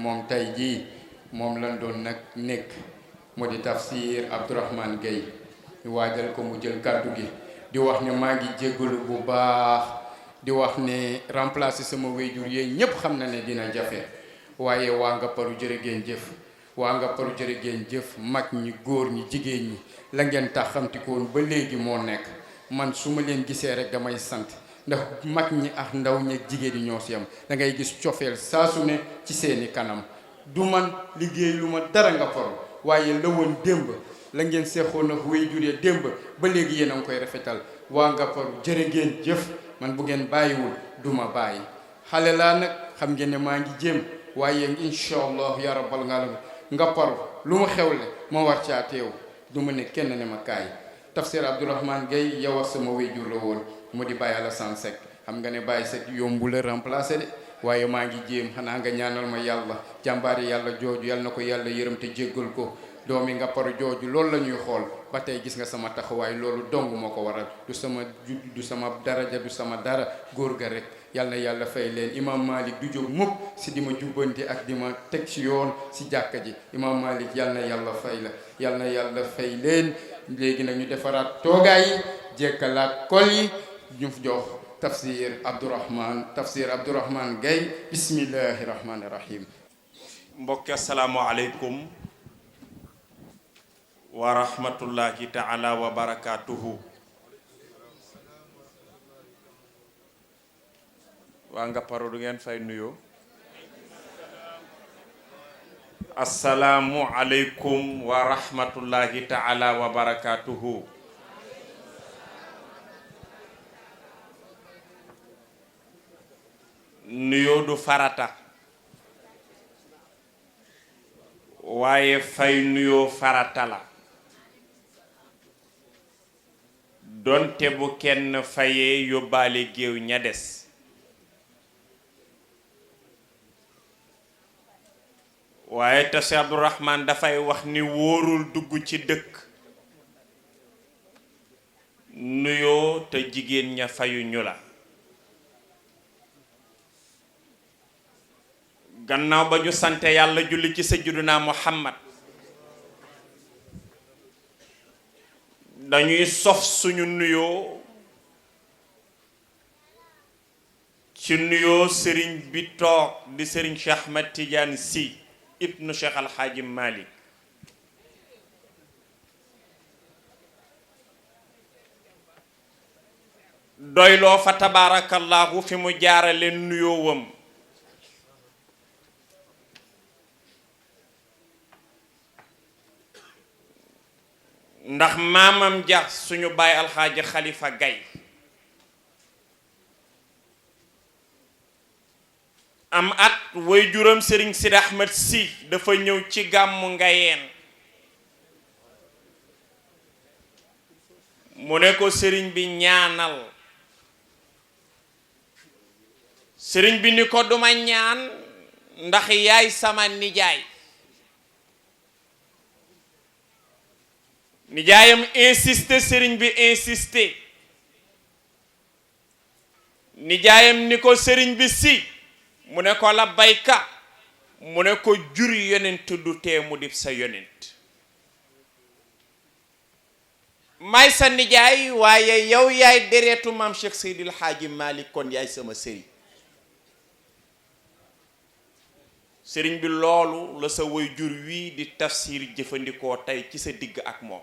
moom tey jii moom lan doon nag nekk moo di Tafsir Abdourahmane Gaye ñu waajal ko mu jël kàddu gi di wax ne maa ngi jéggalu bu baax di wax ne remplacer sama wéyjur yéen ñépp xam na ne dina jafe waaye waa Ngaparou jërë ngeen jëf waa Ngaparou jërë ngeen jëf mag ñi góor ñi jigéen ñi la ngeen tax xamtikoon ba léegi moo nekk man su ma leen gisee rek damay sant ndax mag ñi ak ndaw ñi ak jigéen ñi ñoo si am da ngay gis cofeel saa su ne ci seeni kanam du man liggéey lu ma dara Ngaparou waaye la woon démb la ngeen seexoon ak wéyjur ya démb ba léegi yéen a ngi koy rafetal waa Ngaparou jërë ngeen jëf man bu ngeen bàyyiwul duma bàyyi xale laa nag xam ngeen ne maa ngi jéem waaye incha allah ya rabbal alamin Ngaparou lu mu xewle ma war caa teew du ma ne kenn ne ma kaay Tafsir Abdourahmane Gaye yow ak sama wéyjur la woon mu di Baye Alassane Seck xam nga ne Baye Seck yombu la remplacer de waaye maa ngi jéem xanaa nga ñaanal ma yàlla jàmbaari yàlla jooju yàlla na ko yàlla yërëm te jéggal ko doomi Ngaparou jooju loolu la ñuy xool ba tey gis nga sama taxawaay loolu dong moo ko waral du sama judd du sama daraja du sama dara góor ga rek yal na yàlla fay leen imam Malik du jóg mukk si di ma jubbanti ak di ma teg si yoon si jàkka ji imam Malik yal na yàlla fay la yal na yàlla fay leen léegi nag ñu defaraat toogaay yi jekkalaat kol yi ñu jox Tafsir Abdourahmane Gaye bismillahi rahmani rahim. mbokki asalaamu aleykum wa rahmatullahi taala wa barakatuhu. waa Ngaparou du ngeen fay nuyoo. asalaamu aleykum wa rahmatullahi taala wa barakatuhu. nuyoo du farata waaye fay nuyoo farata la donte bu kenn fayee yóbbaale géew ña des waaye Tafsir Abdourahmane dafay wax ni wóorul dugg ci dëkk nuyoo te jigéen ña fayuñu la gannaaw ba ñu sante yàlla julli ci sayyiduna Muhammad dañuy sof suñu nuyoo ci nuyoo sëriñ bi toog di sëriñ Cheikh Ahmed Tidiane Sy ibnu Cheikh Alhaaji Malick doyloo fa tabarakallahu fi mu jaarale nuyoowam ndax maamam ja suñu baay alxaaji Xalifa Gay am at way juram sëriñ Sidi Ahmed Sy dafa ñëw ci gàmmu Ngayeen mu ne ko sëriñ bi ñaanal sëriñ bi ni ko duma ñaan ndax yaay sama nijaay nijaayam insisté sëriñ bi insisté nijaayam ni ko sëriñ bi si mu ne ko la bayka mu ne ko jur yonent du tee mu dib sa yonent may sa nijaay waaye yow yaay deretu maam Cheikh Seydil Hadji Malick kon yaay sama sëriñ sëriñ bi loolu la sa way jur wii di Tafsir jëfandikoo tey ci sa digg ak moom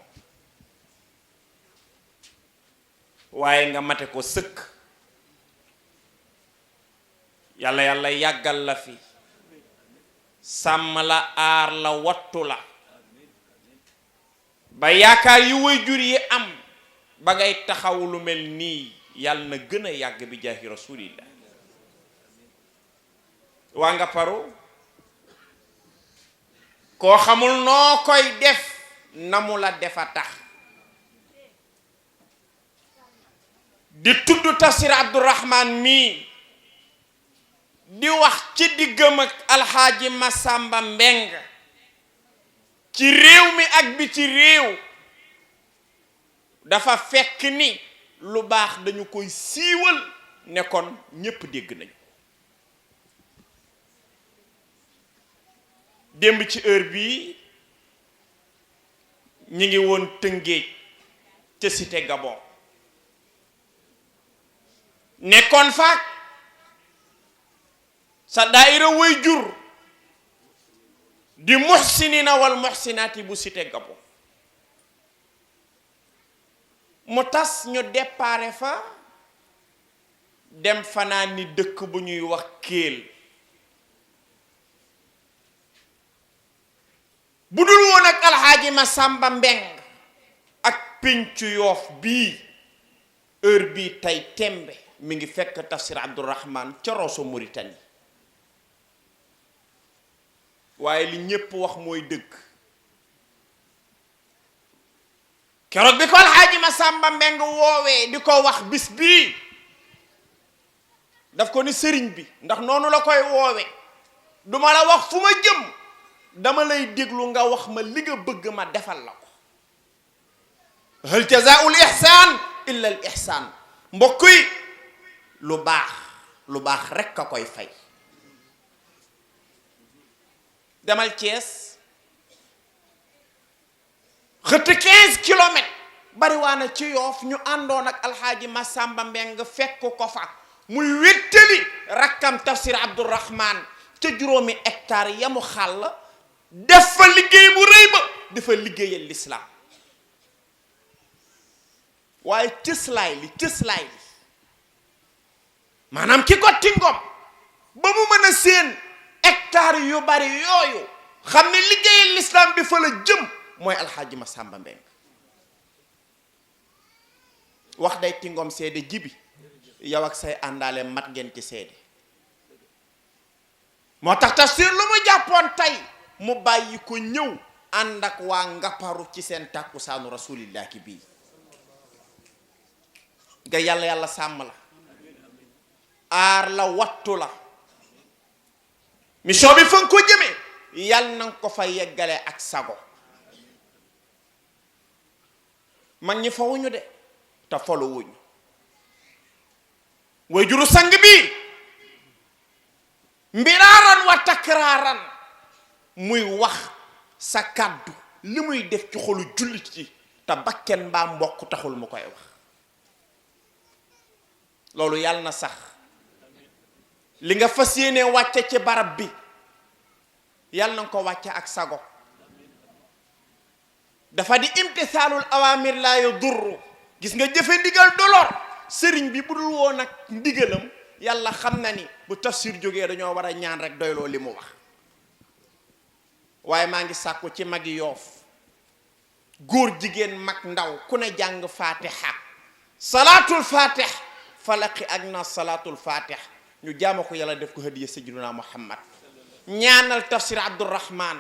waaye nga mate ko sëkk yàlla yàlla yàggal la fi sàmm la aar la wattu la ba yaakaar yi way jur yi am ba ngay taxaw lu mel nii yàlla na gën a yàgg bi jaahi rasulillah waa Ngaparou koo xamul noo koy def na mu la defa tax di tudd Tafsir Abdourahmane mii di wax ci diggam ak alxaaji Masamba Mbeng ci réew mi ak bi ci réew dafa fekk ni lu baax dañu koy siiwal ne kon ñépp dégg nañu démb ci heure bii ñi ngi woon Tëngéej ca cité Gabon nekkoon faak sa daayira way jur di muhsinina wal muhsinaati bu cité Gabon mu tas ñu déparé fa dem fanaan ni dëkk bu ñuy wax Kéel bu dul woon ak alxaaji Masamba Mbeng ak péncu Yoof bii heure bii tey tembe mi ngi fekk tafsir Abdourahman ca Rosso Mauritanie waaye li ñépp wax mooy dëgg keroog bi ko alxaaji Masamba Mbeng woowee di ko wax bis bii daf ko ni sëriñ bi ndax noonu la koy woowee duma la wax fu ma jëm dama lay déglu nga wax ma li nga bëgg ma defal la ko hal jazaa'ul ihsaan illa al ihsaan mbokk yi lu baax rekk a koy fay demal Thiès xëtt 15 kilomètres bariwaana ci Yoof ñu àndoon ak alxaaji Masamba Mbeng fekk ko fa muy wéttali rakkam tafsir Abdourahman ca juróomi hectare yamu xàll def fa liggéey bu rëy ba dafa liggéeyal lislaam waaye cëslaay li maanaam ki ko tingom ba mu mën a seen hectare yu bari yooyu xam ne liggéeyal lislaam bi fa la jëm mooy alxaaji Masamba Mbeng wax day tingom seede jibi yow ak say àndaale mat ngeen ci seede moo tax tafsir lu mu jàppoon tey mu bàyyi ko ñëw ànd ak waa Ngaparu ci seen tàkkusaanu rasulillahi bii nga yàlla sàmm la aar la wattu la mission bi fa nga ko jëmee yàlla na nga ko fa yeggale ak sago mag ñi fawuñu de te folowuñu way juru sang bi mbiraaran wa takraaran muy wax sa kàddu li muy def ci xolu jullit yi te bakken mbaa mbokk taxul mu koy wax loolu yàlla na sax li nga fas yéene wàcce ci barab bi yàlla na nga ko wàcce ak sago dafa di imtisaalul awaamir laa yadurru gis nga jëfe ndigal dolor sëriñ bi bu dul woon ak ndigalam yàlla xam na ni bu tafsir jógee dañoo war a ñaan rek doyloo li mu wax waaye maa ngi sàkku ci magi Yoof góor jigéen mag ndaw ku ne jàng fatiha salaatul fatih falaqi ak na salaatul fatih ñu jaama ko yàlla def ko hadiya sayyidina Muhammad ñaanal tafsir Abdourahman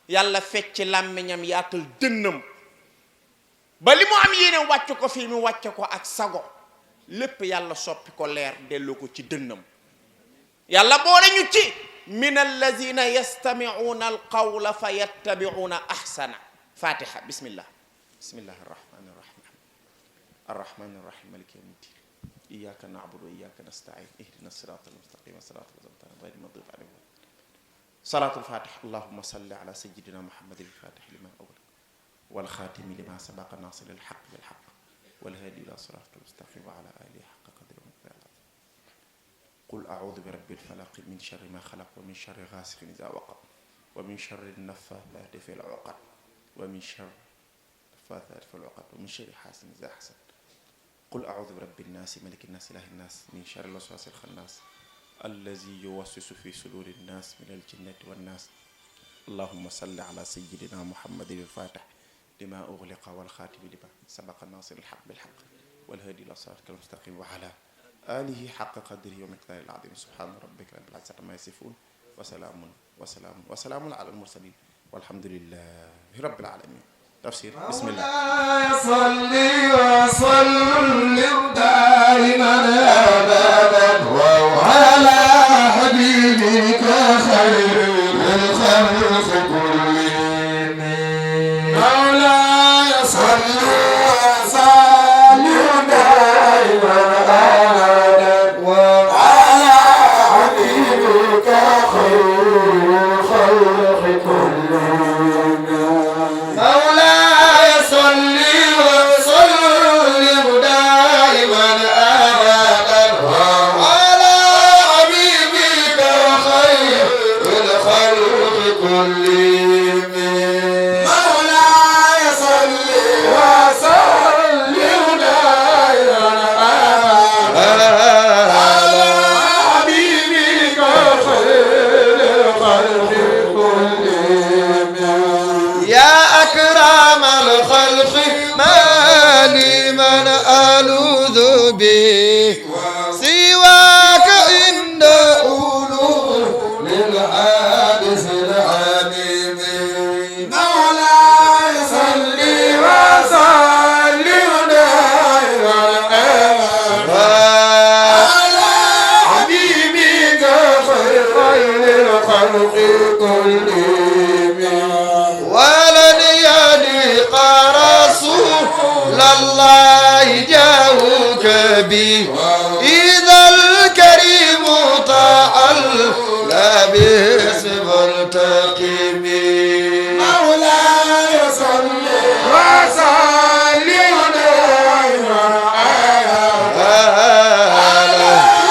yàlla fecc làmmiñam yaatal dënnam ba li mu am yéene wàcc ko fii mu wàcce ko ak sago lépp yàlla soppi ko leer delloo ko ci dënnam yàlla boole ñu ci min allazina yastami'una alqawla fa yattabi'una ahsana fatiha bismillah arrahmani irrahim maliki yawmiddin iyyaka na'budu wa iyyaka nasta'in ihdina sirata almustaqima sirata allazina ghayril maghdubi alayhim salatul fatiha allahumma salli ala sayyidina muhammadin al-fatih lima ughliqa wal khatimi lima sabaqa nasiril haqqi bil haqq wal hadi ila siratil mustaqim wa ala alihi haqqa qadrihi wa miqdarihi qul a'udhu bi rabbil falaq min sharri ma khalaq wa min sharri ghasiqin idha waqab wa min sharri an-naffathati fil 'uqad wa min sharri an-naffathati fil 'uqad wa min sharri hasidin idha hasad qul a'udhu bi rabbin nas malikin nas ilahin nas min sharri al-waswasil khannas allazi yuwaswisu fi sudurin nas min al-jinnati wan nas allahumma salli ala sayyidina muhammadin al-fatih lima ughliqa wal khatimi lima sabaqa nasir al-haqq bil haqq wal hadi ila siratikal mustaqim wa ala alihi haqqa qadrihi wa miqdaril azim subhana rabbika rabbil izzati amma yasifun wa salamun ala al-mursalin walhamdulillahi rabbil alamin tafsir bismillah salli wa sallim daiman abadan wa ala habibika khairil khalqi kullihim مولاي صل وسلم دائما ابدا وعلى حبيبك خير الخلق الله جاءوك به إذا الكريم تعالى باسم التقيم مولاي صل وسلم على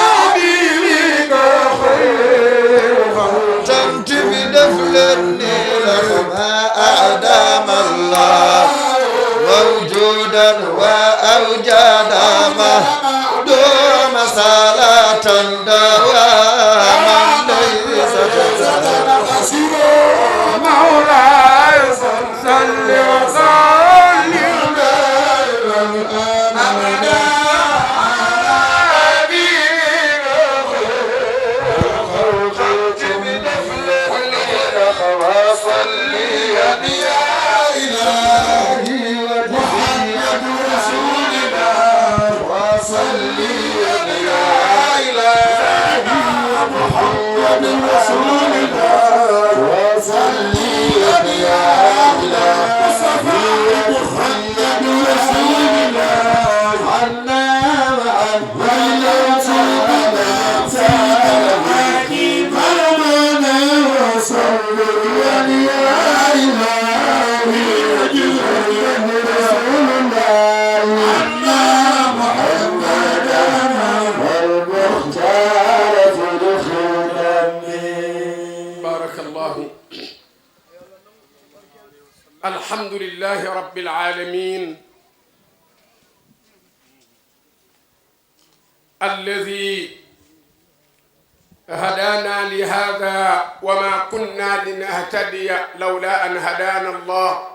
حبيبك خير تمتم نفل النيل ما أعدام الله موجودا وأوجد مهدوم صلاة دواما ليس مولاي صل وسلم أبدا على حبيبك خلقت من نفل وصلي يا إلهي محمد رسول الله وصلي يا إلهي محمد رسول الله وصلي يا إلهي محمد رسول الله عنا معا وليس فرمنا وصلي يا إلهي رسول الله عنا محمدا والمختار في الخدم. بارك الله. الحمد لله رب العالمين الذي هدانا لهذا وما كنا لنهتدي لولا أن هدانا الله.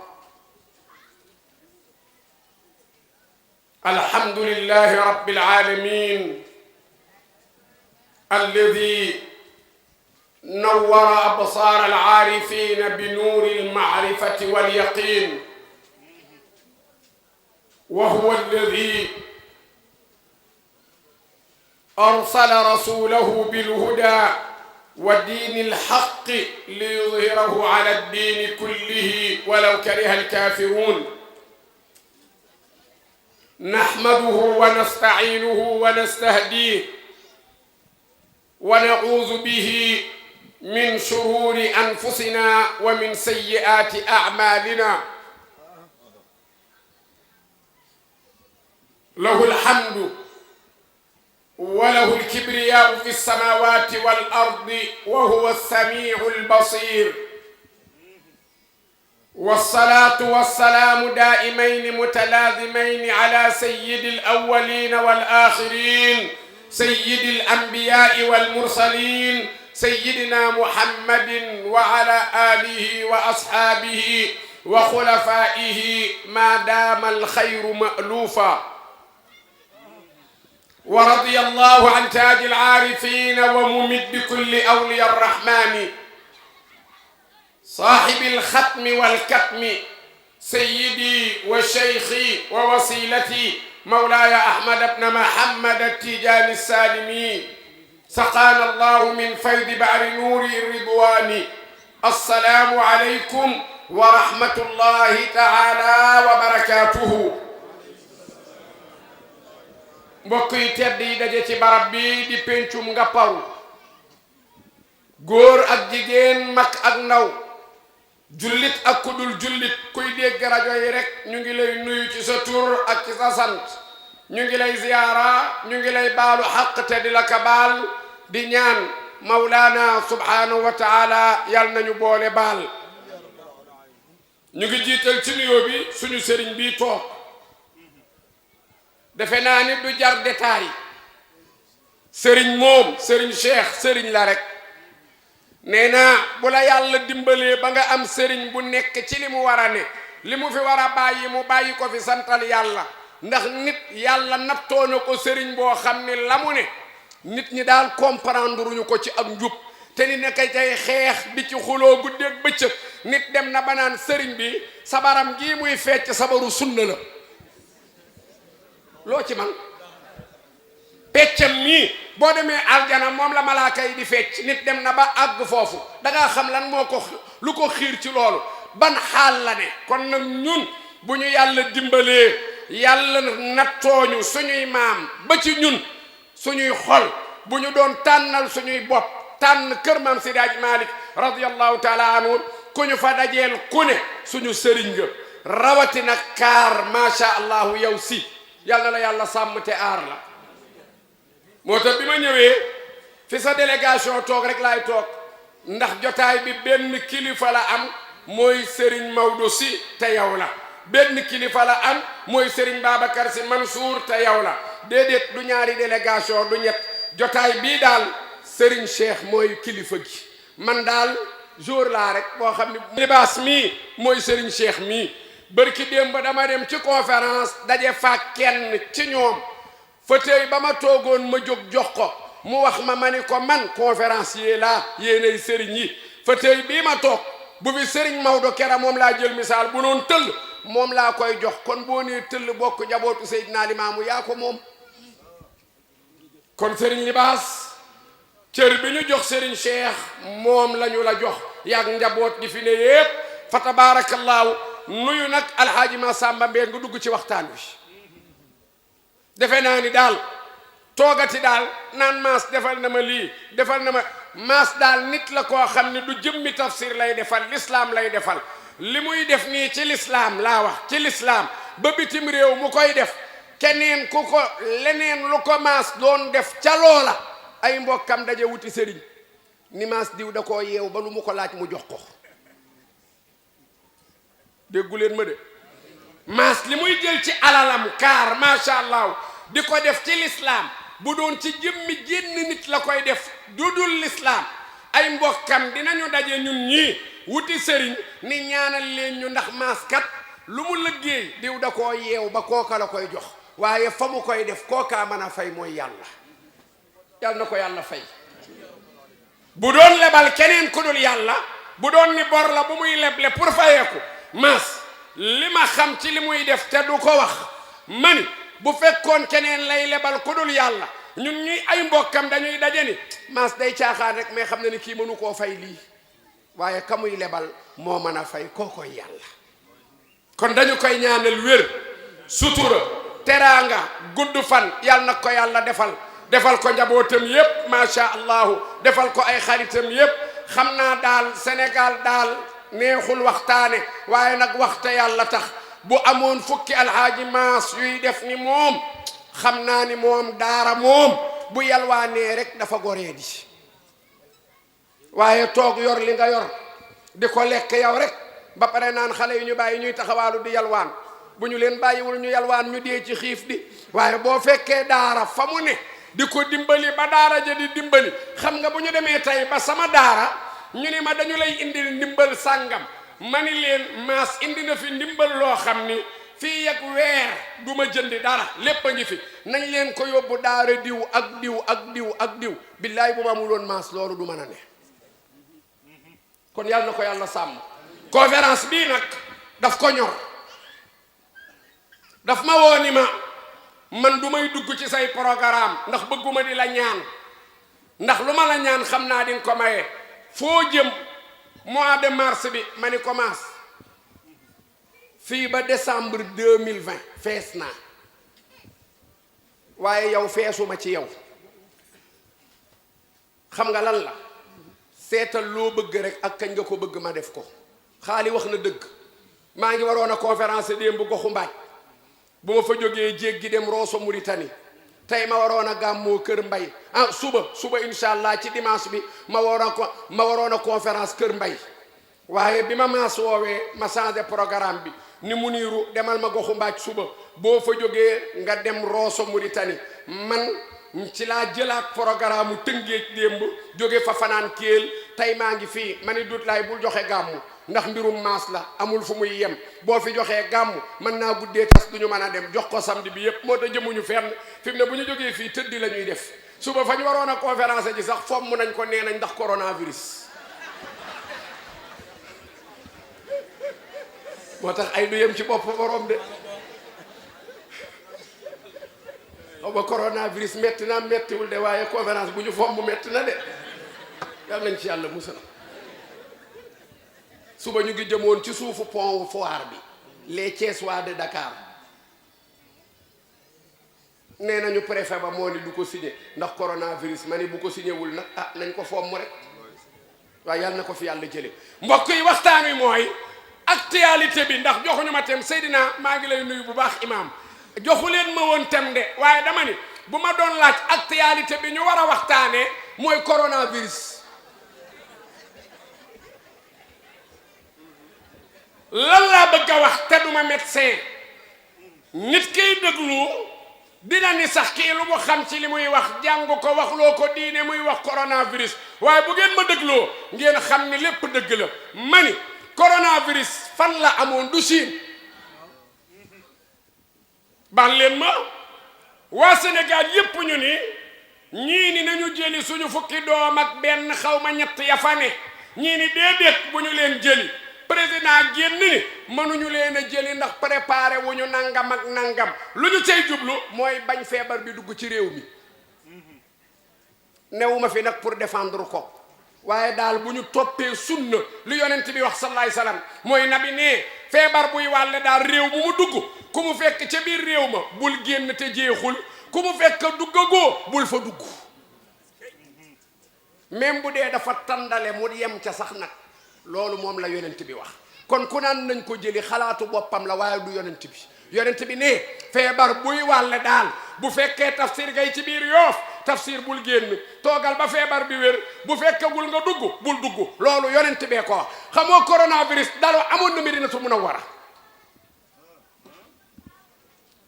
الحمد لله رب العالمين الذي نور أبصار العارفين بنور المعرفة واليقين، وهو الذي أرسل رسوله بالهدى ودين الحق ليظهره على الدين كله ولو كره الكافرون. نحمده ونستعينه ونستهديه ونعوذ به من شرور أنفسنا ومن سيئات أعمالنا. له الحمد وله الكبرياء في السماوات والأرض وهو السميع البصير. والصلاة والسلام دائمين متلازمين على سيد الأولين والآخرين، سيد الأنبياء والمرسلين، سيدنا محمد وعلى آله وأصحابه وخلفائه ما دام الخير مألوفا. ورضي الله عن تاج العارفين وممد كل أولياء الرحمن صاحب الختم والكتم سيدي وشيخي ووسيلتي مولاي أحمد بن محمد التيجاني السالمي، سقانا الله من فيض بحر نور الرضوان. السلام عليكم ورحمة الله تعالى وبركاته. mbokk yi tedd yi daje ci barab bi di pencum Ngaparou, góor ak jigéen, mag ak ndaw, jullit ak kudul jullit, kuy dégg rajo yi rek ñu ngi lay nuyu ci sa tur ak ci sa sant. ñu ngi lay ziyaara, ñu ngi lay baalu xaq te di la ka baal, di ñaan Mawlaana subhaanahu wa taala yal nañu boole baal. ñu ngi jiital ci nuyoo bi suñu sëriñ bii toog. defe naa ni du jar détail, sëriñ moom sëriñ Cheikh sëriñ la rek. nee naa bu la yàlla dimbalee ba nga am sëriñ bu nekk ci li mu war a ne, li mu fi war a bàyyi mu bàyyi ko fi, santal yàlla. ndax nit yàlla nattoo na ko sëriñ boo xam ne la mu ne nit ñi daal comprendre ñu ko ci ak njub, te ni ne kay tey xeex di ci xuloo guddeeg bëccëg. nit dem na ba naan sëriñ bi sabaram gii muy fecc sabaru sunna la. loo ci man peccam mii boo demee aljana moom la malaaka yi di fecc. nit dem na ba àgg foofu, dangaa xam lan moo ko lu ko xiir ci loolu, ban xaal la ne. kon nag ñun bu ñu yàlla dimbalee yàlla nattooñu suñuy maam ba ci ñun suñuy xol bu ñu doon tànnal suñuy bopp tànn kër maam Seydi Hadji Malick radiyallahu taala anhu ku ñu fa dajeel ku ne suñu sëriñ nga rawatina kaar macha allahu yow si yàlla la yàlla sàmm te aar la moo tax bi ma ñëwee fi sa délégation toog rek laay toog ndax jotaay bi benn kilifa la am mooy Serigne Maodo si te yow la benn kilifa la am mooy Serigne Babacar si Mansour te yow la déedéet du ñaari délégation du ñett jotaay bii daal Serigne Cheikh mooy kilifa gi man daal jour laa rek boo xam ne libaas mii mooy Serigne Cheikh mii bërki démb ba dama dem ci conférence daje fa kenn ci ñoom fauteuil ba ma toogoon ma jóg jox ko mu wax ma ni ko man conférencier laa yéenay sëriñ yi fauteuil bii ma toog bu fi Serigne Maodo kera moom laa jël misaal bu noon tëll moom laa koy jox kon boo nee tëll bokk njabootu Seydina Limaamu yaa ko moom kon Serigne Libaas cër bi ñu jox Serigne Cheikh moom lañu la jox yaag njaboot gi fi ne yépp fa tabaarakallaahu nuyu nag alhaaji Massamba Mbeen nga dugg ci waxtaan wi defe naa ni daal toogati daal naan maas defal na ma lii defal na ma maas daal nit la koo xam ne du jëmmi tafsir lay defal l'islam lay defal li muy def nii ci l'islam laa wax ci l'islam ba bitim réew mu koy def keneen ku ko leneen lu ko maas doon def ca loola ay mbokkam daje wuti sëriñ ni maas diw da koo yeew ba lu mu ko laaj mu jox ko déggu leen ma de maas li muy jël ci alalam kaar macha allah di ko def ci l'islam bu doon ci jëmmi génn nit la koy def dudul l'islam ay mbokkam dinañu daje ñun ñii wuti sëriñ ni ñaanal leen ñu ndax maas kat lu mu liggéey diw da koo yeew ba kooka la koy jox waaye fa mu koy def kookaa mën a fay mooy yàlla yàlla na ko yàlla fay bu doon lebal keneen ku dul yàlla bu doon ni bor la bu muy leble pour fayeeku maas li ma xam ci li muy def te du ko wax mani bu fekkoon keneen lay lebal ku dul yàlla ñun ñuy ay mbokkam dañuy daje ni maas day caaxaan rek mais xam na ni kii mënu koo fay lii waaye ka muy lebal moo mën a fay koo koy yàlla kon dañu koy ñaanal wér sutura teraanga gudd fan yàlla na ko yàlla defal ko njabootam yépp macha allahu defal ko ay xaritam yépp xam naa daal Sénégal daal neexul waxtaane waaye nag waxte yàlla tax bu amoon fukki alhaaji maas yuy def ni moom xam naa ni moom daara moom bu yalwaanee rek dafa goree di waaye toog yor li nga yor di ko lekk yow rek ba pare naan xale yu ñu bàyyi ñuy taxawaalu di yalwaan bu ñu leen bàyyiwul ñu yalwaan ñu dee ci xiif di waaye boo fekkee daara fa mu ne di ko dimbali ba daara ja di dimbali xam nga bu ñu demee tey ba sama daara ñu ni ma dañu lay indil ndimbal sàngam ma ni leen maas indi na fi ndimbal loo xam ni fii ak weer du ma jëndi dara lépp a ngi fi nañ leen ko yóbbu daara diw ak diw ak diw ak diw billaay bu ma amuloon maas loolu du mën a ne kon yàlla na ko yàlla sàmm conférence bii nag daf ko ñor daf ma woo ni ma man du may dugg ci say programme ndax bëgguma di la ñaan ndax lu ma la ñaan xam naa di nga ko maye foo jëm mois de mars bi ma ni commence fii ba décembre 2020 fees naa waaye yow feesuma ci yow xam nga lan la seetal loo bëgg rek ak kañ nga ko bëgg ma def ko xaali wax na dëgg maa ngi waroon a conférence démb goxu mbaaj bu ma fa jógee jéggi dem Rosso Mauritanie tey ma waroon a gàmmoo kër mbay suba incha allah ci dimanche bi ma waroon a conférence kër mbay waaye bi ma maas woowee ma changé programme bi ni mu niiru demal ma goxu mbaaj suba boo fa jógee nga dem Rosso Mauritanie man ci laa jëlaat programme mu tëngéej démb jóge fa fanaan kéel tey maa ngi fii ma ni dut laay bul joxe gàmmu ndax mbirum maas la amul fu muy yem boo fi joxee gàmmu mën naa guddee tas du ñu mën a dem jox ko samedi bi yépp moo tax jëmuñu fenn fi mu ne bu ñu jógee fii tëddi la ñuy def suba fa ñu waroon a conférence ji sax fomm nañ ko nee nañ ndax coronavirus moo tax ay du yem ci bopp borom de xaw ba coronavirus metti na mettiwul de waaye conférence bu ñu fomm metti na de yal nañ ci yàlla musal suba ñu ngi jëmoon ci suufu pont foire bi les Thiessois de Dakar nee nañu préfet ba moo ni du ko signé ndax coronavirus ma ni bu ko signé wul nag ah nañ ko fomm rek waaye yàlla na ko fi yàlla jële mbokk yi waxtaan wi mooy actualité bi ndax joxuñu ma tem Seydina maa ngi lay nuyu bu baax imaam joxu leen ma woon tem de waaye dama ni bu ma doon laaj actualité bi ñu war a waxtaanee mooy coronavirus lan laa bëgg a wax te duma médecin nit kiy déglu dina ni sax kii lu mu xam ci li muy wax jàng ko waxloo ko diine muy wax coronavirus waaye bu ngeen ma dégloo ngeen xam ni lépp dëgg la mani coronavirus fan la amoon du Chine baal leen ma waa Sénégal yépp ñu ni ñii ni nañu jëli suñu fukki doom ak benn xaw ma ñett ya fa ne ñii ni déedéet bu ñu leen jëli président génn ni mënuñu leen a jëli ndax préparé wu ñu nangam ak nangam lu ñu cay jublu mooy bañ feebar bi dugg ci réew mi newuma fi nag pour défendre ko waaye daal bu ñu toppee sunna lu yonent bi wax sallallahu alayhi wasallam mooy nabi ne feebar buy wàlle daal réew bu mu dugg ku mu fekk ca biir réew ma bul génn te jeexul ku mu fekk duggagoo bul fa dugg même bu dee dafa tàndale mu yem ca sax nag loolu moom la yonent bi wax kon ku naan nañ ko jëli xalaatu boppam la waaye du yonent bi ne feebar buy wàlle daal bu fekkee tafsir gay ci biir Yoof tafsir bul génn toogal ba feebar bi wér bu fekkagul nga dugg bul dugg loolu yonent bee ko wax xamoo coronavirus daloo amoon na Madinatul Munawwara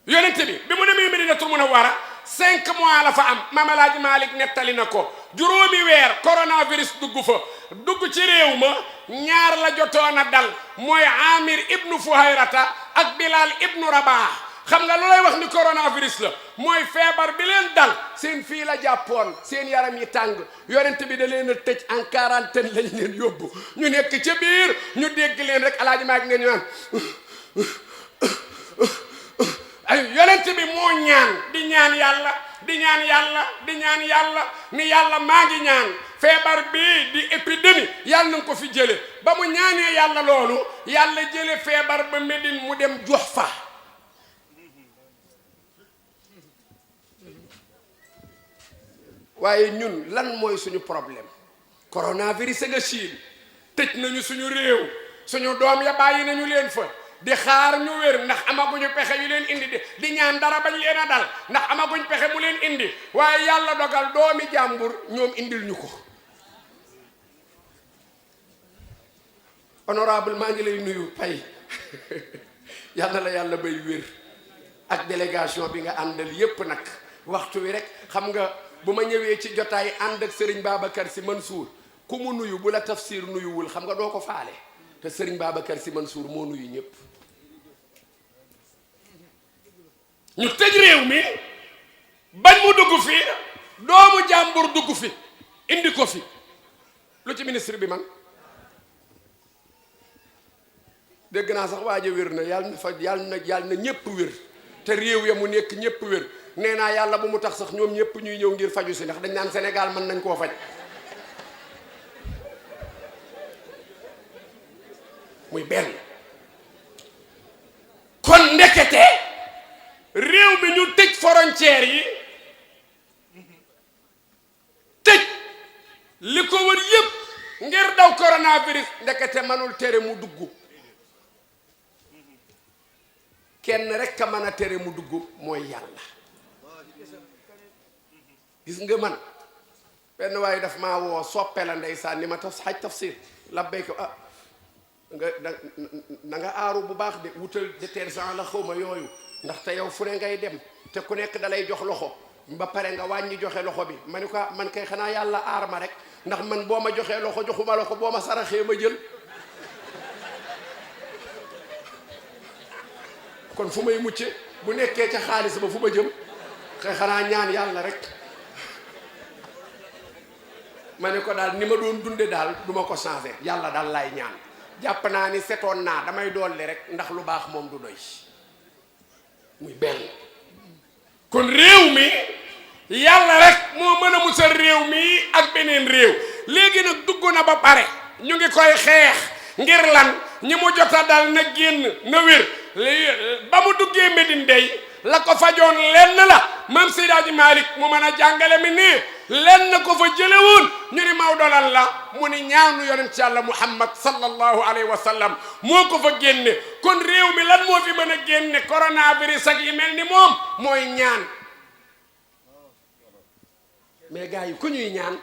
yonent bi mu demee Madinatul Munawwara 5 mois la fa am Maam Alaaji Malik nettali na ko juróomi weer coronavirus dugg fa dugg ci réew ma ñaar la jotoon a dal mooy Amir ibnu Fuhayrata ak Bilal ibnu Rabah xam nga lu lay wax ni coronavirus la mooy feebar bi leen dal seen fii la jàppoon seen yaram yi tàng yonent bi da leen a tëj en quarantaine lañ leen yóbbu ñu nekk ca biir ñu dégg leen rek Alaaji Malik ngeen ñu naan ay yonent bi moo ñaan di ñaan yàlla ni yàlla maa ngi ñaan feebar bii di épidémie yàlla na ko fi jële ba mu ñaanee yàlla loolu yàlla jële feebar ba Médine mu dem Juhfa waaye ñun lan mooy suñu problème coronavirus nga Chine tëj nañu suñu réew suñu doom ya bàyyi nañu leen fa di xaar ñu wér ndax amaguñu pexe yu leen indi di ñaan dara bañ leen a dal ndax amaguñ pexe mu leen indi waaye yàlla dogal doomi jàmbur ñoom indil ñu ko honorable maa ngi lay nuyu pay yàlla la yàlla bay wér ak délégation bi nga àndal yépp nag waxtu wi rek xam nga bu ma ñëwee ci jotaay ànd ak Serigne Babacar Sy Mansour ku mu nuyu bu la tafsir nuyuwul xam nga doo ko faale te Serigne Babacar Sy Mansour moo nuyu ñëpp ñu tëj réew mi bañ mu dugg fi doomu jàmbur dugg fi indi ko fi lu ci ministre bi man dégg naa sax waaja wér na yàlla na ñépp wér te réew ya mu nekk ñépp wér nee naa yàlla bu mu tax sax ñoom ñépp ñuy ñëw ngir faju si ndax dañ naan Sénégal mën nañ koo faj muy benn kon ndekete réew mi ñu tëj frontière yi tëj li ko wër yépp ngir daw coronavirus ndekete mënul tere mu dugg kenn rek a mën a tere mu dugg mooy yàlla gis nga man benn waaye daf maa woo soppe la ndeysaan ni ma xaj tafsir labbayka na nga aaru bu baax de wutal détergent la xawma yooyu ndaxte yow fu ne ngay dem te ku nekk dalay jox loxo ba pare nga wàññi joxe loxo bi ma ni ko man kay xanaa yàlla aar ma rek ndax man boo ma joxee loxo joxuma loxo boo ma saraxee ma jël kon fu may mucce bu nekkee ca xaalis ba fu ma jëm kay xanaa ñaan yàlla rek ma ne ko daal ni ma doon dunde daal du ma ko changé yàlla daal laay ñaan jàpp naa ni setoon naa damay dolli rek ndax lu baax moom du doy muy benn kon réew mi yàlla rek moo mën a musal réew mi ak beneen réew léegi nag dugg na ba pare ñu ngi koy xeex ngir lan ñi mu jota dal na génn na wér ba mu duggee Médine day la ko fajoon lenn la maam Seydi Hadji Malick mu mën a jàngale mi nii lenn ko fa jële woon ñu ni Maodo lan la mu ni ñaanu yonent yàlla Muhammad sallallahu alayhi wa sallam moo ko fa génne kon réew mi lan moo fi mën a génne coronavirus ak yi mel ni moom mooy ñaan mais gars yi ku ñuy ñaan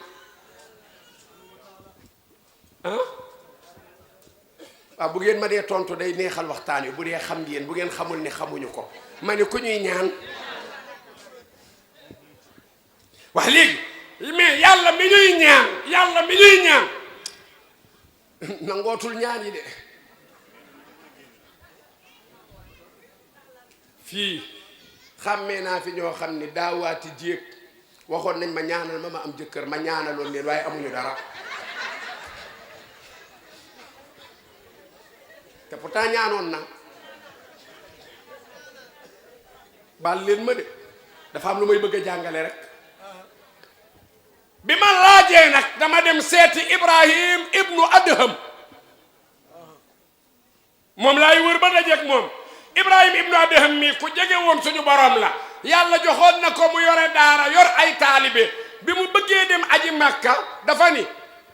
ah waaw bu ngeen ma dee tontu day neexal waxtaan wi bu dee xam ngeen bu ngeen xamul ni xamuñu ko ma ne ku ñuy ñaan wax léegi mais yàlla mi ñuy ñaan nangootul ñaan yi de fii xàmmee naa fi ñoo xam ni daawaati jéeg waxoon nañ ma ñaanal ma am jëkkër ma ñaanaloon leen waaye amuñu dara te pourtant ñaanoon na baal leen ma de dafa am lu may bëgg a jàngale rek bi ma laajee nag dama dem seeti Ibrahim ibnu Adham moom laay wër ba dajeek moom Ibrahim ibnu Adham mi ku jege woon suñu borom la yàlla joxoon na ko mu yore daara yor ay taalibe bi mu bëggee dem aji màkka dafa ni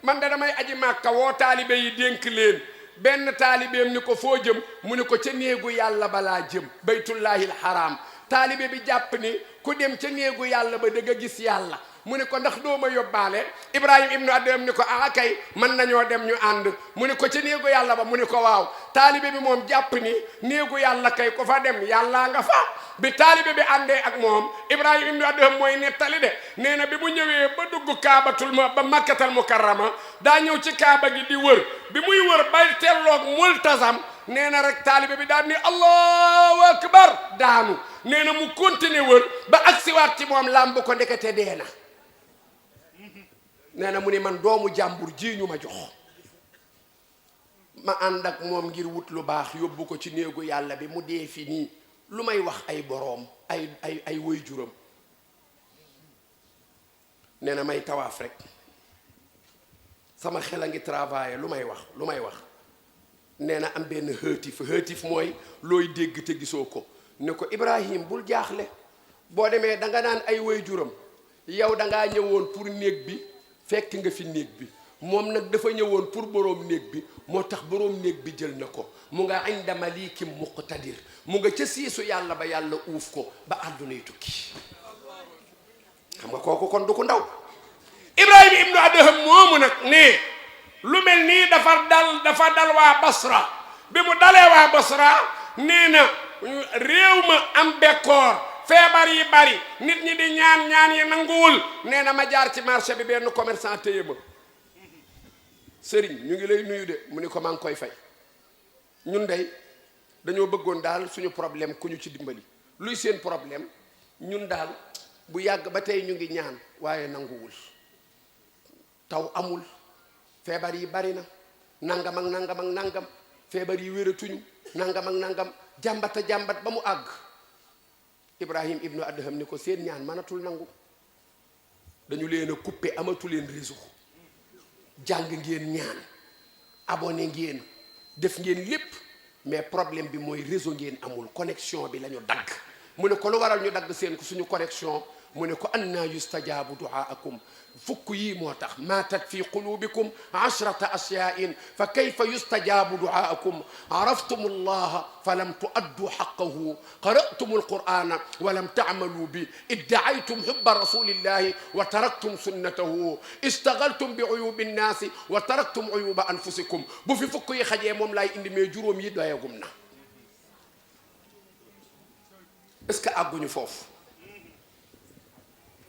man de damay aji màkka woo taalibe yi dénk leen benn taalibeem ni ko foo jëm mu ni ko ca néegu yàlla balaa jëm baytullahil haram taalibe bi jàpp ni ku dem ca néegu yàlla ba dëgg a gis yàlla mu ni ko ndax doo ma yóbbaale Ibrahim ibnu Adham ni ko ah kay mën nañoo dem ñu ànd mu ni ko ca néegu yàlla ba mu ni ko waaw taalibe bi moom jàpp ni néegu yàlla kay ko fa dem yàllaa nga fa bi taalibe bi àndee ak moom Ibrahim ibnu Adham mooy nettali de nee na bi mu ñëwee ba dugg kaabatul ma ba makkatal mukarrama daa ñëw ci kaaba gi di wër bi muy wër bay telloog multazam nee na rek taalibe bi daan ni allahu akbar daanu nee na mu continuer wër ba agsiwaat ci moom làmb ko ndekete dee na nee na mu ni man doomu jàmbur ji ñu ma jox ma ànd ak moom ngir wut lu baax yóbbu ko ci néegu yàlla bi mu dee fi nii lu may wax ay boroom ay waajuram nee na may tawaaf rek sama xel a ngi travailler lu may wax nee na am benn hëtif mooy looy dégg te gisoo ko ne ko Ibrahim bul jaaxle boo demee danga naan ay waajuram yow dangaa ñëwoon pour néeg bi fekk nga fi néeg bi moom nag dafa ñëwoon pour boroom néeg bi moo tax boroom néeg bi jël na ko mu nga inda malikim muqtadir mu nga ca siisu yàlla ba yàlla uuf ko ba àddunay tukki xam nga kooku kon du ko ndaw Ibrahima ibnu Adham moomu nag ne lu mel nii dafa dal waa Basra bi mu dalee waa Basra nee na réew ma am bekkoor feebar yi bari nit ñi di ñaan yi nanguwul nee na ma jaar ci marché bi benn commerçant téye ma sëriñ ñu ngi lay nuyu de mu ni ko maa ngi koy fay ñun dey dañoo bëggoon daal suñu problème ku ñu ci dimbali luy seen problème ñun daal bu yàgg ba tey ñu ngi ñaan waaye nanguwul taw amul feebar yi bari na nangam ak nangam feebar yi wératuñu nangam ak nangam jàmbat ba mu àgg Ibrahim ibnu Adham ni ko seen ñaan mënatul nangu dañu leen a coupé amatu leen réseau jàng ngeen ñaan abonné ngeen def ngeen lépp mais problème bi mooy réseau ngeen amul connexion bi la ñu dagg mu ne ko lu waral ñu dagg seen ko suñu connexion mu ne ko anna yustajabu duaakum fukk yi moo tax maatat fi qulubikum ashrata asyain fa kayfa yustajabu duaakum araftum allaha falam tuaddu xaqahu qara'tum alqur'ana walam taamalu bi iddaaytum hubba rasulillahi wa taraktum sunnatahu istagaltum bi uyubi nnaasi wa taraktum uyuba anfusikum bu fi fukk yi xajee moom laay indi mais juróom yi doyagum na est-ce que àgguñu foofu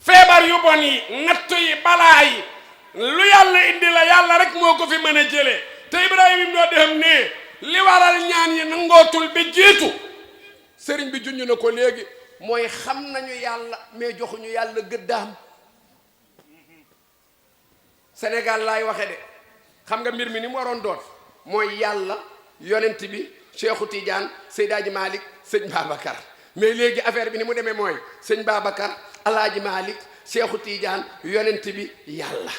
feebar yu bon yi nattu yi balaa yi lu yàlla indi la yàlla rek moo ko fi mën a jëlee te Ibrahima ibnu Adham ne li waral ñaan yi nangootul bi jiitu sëriñ bi junj na ko léegi mooy xam nañu yàlla mais joxuñu yàlla gëddaam Sénégal laay waxe de xam nga mbir mi ni mu waroon doon mooy yàlla yonent bi Cheikhu Tidiane Seydi Hadji Malick sëñ Babacar mais léegi affaire bi ni mu demee mooy sëñ Babacar Alaaji Malick Cheikhu Tidiane yonent bi yàlla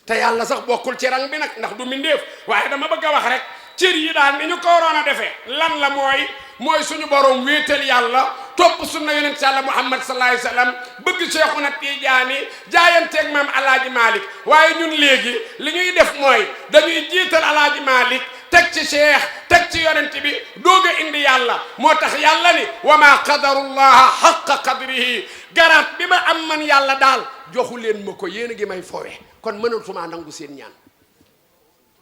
te yàlla sax bokkul ci rang bi nag ndax du mindeef waaye dama bëgg a wax rek cër yi daal ni ñu ko waroon a defee lan la mooy suñu borom wéetal yàlla topp sunna yonent yàlla Muhammad sallallahu alayhi wa sallam bëgg Cheikhuna Tijaani jaayanteeg maam Alaaji Malik waaye ñun léegi li ñuy def mooy dañuy jiital Alaaji Malik teg ci cheikh teg ci yonent bi doog a indi yàlla moo tax yàlla ni wa ma qadarullaha haqqa qadrihi garaat bi ma am man yàlla daal joxu leen ma ko yéen a ngi may fowe kon mënatuma nangu seen ñaan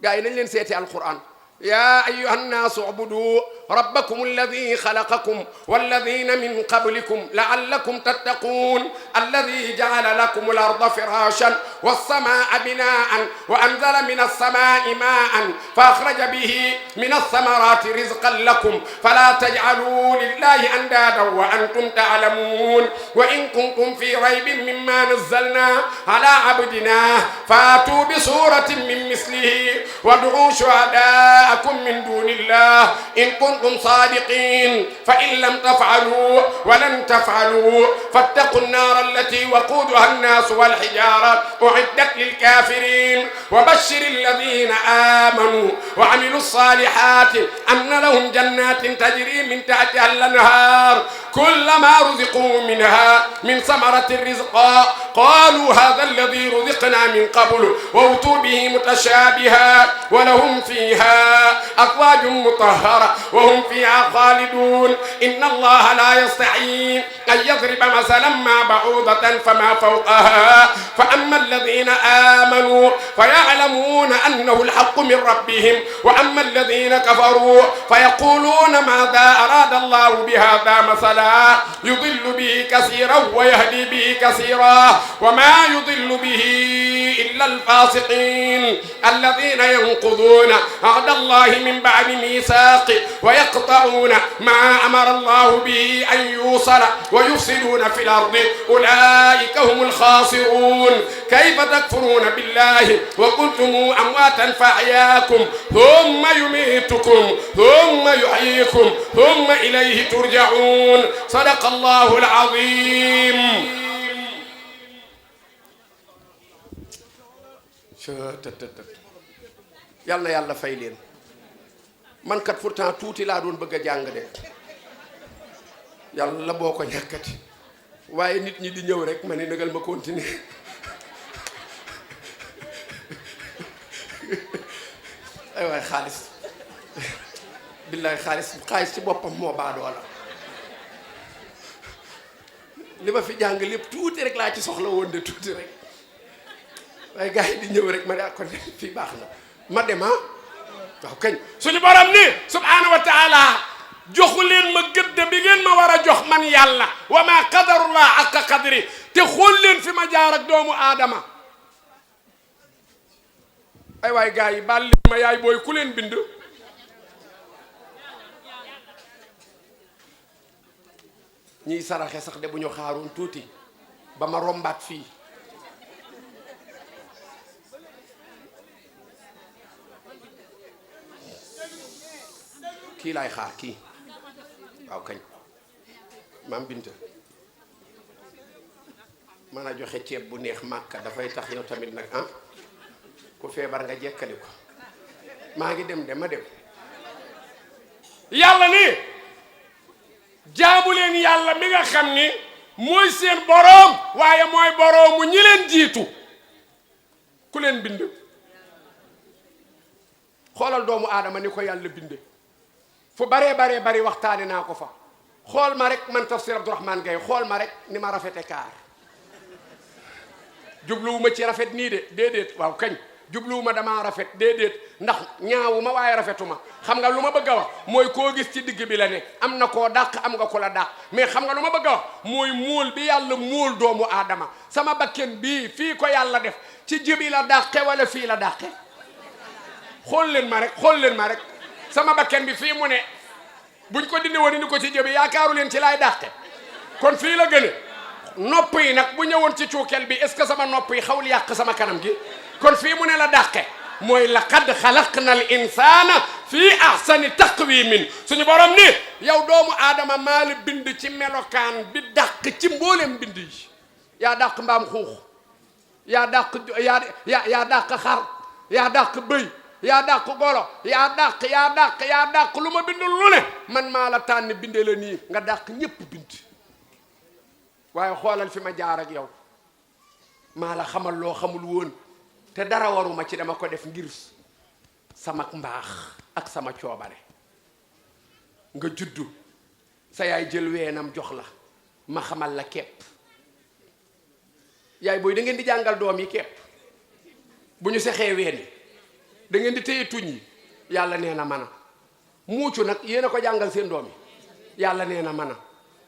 gaa yi nañ leen seeti alquran يا أيها الناس اعبدوا ربكم الذي خلقكم والذين من قبلكم لعلكم تتقون الذي جعل لكم الأرض فراشا والسماء بناء وأنزل من السماء ماء فأخرج به من الثمرات رزقا لكم فلا تجعلوا لله أندادا وأنتم تعلمون وإن كنتم في ريب مما نزلنا على عبدنا فاتوا بسورة من مثله وادعوا شهداء من دون الله إن كنتم صادقين فإن لم تفعلوا ولن تفعلوا فاتقوا النار التي وقودها الناس والحجارة أعدت للكافرين وبشر الذين آمنوا وعملوا الصالحات أن لهم جنات تجري من تحتها الأنهار كلما رزقوا منها من ثمرة رزقا قالوا هذا الذي رزقنا من قبل وأتوا به متشابها ولهم فيها أزواج مطهرة وهم فيها خالدون إن الله لا يستحيي أن يضرب مثلا ما بعوضة فما فوقها فأما الذين آمنوا فيعلمون أنه الحق من ربهم وأما الذين كفروا فيقولون ماذا أراد الله بهذا مثلا يضل به كثيرا ويهدي به كثيرا وما يضل به إلا الفاسقين الذين ينقضون عهد الله من بعد ميثاقه ويقطعون ما أمر الله به أن يوصل ويفسدون في الأرض أولئك هم الخاسرون كيف تكفرون بالله وكنتم أمواتا فأحياكم ثم يميتكم ثم يحييكم ثم إليه ترجعون صدق الله العظيم yàlla yàlla fay leen man kat pourtant tuuti laa doon bëgg a jàng de yàlla boo ko ñàkkati waaye nit ñi di ñëw rek ma ne nagal ma continuer ay waay xaalis billaay xaalis ci boppam moo baadoo la li ma fi jàng lépp tuuti rek laa ci soxla woon de tuuti rek waaye gars yi di ñëw rek ma ne kon fii baax na ma dem waaw kañ suñu borom ni subhaanahu wa taala joxu leen ma gëdd bi ngeen ma war a jox man yàlla wa ma qadarullah haqqa qadri te xool leen fi ma jaar ak doomu aadama ay waay gars yi baal leen ma yaay booy ku leen bind ñiy saraxe sax de bu ñu xaaroon tuuti ba ma rombaat fii kii laay xaar kii waaw kañ maam Binta mën a joxe ceeb bu neex màkka dafay tax yow tamit nag ku feebar nga jekkali ko maa ngi dem de ma dem yàlla ni jaamu leen yàlla mi nga xam ni mooy seen boroom waaye mooy boroomu ñi leen jiitu ku leen bind xoolal doomu aadama ni ko yàlla binde fu bari waxtaane naa ko fa xool ma rek man tafsir Abdourahmane Gaye xool ma rek ni ma rafete kaar jubluwuma ci rafet nii de déedéet waaw kañ jubluwuma damaa rafet déedéet ndax ñaawuma waaye rafetuma xam nga lu ma bëgg a wax mooy koo gis ci digg bi la ne am na koo dàq am nga ko la dàq mais xam nga lu ma bëgg a wax mooy móol bi yàlla móol doomu aadama sama bakken bii fii ko yàlla def ci jibi la dàqe wala fii la dàqe xool leen ma rek sama bakken bi fii mu ne buñ ko dindi woon ni ko ci jëbi yaakaaru leen ci laay dàqe kon fii la gëne nopp yi nag bu ñëwoon ci cuukeel bi est-ce que sama nopp yi xawul yàq sama kanam gi kon fii mu ne la dàqe mooy laqad xalaqna al insana fii ahsani taqwimin suñu borom ni yow doomu aadama maa la bind ci melokaan bi dàq ci mboolem bind yi yaa dàq mbaam xuux yaa dàq yaa dàq xar yaa dàq bëy yaa dàq golo yaa dàq lu ma bind lu ne man maa la tànn bindee la nii nga dàq ñépp bind waaye xoolal fi ma jaar ak yow maa la xamal loo xamul woon te dara waruma ci dama ko def ngir sama mbaax ak sama coobare nga juddu sa yaay jël weenam jox la ma xamal la kepp yaay booy da ngeen di jàngal doom yi kepp bu ñu sexee ween yi da ngeen di téye tuñ yi yàlla nee na mana muucu nag yéen a ko jàngal seen doom yi yàlla nee na mana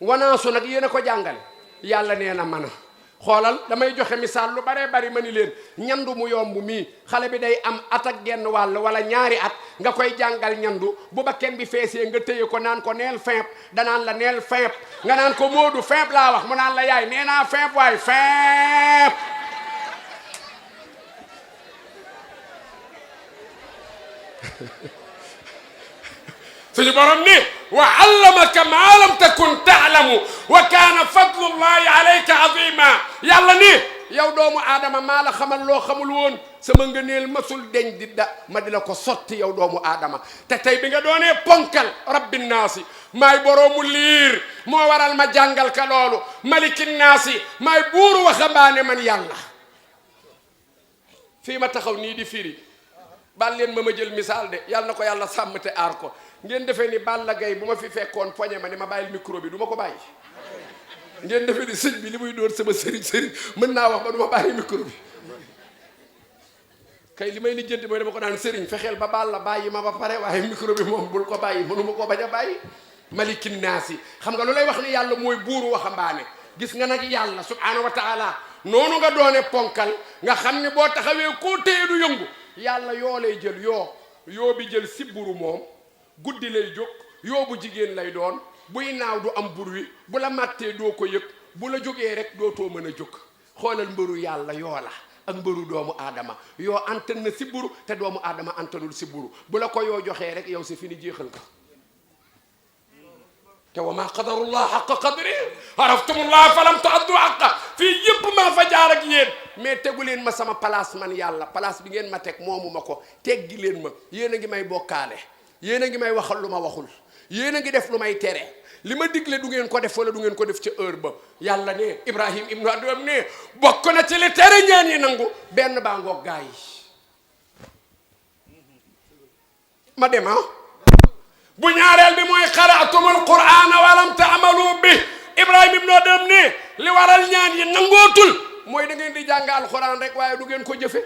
wanaasu nag yéen a ko jàngale yàlla nee na mana xoolal damay joxe misaal lu baree bari ma ni leen ñandu mu yomb mii xale bi day am at ak genn wàll wala ñaari at nga koy jàngal ñandu bu bakken bi feesee nga téye ko naan ko neel fimp danaan la neel fimp nga naan ko Moodu fimp laa wax mu naan la yaay nee naa fimp waay fimp suñu borom ni wa allamaka ma lam takun taalamu wa kaana fadlullahi alayka azima yàlla ni yow doomu aadama maa la xamal loo xamul woon sama ngëneel masul deñ di da ma di la ko sotti yow doomu aadama te tey bi nga doonee ponkal rabbi naasi maay boroomu liir moo waral ma jàngal ka loolu maliki naasi maay buuru waxambaane man yàlla fii ma taxaw nii di firi bal leen ma jël misaal de yàlla na ko yàlla sàmm te aar ko ngeen defee ni Balla Gaye bu ma fi fekkoon poñe ma ni ma bàyyil micro bi du ma ko bàyyi ngeen defee ni sëñ bi li muy doon sama sëriñ mën naa wax ba du ma bàyyi micro bi kay li may lijjanti mooy dama ko daan sëriñ fexeel ba Balla bàyyi ma ba pare waaye micro bi moom bul ko bàyyi mënu ma ko bañ a bàyyi malikin naasi xam nga lu lay wax ni yàlla mooy buuru waxambaane gis nga nag yàlla subhaanahu wa taala noonu nga doone ponkal nga xam ne boo taxawee koo téye du yëngu yàlla yoo lay jël yoo bi jël sibburu moom guddi lay jóg yoo bu jigéen lay doon buy naaw du am bruit bu la màttee doo ko yëg bu la jógee rek dootoo mën a jóg xoolal mbëru yàlla yoo la ak mbëru doomu aadama yoo antan na sibburu te doomu aadama antanul sibburu bu la ko yoo joxee rek yow si fi ni jeexal ka te wa maa qadarullah xaqa qadri araftumullah falam tuaddu xaqa fii yëpp maa fa jaar ak yéen mais tegu leen ma sama place man yàlla place bi ngeen ma teg moomu ma ko teggi leen ma yéen a ngi may bokkaale yéen a ngi may waxal lu ma waxul yéen a ngi def lu may tere li ma digle du ngeen ko def wala du ngeen ko def ca heure ba yàlla ne Ibrahim ibnu Adham ne bokk na ci li tere ñaan yi nangu benn baa ngoog gaa yi ma dem bu ñaareel bi mooy qara'tumul qur'ana walam ta'malu bi Ibrahim ibnu Adham ne li waral ñaan yi nangootul mooy da ngeen di jàng alxuraan rek waaye du ngeen ko jëfe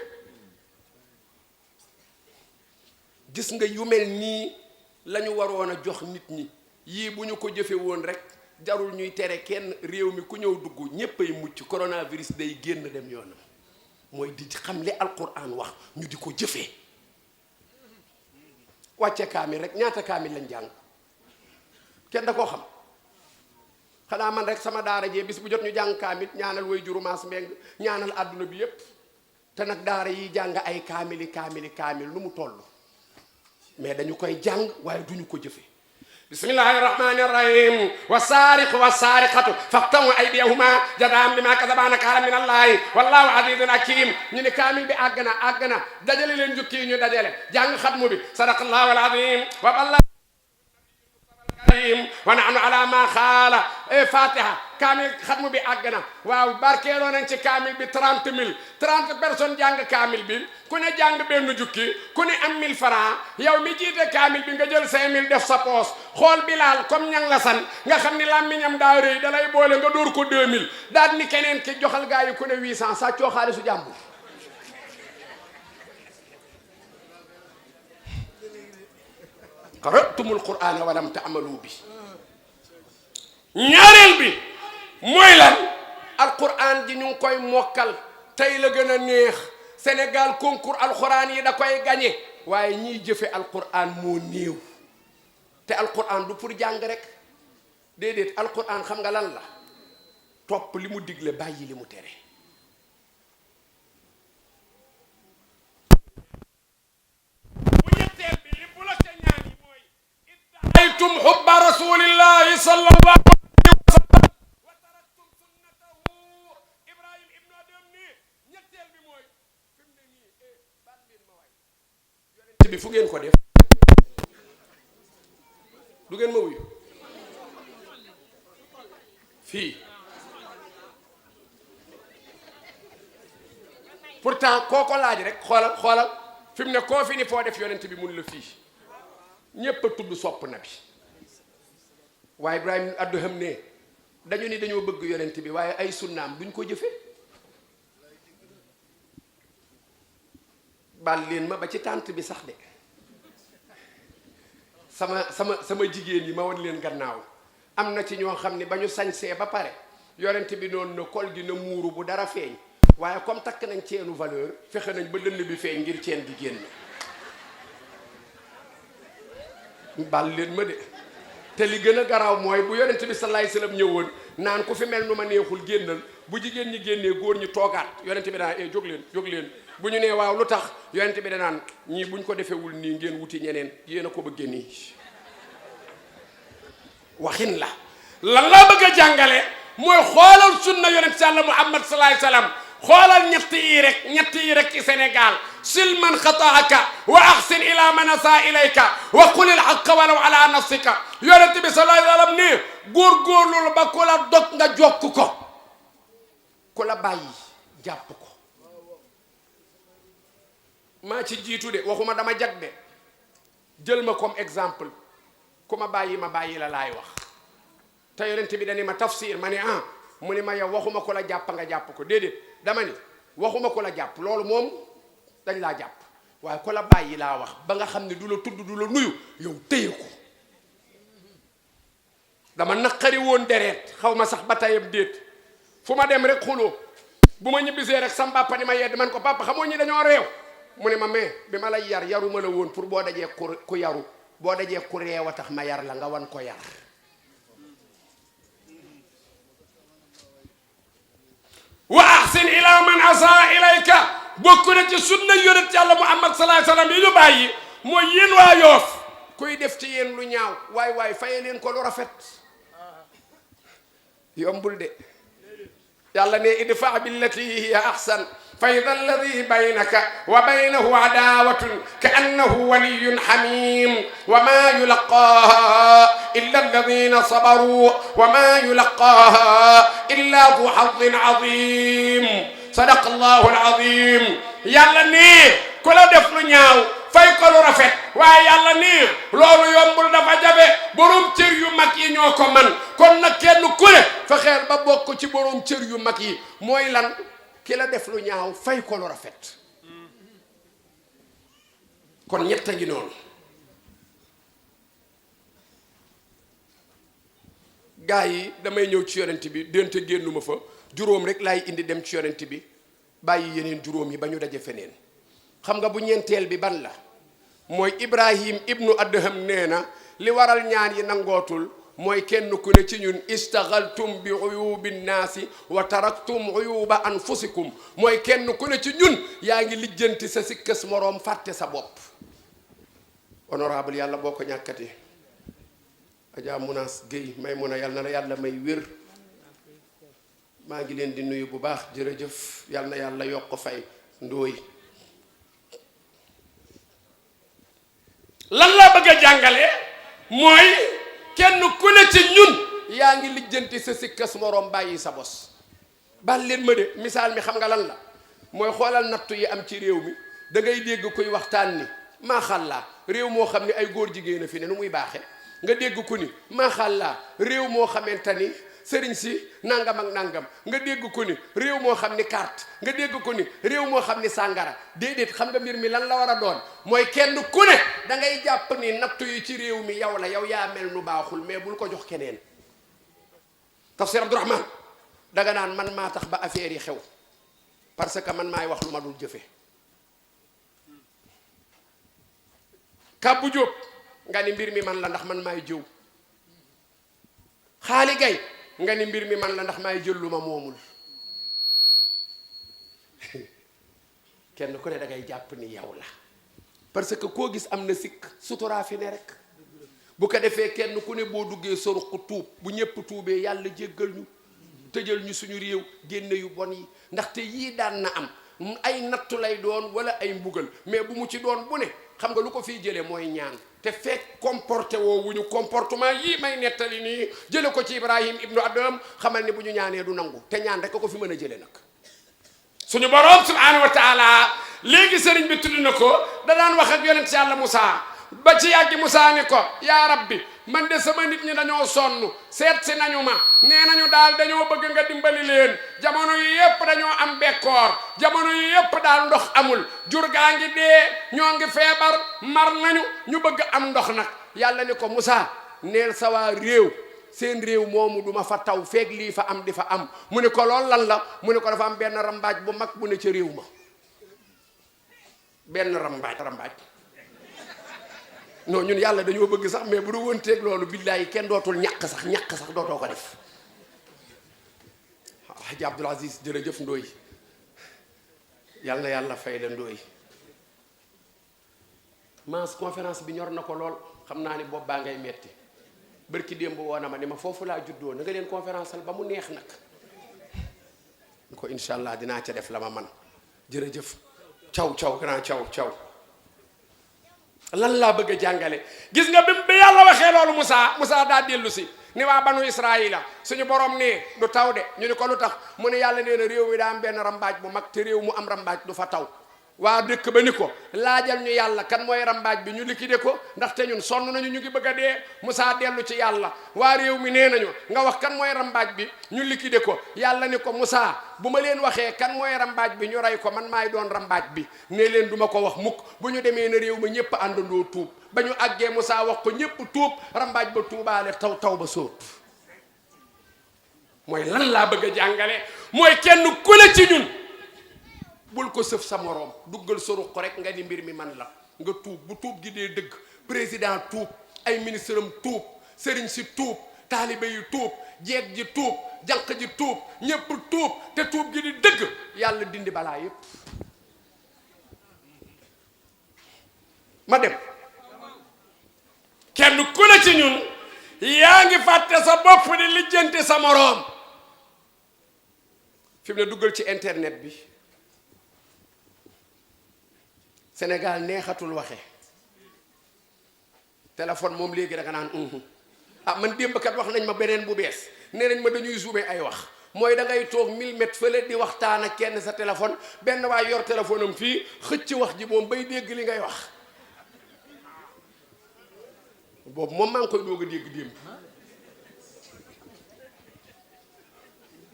gis nga yu mel nii la ñu waroon a jox nit ñi yii bu ñu ko jëfe woon rek jarul ñuy tere kenn réew mi ku ñëw dugg ñépp ay mucc coronavirus day génn dem yoonam mooy di xam li alquran wax ñu di ko jëfee wàcce kaamil rek ñaata kaamil lañ jàng kenn da koo xam xanaa man rek sama daara jee bis bu jot ñu jàng kaamil ñaanal way juru Maas Mbeng ñaanal àdduna bi yépp te nag daara yi jàng ay kaamil lu mu toll mais dañu koy jàng waaye duñu ko jëfe bismillahi rahmani rahim wasaariqu wasaariqatu faqtamu aydiyahuma jazaan bima kasaba nakaalan min allahi wallahu azizun hakim ñu ne kaamil bi àgg na dajale leen jukki yi ñu dajale jàng xatmu bi sadaqallahu alazim wa balla wa nahnu ala ma xaala fatiha kaamil xatmu bi àgg na waaw barkeeloo nañ ci kaamil bi 30 personnes jàng kaamil bi ku ne jàng benn jukki ku ne am 1000 francs yow mi jiite kaamil bi nga jël 5000 def sa poos xool Bilaal comme ñang la san nga xam ni làmmiñam daa rëy da lay boole nga dóor ko 2000 daal ni keneen ki joxal gaa yi ku ne 800 sàccoo xaalisu jàmbur qara'tumul qur'ana wa lam ta'malu bi ñaareel bi mooy lan alquran ji ñu ngi koy mokkal tey la gën a neex Sénégal concours alquran yi da koy gagné waaye ñiy jëfe alquran moo néew te alquran du pour jàng rek déedéet alquran xam nga lan la topp li mu digle bàyyi li mu tere bu ñetteel bi li bu la ca ñaan yi mooy iddaaytum hubba rasulillahi sallallahu bi fu ngeen ko def du ngeen ma wuyu fii pourtant koo ko laaj rek xoolal fi mu ne koo fi ni foo def yonent bi mun la fii ñépp a tudd sopp na bi waaye Ibrahima Adham ne dañu ni dañoo bëgg yonent bi waaye ay sunnaam duñ ko jëfe bal leen ma ba ci tànt bi sax de sama jigéen yi ma wan leen gannaaw am na ci ñoo xam ne ba ñu sañsee ba pare yonent bi noonu na kol gi na muuru bu dara feeñ waaye comme takk nañ ceenu valeur fexe nañ ba dënn bi feeñ ngir ceen gi génn bal leen ma de te li gën a garaaw mooy bu yonent bi sallallahu alayhi wasallam ñëwoon naan ku fi mel nu ma neexul génnal bu jigéen ñi génnee góor ñi toogaat yonent bi danaan jóg leen bu ñu nee waaw lu tax yonent bi danaan ñii buñ ko defewul nii ngeen wuti ñeneen yéen a ko bëggee nii waxin la lan laa bëgg a jàngale mooy xoolal sunna yonent si Yàlla Muhammad sallallahu alayhi wasallam xoolal ñett yi rek ci Sénégal sil man xataaka wa ahsin ila man asaa ilayka wa qulil haqqa walaw ala nafsika yonent bi sallallahu alayhi wasallam nii góorgóorlu ba ku la dog nga jokk ko ku la bàyyi jàpp ko maa ci jiitu de waxuma dama jag de jël ma comme exemple ku ma bàyyi la laay wax te yonent bi dani ma tafsir ma ne mu ni ma yow waxuma ko la jàpp nga jàpp ko déedéet dama ni waxuma ko la jàpp loolu moom dañ laa jàpp waaye ko la bàyyi laa wax ba nga xam ne du la tudd du la nuyu yow téye ko dama naqari woon deret xaw ma sax ba tayam déet fu ma dem rek xuloo bu ma ñibbisee rek sam papa ni ma yedd man ko papa xamoo ñi dañoo réew mu ne ma mais bi ma lay yar yaruma la woon pour boo dajee ku yaru boo dajee ku réew a tax ma yar la nga wan ko yar wa ahsin ila man asa ilayka bokk na ci sunna yonent Yàlla Muhammad sallallahu alayhi wasallam yi ñu bàyyi mooy yéen waa Yoof kuy def ci yéen lu ñaaw waay faye leen ko lu rafet yombul de yàlla ne idfa billati hiya ahsan fa idha alladhi baynaka wa baynahu adawatun ka annahu waliyyun hamim wa ma yulaqaha illa alladhina sabaru wa ma yulaqaha illa dhu hazzin azim sadaqa allahu alazim yàlla ne ku la def lu ñaaw fay ko lu rafet waaye yàlla nii loolu yombul dafa jafe borom cër yu mag yi ñoo ko man kon nag kenn ku ne fexeel ba bokk ci borom cër yu mag yi mooy lan ki la def lu ñaaw fay ko lu rafet kon ñett a ngi noonu gaa yi damay ñëw ci yonent bi dente génnuma fa juróom rek laay indi dem ci yonent bi bàyyi yeneen juróom yi ba ñu daje feneen xam nga bu ñeenteel bi ban la mooy Ibrahim ibnu Adham nee na li waral ñaan yi nangootul mooy kenn ku ne ci ñun istaghaltum bi uyubi nnaasi wa taraktum uyuba anfusikum mooy kenn ku ne ci ñun yaa ngi lijjanti sa sikkas moroom fàtte sa bopp honorable yàlla boo ko ñàkkati Adja Mounas Gueye may mun a yàlla na la yàlla may wér maa ngi leen di nuyu bu baax jërëjëf yàlla na yàlla yokk fay ndooy lan laa bëgg a jàngale mooy kenn ku ne ci ñun yaa ngi lijjanti sa sikkas moroom bàyyi sa bos bal leen ma de misaal mi xam nga lan la mooy xoolal nattu yi am ci réew mi da ngay dégg kuy waxtaan ni maaxàllaa réew moo xam ne ay góor jigéen a fi ne nu muy baaxe nga dégg ku ni maaxàllaa réew moo xamante ni sëriñ si nangam ak nangam nga dégg ko ni réew moo xam ni carte nga dégg ko ni réew moo xam ni sàngara déedéet xam nga mbir mi lan la war a doon mooy kenn ku ne da ngay jàpp ni nattu yi ci réew mi yow la yow yaa mel nu baaxul mais bul ko jox keneen tafsir Abdourahman danga naan man maa tax ba affaire yi xew parce que man maay wax lu ma dul jëfe Kabbu Jóob nga ni mbir mi man la ndax man maay jëw Xaali Gay nga ni mbir mi man la ndax maay jël lu ma moomul kenn ku ne da ngay jàpp ni yow la parce que koo gis am na sikk suturaa fi ne rek bu ko defee kenn ku ne boo duggee soruq tuub bu ñëpp tuubee yàlla jéggal ñu tëjal ñu suñu réew génne yu bon yi ndaxte yii daan na am ay nattu lay doon wala ay mbugal mais bu mu ci doon bu ne xam nga lu ko fiy jëlee mooy ñaan te fekk comporté woo wuñu comportement yii may nettali nii jële ko ci Ibrahim ibnu Adham xamal ni bu ñu ñaanee du nangu te ñaan rek ko fi mën a jële nag suñu borom subhanahu wa taala léegi sëriñ bi tudd na ko da daan wax ak yonent yàlla Moussa ba ci yàggi Moussa ni ko yaa rabbi man de sama nit ñi dañoo sonn seet si nañu ma nee nañu daal dañoo bëgg nga dimbali leen jamono yi yépp dañoo am bekkoor jamono yi yépp daal ndox amul jur gaa ngi dee ñoo ngi feebar mar nañu ñu bëgg am ndox nag yàlla ni ko Moussa neel sa waa réew seen réew moomu duma fa taw feeg lii fa am di fa am mu ne ko lool lan la mu ne ko dafa am benn rambaaj bu mag bu ne ca réew ma benn rambaaj non ñun yàlla dañoo bëgg sax mais bu du wënteeg loolu billaahi kenn dootul ñàkk sax dootoo ko def Hadji Abdoul Aziz jërëjëf Ndoy yàlla yàlla fay la Ndoy maas conférence bi ñor na ko lool xam naa ni bopp baa ngay metti bërki démb woo na ma ni ma foofu laa juddoo na nga leen conférence al ba mu neex nag ko incha allah dinaa ca def la ma man jërëjëf caw grand caw lan laa bëgg a jàngale gis nga bi yàlla waxee loolu Moussa daa dellu si ni waa banu Israila suñu borom ne du taw de ñu ni ko lu tax mu ne yàlla nee na réew mi daa am benn rambaaj bu mag te réew mu am rambaaj du fa taw waa dëkk ba ni ko laajal ñu yàlla kan mooy rambaaj bi ñu liquidé ko ndaxte ñun sonn nañu ñu ngi bëgg a dee Moussa dellu ci yàlla waa réew mi nee nañu nga wax kan mooy rambaaj bi ñu liquidé ko yàlla ni ko Moussa bu ma leen waxee kan mooy rambaaj bi ñu rey ko man maay doon rambaaj bi ne leen duma ko wax mukk bu ñu demee na réew ma ñëpp àndandoo tuub ba ñu àggee Moussa wax ko ñëpp tuub rambaaj ba tuubaale taw ba sóot mooy lan laa bëgg a jàngale mooy kenn ku la ci ñun bul ko sëf sa moroom duggal sa ruq rek nga ni mbir mi man la nga tuub bu tuub gi dee dëgg président tuub ay ministre am tuub sëriñ si tuub taalibe yi tuub jeeg ji tuub jànq ji tuub ñépp tuub te tuub gi di dëgg yàlla dindi balaa yépp ma dem kenn ku la ci ñun yaa ngi fàtte sa bopp di lijjanti sa moroom fi mu ne duggal ci internet bi Sénégal neexatul waxe téléphone moom léegi da nga naan man démb kat wax nañ ma beneen bu bees nee nañ ma dañuy zoomé ay wax mooy da ngay toog 1000 mètres fële di waxtaan ak kenn sa téléphone benn waay yor téléphone am fii xëcc wax ji moom bay dégg li ngay wax boobu moom maa ngi koy doog a dégg démb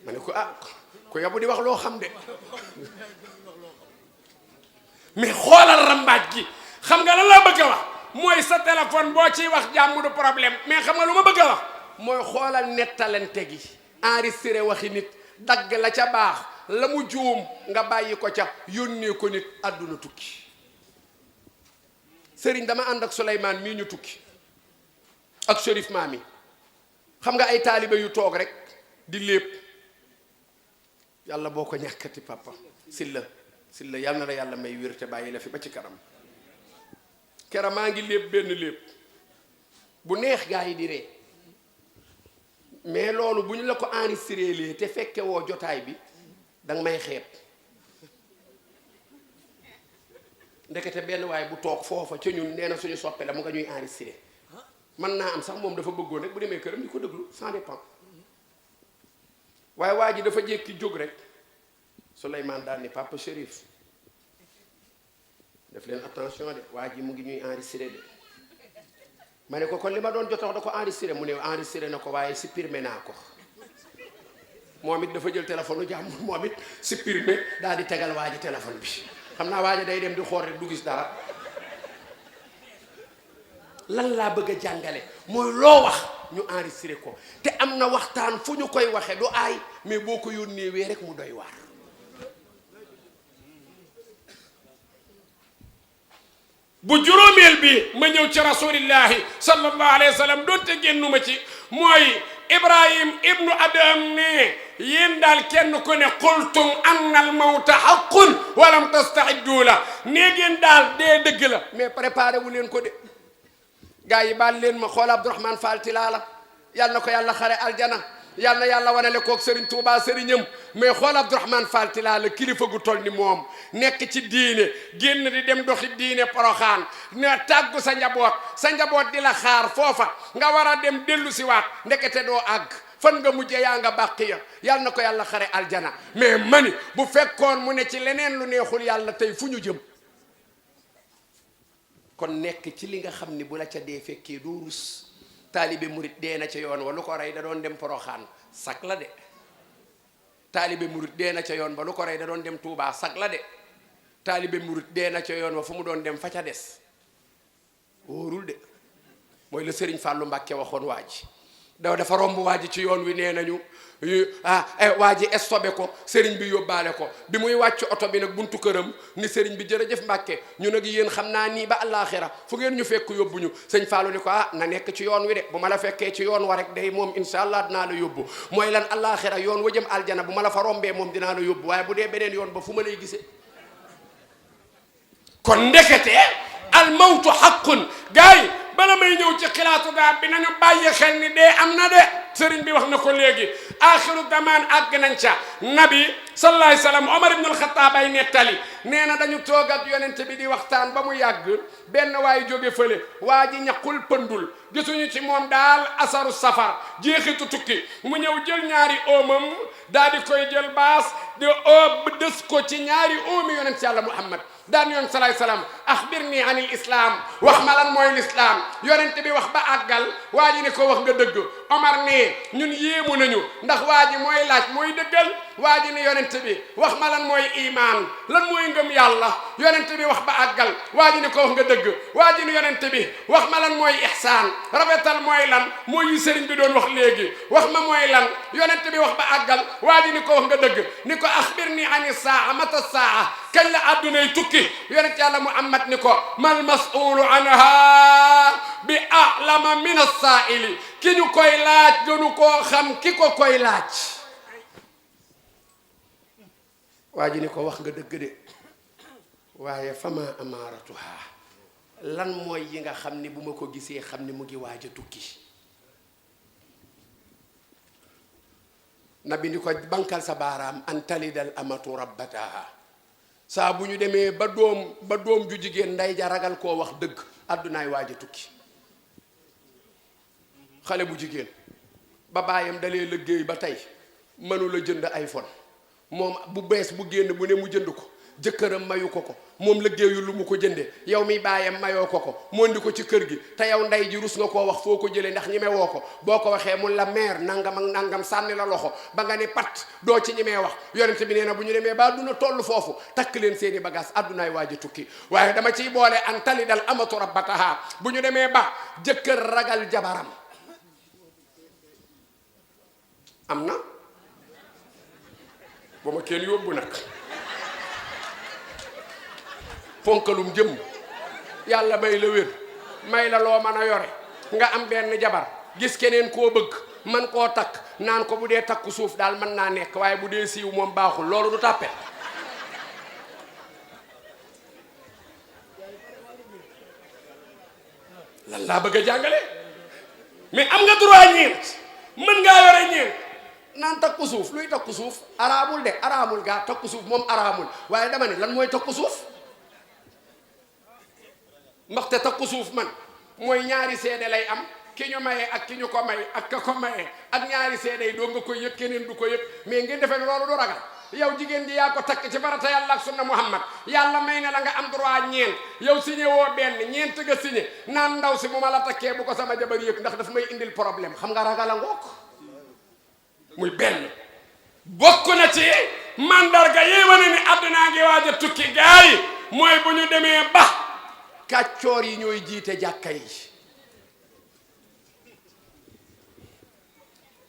ma ne ko ku yabu di wax loo xam de mais xoolal rambaaj gi xam nga lan laa bëgg a wax mooy sa téléphone boo ciy wax jàmm du problème mais xam nga lu ma bëgg a wax mooy xoolal nettalante gi enregistré waxi nit dagg la ca baax la mu juum nga bàyyi ko ca yónnee ko nit àdduna tukki sëriñ dama ànd ak Souleymane mii ñu tukki ak Chérif Maami xam nga ay taalibe yu toog rek di lépp yàlla boo ko ñàkkati papa Silla yàlla na la yàlla may wér te bàyyi la fi ba ci kanam kera maa ngi lépp benn lépp bu neex gaa yi di ree mais loolu bu ñu la ko enregistré lee te fekke woo jotaay bi danga may xeeb ndekete benn waaye bu toog foofa ca ñun nee na suñu soppe la mu nga ñuy enregistré man naa am sax moom dafa bëggoon rek bu demee këram di ko déglu ça dépend waaye waa ji dafa jékki jóg rek Souleymane daal ni Papa Chérif def leen attention de waa ji mu ngi ñuy enregistré de ma ne ko kon li ma doon jotox da ko enregistré mu ne enregistré na ko waaye supprimé naa ko moom it dafa jël téléphone u jàmm moom it supprimé daal di tegal waa ji téléphone bi xam naa waa ji day dem di xool rek du gis dara lan laa bëgg a jàngale mooy loo wax ñu enregistré ko te am na waxtaan fu ñu koy waxee du aay mais boo ko yónnee wee rek mu doy waar bu juróomeel bi ma ñëw ci rasulillahi sallallahu alayhi wa sallam doonte génnuma ci mooy Ibrahim ibnu Adham ne yéen daal kenn ku ne qultum anna al mawta haqqun walam tasta'iddu la nee ngeen daal dee dëgg la mais préparé wu leen ko de gars yi baal leen ma xool Abdourahmane Fall Tilala yàlla na ko yàlla xare aljana yal na yàlla wanale koog Serigne Touba sëriñam mais xool Abdourahmane Fall Tilala la kilifa gu toll ni moom nekk ci diine génn di dem doxi diine Poroxaan ne tàggu sa njaboot di la xaar foofa nga war a dem dellu si waat ndekete doo àgg fan nga mujje yaa nga bàqiya yal na ko yàlla xare aljana mais mani bu fekkoon mu ne ci leneen lu neexul yàlla tey fu ñu jëm kon nekk ci li nga xam ni bu la ca dee fekkee doo rus taalibe murit dee na ca yoon wa lu ko rey da doon dem Poroxaan sak la de taalibe murit dee na ca yoon ba lu ko rey da doon dem Touba sak la de taalibe murit dee na ca yoon wa fu mu doon dem fa ca des wóorul de mooy la Serigne Fallou Mbacke waxoon waa ji dafa romb waa ji ci yoon wi nee nañu waa ji stoppé ko Serigne bi yóbbaale ko bi muy wàcc oto bi nag buntu këram ni Serigne bi jërëjëf Mbacke ñu nag yéen xam naa nii ba àllaaxira fu ngeen ñu fekk yóbbuñu sëñ Fallou ni ko na nekk ci yoon wi de bu ma la fekkee ci yoon wa rek day moom incha allah dinaa la yóbbu mooy lan àllaaxira yoon wa jëm aljana bu ma la fa rombee moom dinaa la yóbbu waaye bu dee beneen yoon ba fu ma lay gisee kon ndekete al mawtu haqqun gars yi bala may ñëw ci xilaatu daal bi nañu bàyyi xel ni dee am na de sëriñ bi wax na ko léegi axiru damaan àgg nañ ca nabi sallallahu alayhi wasallam Omar ibn al-Khattab ay nettali nee na dañu toog ak yonent bi di waxtaan ba mu yàgg benn waay jóge fële waa ji ñaqul pëndul gisuñu ci moom daal asaru safar jeexitu tukki mu ñëw jël ñaari oomam daal di koy jël baas di oob dës ko ci ñaari oomi yonent yàlla Muhammad daan yoon salaay salaam axbirni anil islam wax ma lan mooy l'islam yonent bi wax ba àggal waa ji ne ko wax nga dëgg Omar ne ñun yéemu nañu ndax waa ji mooy laaj mooy dëggal waa ji ne yonent bi wax ma lan mooy iman lan mooy ngëm yàlla yonent bi wax ba àggal waa ji ne ko wax nga dëgg waa ji ne yonent bi wax ma lan mooy ihsaan rafetal mooy lan mooy yu sëriñ bi doon wax léegi wax ma mooy lan yonent bi wax ba àggal waa ji ne ko wax nga dëgg ni ko axbirni ani saa mata saa kañ la addunay tukki yonent yàlla Muhammad ni ko mal mas'ulu anha bi a'lama min as-sa'ili ki ñu koy laaj gënu koo xam ki ko koy laaj waa ji ni ko wax nga dëgg de waaye fama amaaratuha lan mooy yi nga xam ni bu ma ko gisee xam ni mu ngi waaj a tukki nabi ni ko bankal sa baaraam an talidal amatu rabbataha saa bu ñu demee ba doom ju jigéen nday ja ragal koo wax dëgg addunaay waaj a tukki xale bu jigéen ba baayam dalee liggéey ba tey mënula jënd iPhone moom bu bees bu génn bu ne mu jënd ko jëkkëram mayu ko ko moom liggéeyu lu mu ko jënde yow mi baayam mayoo ko moo ndi ko ci kër gi te yow nday ji rus nga koo wax foo ko jëlee ndax ñemee woo ko boo ko waxee mun la meer nangam ak nangam sànni la loxo ba nga ne pat doo ci ñemee wax yonent bi nee na bu ñu demee ba adduna toll foofu takk leen seeni bagage addunaay waaj a tukki waaye dama ciy boole an talidal amatu rabbataha bu ñu demee ba jëkkër ragal jabaram am na ba ma kenn yóbbu nag fonkalum jëm yàlla may la wér may la loo mën a yore nga am benn jabar gis keneen koo bëgg man koo takk naan ko bu dee takku suuf daal mën naa nekk waaye bu dee siiw moom baaxul loolu du tàppe lan laa bëgg a jàngale mais am nga droit ñeent mën ngaa yore ñeent naan takku suuf luy takku suuf araamul de araamul gaa takku suuf moom araamul waaye dama ne lan mooy takku suuf ndaxte takku suuf man mooy ñaari seede lay am ki ñu maye ak ki ñu ko may ak ka ko maye ak ñaari seede yi doo nga koy yëg keneen du ko yëg mais ngeen defee ne loolu du ragal yow jigéen ji yaa ko takk ci farata yàlla ak sunna Muhammad yàlla may na la nga am droit ñeent yow signé woo benn ñeent nga signé naan ndaw si bu ma la takkee bu ko sama jabar yëg ndax daf may indil problème xam nga ragal a ngook muy benn bokk na ci mandarga yi wane ni àdduna ngi waaj a tukki gaa yi mooy bu ñu demee ba kàccoor yi ñooy jiite jàkka yi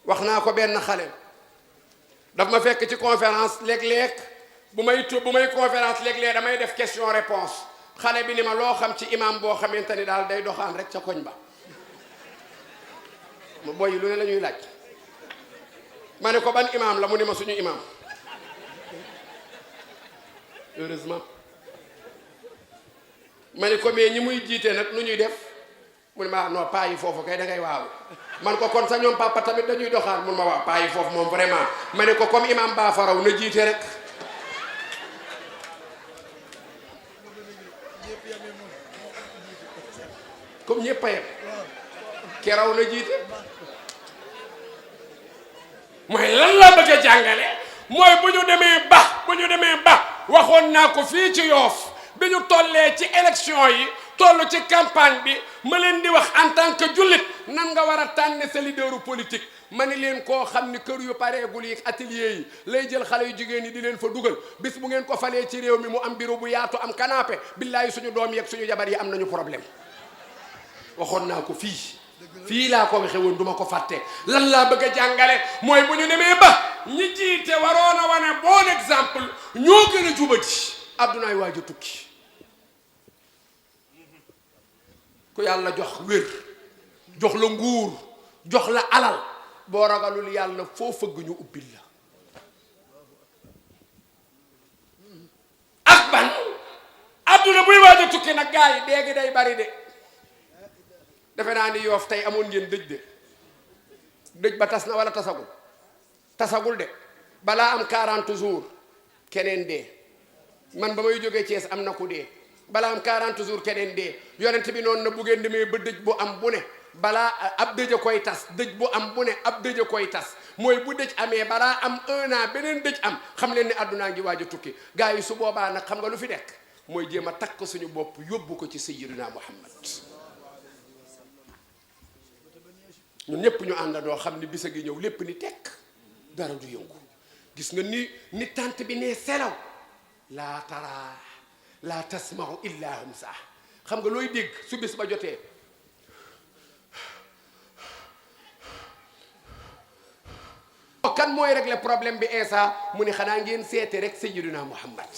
wax naa ko benn xale daf ma fekk ci conférence léeg-léeg bu may conférence léeg-léeg damay def question réponse xale bi ni ma loo xam ci imam boo xamante ni daal day doxaan rek ca koñ ba ma boy lu ne la ñuy laaj ma ne ko ban imam la mu ni ma suñu imam heureusement ma ne ko mais ñi muy jiite nag nu ñuy def mu ne ma non paa yi foofu kay da ngay waaw man ko kon sa ñoom papa tamit dañuy doxaan mun ma waaw paa yi foofu moom vraiment ma ne ko comme imam Ba Faraw na jiite rek comme ñëpp a yem keraw na jiite mooy lan la bëgg a jàngale mooy bu ñu demee ba waxoon naa ko fii ci Yoof bi ñu tollee ci élection yi toll ci campagne bi ma leen di wax en tant que jullit nan nga war a tànne sa leaderu politique ma ni leen koo xam ni kër yu pareegul yi atelier yi lay jël xale yu jigéen yi di leen fa dugal bis bu ngeen ko falee ci réew mi mu am bureau bu yaatu am canapé billaahi suñu doom yeeg suñu jabar yi am nañu problème waxoon naa ko fii laa ko waxe woon duma ko fàtte lan laa bëgg a jàngale mooy bu ñu demee ba ñi jiite waroon a wane bon exemple ñoo gën a jubati addunaay waaj a tukki ku yàlla jox wér jox la nguur jox la alal boo ragalul yàlla foo fëgg ñu ubbil la ak ban adduna buy waaj a tukki nag gars yi déegi day bari de defe naa ni Yoof tey amoon ngeen dëj ba tas na wala tasagul de balaa am 40 jours keneen dee man ba may jógee Thiès am na ku dee balaa am 40 jours keneen dee yonent bi noonu na bu ngeen demee ba dëj bu am bu ne balaa ab dëj a koy tas dëj bu am bu ne ab dëj a koy tas mooy bu dëj amee balaa am 1 an beneen dëj am xam leen ni àddunaa ngi waaj a tukki gars yi su boobaa nag xam nga lu fi nekk mooy jéem a takk suñu bopp yóbbu ko ci sayyidina Muhammad ñun ñëpp ñu àndandoo xam ni bisa gi ñëw lépp ni tekk dara du yëngu gis nga ni tànt bi nee selaw laa tara laa tasmau illa hamsa xam nga looy dégg su bis ba jotee kan mooy régler problème bi Insa mu ni xanaa ngeen seete rek sayyidina Muhammad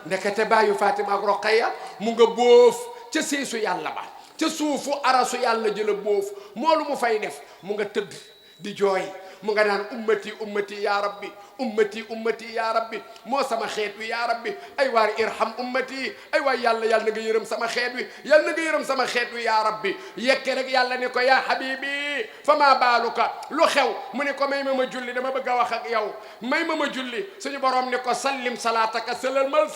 ndekete bàyyu Fatima ak Roqaya mu nga boof ca seesu yàlla ba ca suufu arasu yàlla jëla boof moolu mu fay def mu nga tëdd di jooy mu nga naan ummati ya rabbi ummati ya rabbi moo sama xeet wi ya rabbi ay waar irham ummati ay waay yàlla na nga yërëm sama xeet wi yàlla na nga yërëm sama xeet wi ya rabbi yekke rek yàlla ne ko ya habibi fa ma baaluka lu xew mu ne ko may ma julli dama bëgg a wax ak yow may ma julli suñu borom ne ko sallim salaataka sëlmalal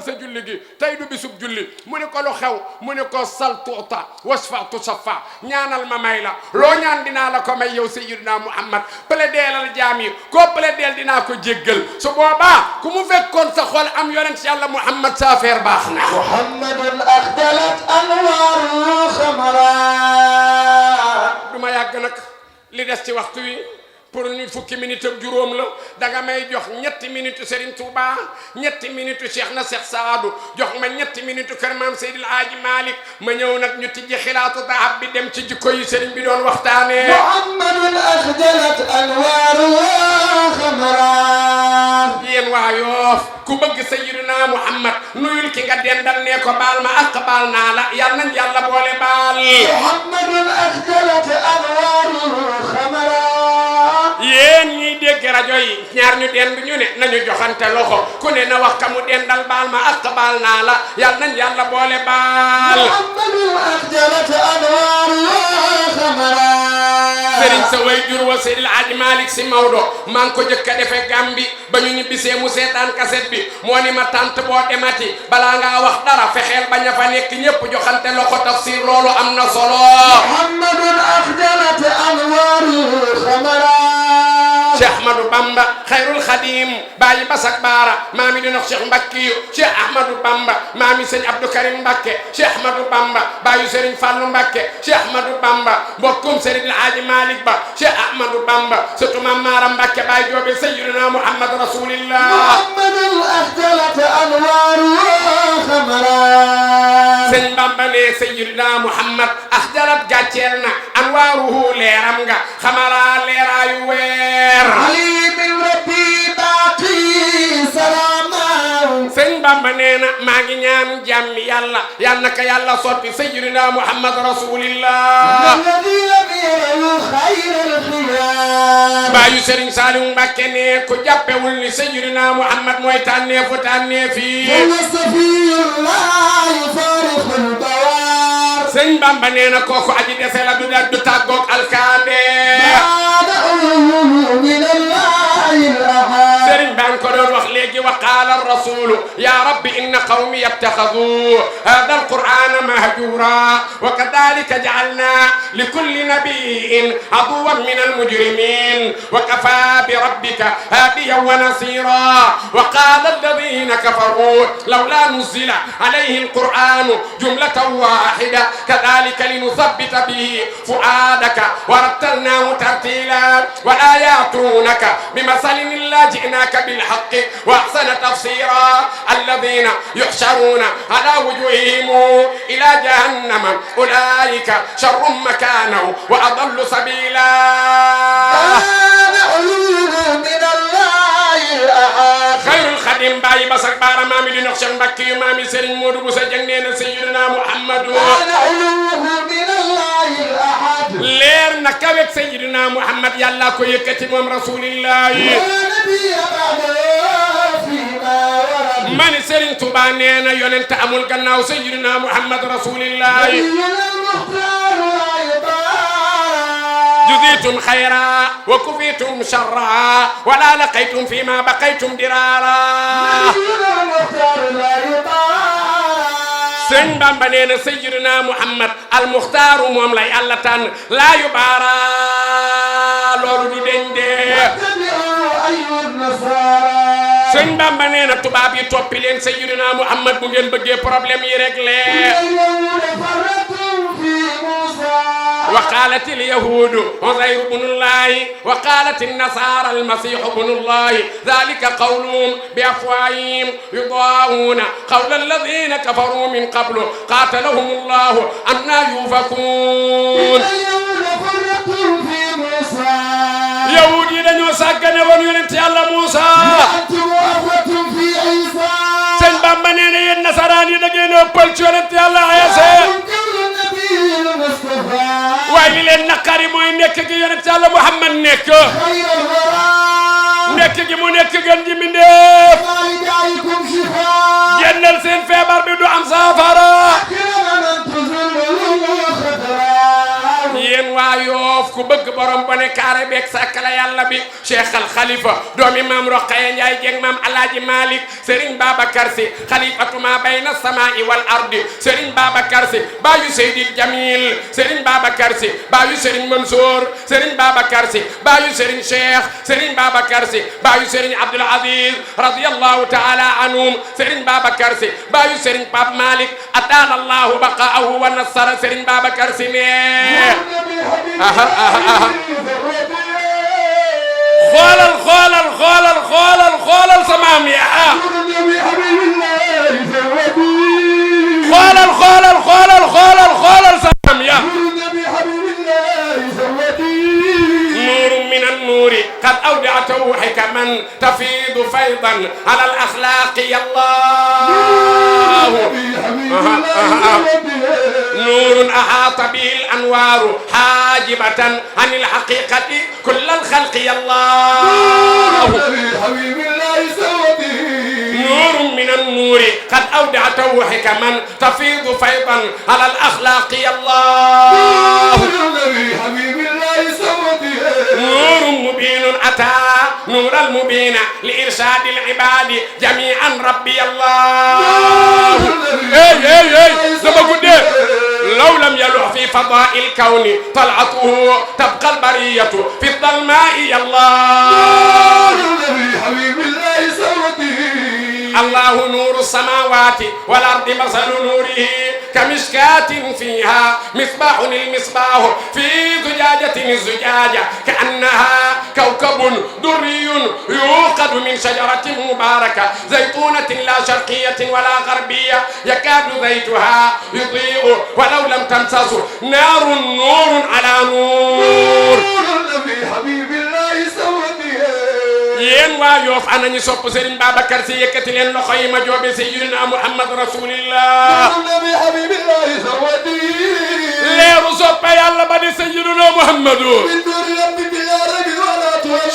sa julli gi tey du bisub julli mu ne ko lu xew mu ne ko sal tuuta wasfa tusaffa ñaanal ma may la loo ñaan dinaa la ko may yow sayyidina Muhammad plaideelal jaam yi koo plaideel dinaa ko jéggal su boobaa ku mu fekkoon sa xol am yonent yàlla Muhammad sa affaire baax na Muhammadun axdalat anwaaru xamara du ma yàgg nag li des ci waxtu wi pour ñu fukki minute ak juróom la danga may jox ñetti minute Serigne Touba ñetti minute Cheikh na Cheikh Saadu jox ma ñetti minute kër maam Seydil Hadji Malick ma ñëw nag ñu tijji xilaatu dahab bi dem ci jikko yi Serigne bi doon waxtaanee Muhammadun axdalat anwaaru xamara yéen waa Yoof ku bëgg Sayyidina Muhammad nuyul ki nga dendal ne ko baal ma ak baal naa la yal nañ yàlla boole baal Muhammadun axdalat anwaaru xamara yéen ñiy dégg rajo yi ñaar ñu dend ñu ne nañu joxante loxo ku ne na wax ka mu dendal baal ma ak baal naa la yal nañ yàlla boole baal Muhammadun axdalat anwaaru xamara Serigne sa way jur wa Seydil Hadji Malick Sy Maodo maa ngi ko jëkk a defee Gàmbi ba ñu ñibbisee mu seetaan kaset bi moo ni ma tànt boo demati balaa ngaa wax dara fexeel bañ a fa nekk ñépp joxante loxo tafsir loolu am na solo Muhammadun axdalat anwaaru xamara Cheikh Ahmadou Bamba Khayrul Khadim bàyyi basak baara maami di nox Cheikh Mbakkiyu Cheikh Ahmadou Bamba maami sëñ Abdou Karim Mbakke Cheikh Ahmadou Bamba bàyyi Serigne Fallou Mbakke Cheikh Ahmadou Bamba mbokkum Serigne Hadji Malick Ba Cheikh Ahmadou Bamba surtout Mam Mara Mbakke bàyyi joobe Sayyidina Muhammad Rasulillah Muhammadun axdalat anwaaru xamara sëñ Bamba ne Sayyidina Muhammad axdalat gàcceel na anwaaruhu leeram nga xamara leeraayu weer Ali min rabbi baaqi salaama sëñ Bamba nee na maa ngi ñaan jàmmi yàlla yal na ko yàlla sotti Sayyidina Muhammad Rasulillah alladi lam yarahu xayral xiyaam baayu Serigne Saliou Mbacké ne ku jàppewul ni Sayyidina Muhammad mooy tànneefu tànneefi huwa safiyullah yufaarixul bawaar sëñ Bamba nee na kooku aji dese la du daj du tàggoog alkaande sëriñ baan ko doon wax léegi wa qaala rasulu ya rabbi inna qawmi yattaxadu hada alqur'ana mahjura wa kadalika ja'alna likulli nabiyyin aduwwan min almujrimin wa kafa bi rabbika hadiyan wa nasira wa qala alladhina kafaru lawla nuzila alayhi alqur'anu jumlatan wahida kadhalika linuthabbita bihi fuadaka wa rattalnahu tartila wa la ya'tunaka bimathalin illa ji'naka بالحق وأحسن تفسيرا الذين يحشرون على وجوههم إلى جهنم أولئك شر مكانا وأضل سبيلا من الله الأحد خير الخدم باي بسك بارا مامي دي نقشن بكي مامي سرين مودو بوسا جنين سيدنا محمد من الله الأحد لير نكاوك سيدنا محمد يلا كو يكتي موم رسول الله من سرين توبا نينا يوننت امول غناو سيدنا محمد رسول الله جزيتم خيرا وكفيتم شرا ولا لقيتم فيما بقيتم درارا سن بامبا نينا سيدنا محمد المختار موم لا يالا تان لا يبارا لولو دو دندي sëñ Bamba nee na tubaab yi toppi leen Sayyidina Muhammad bu ngeen bëggee problème yi réglé وقالت اليهود عزير بن الله وقالت النصارى المسيح بن الله ذلك قولهم بأفواههم يضاهون قول الذين كفروا من قبل قاتلهم الله أنى يؤفكون يهودي dañoo sàggane woon yonent Yàlla Muusa sëñ Bamba nee na yéen nasaraan yi da ngeen a ëppal ci yonent Yàlla Iisa waaye li leen naqari mooy nekk gi yonent Yàlla Muhammad nekk gi mu nekk gën ji mbindéef génnal seen feebar bi du am saafara yéen waa Yoof ku bëgg borom bone kaare beeg sàkkala yàlla bi Cheikh Al Khalifa doomi maam Roqaya Njaay jeeg maam Alaaji Malik Serigne Babacar Si xalifatu ma bayna samaa'i wal ardi Serigne Babacar Si baayu Seydil Jamil Serigne Babacar Si baayu Serigne Mansour Serigne Babacar Si baayu Serigne Cheikh Serigne Babacar Si baayu Serigne Abdoul Aziz radiyallahu ta'ala anhum Serigne Babacar Si baayu Serigne Pape Malik atana Allahu baqaahu wa nasara Serigne Babacar Si ne xoolal sama am ya xoolal sama am ya نور من النور قد أودعته حكما تفيض فيضا على الأخلاق يا الله نور أحاط به الأنوار حاجبة عن الحقيقة كل الخلق يا الله نور من النور قد أودعته حكما تفيض فيضا على الأخلاق يا الله نور مبين أتى نور المبين لإرشاد العباد جميعا ربي الله لو لم يلح في فضاء الكون طلعته تبقى البرية في الظلماء يا الله الله نور السماوات والأرض مثل نوره كمشكاة فيها مصباح المصباح في زجاجة الزجاجة كأنها كوكب دري يوقد من شجرة مباركة زيتونة لا شرقية ولا غربية يكاد زيتها يضيء ولو لم تمسسه نار نور على نور yéen waa Yoof ana ñu sopp Serigne Babacar Sy yëkkati leen loxo yi ma joobe Sayyidina Muhammad Rasulillah leeru soppe yàlla ba di Sayyidina Muhammadu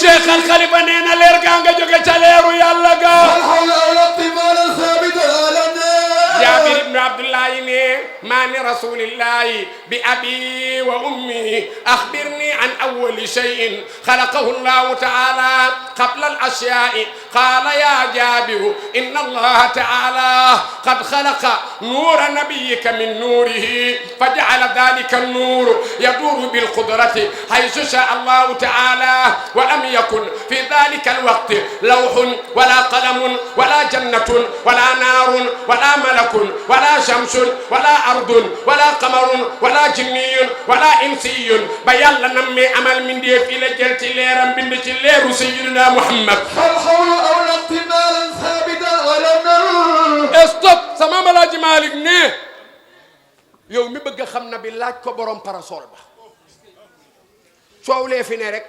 Cheikh Al Khalifa nee na leer gaa nga jóge ca leeru yàlla ga Jaabir ibn Abdullahi ne ما لرسول الله بأبي وأمي أخبرني عن أول شيء خلقه الله تعالى قبل الأشياء قال يا جابر إن الله تعالى قد خلق نور نبيك من نوره فجعل ذلك النور يدور بالقدرة حيث شاء الله تعالى ولم يكن في ذلك الوقت لوح ولا قلم ولا جنة ولا نار ولا ملك ولا شمس ولا أرض ولا قمر ولا جني ولا إنسي بيان نمي عمل من دي في لجلت ليرم بنت لير سيدنا محمد فالحول أولى احتمالا ثابتا ولم نرى stop sama Alaaji Maalik ne yow mi bëgg xam na bi laaj ko borom parasol ba coow lee fi ne rek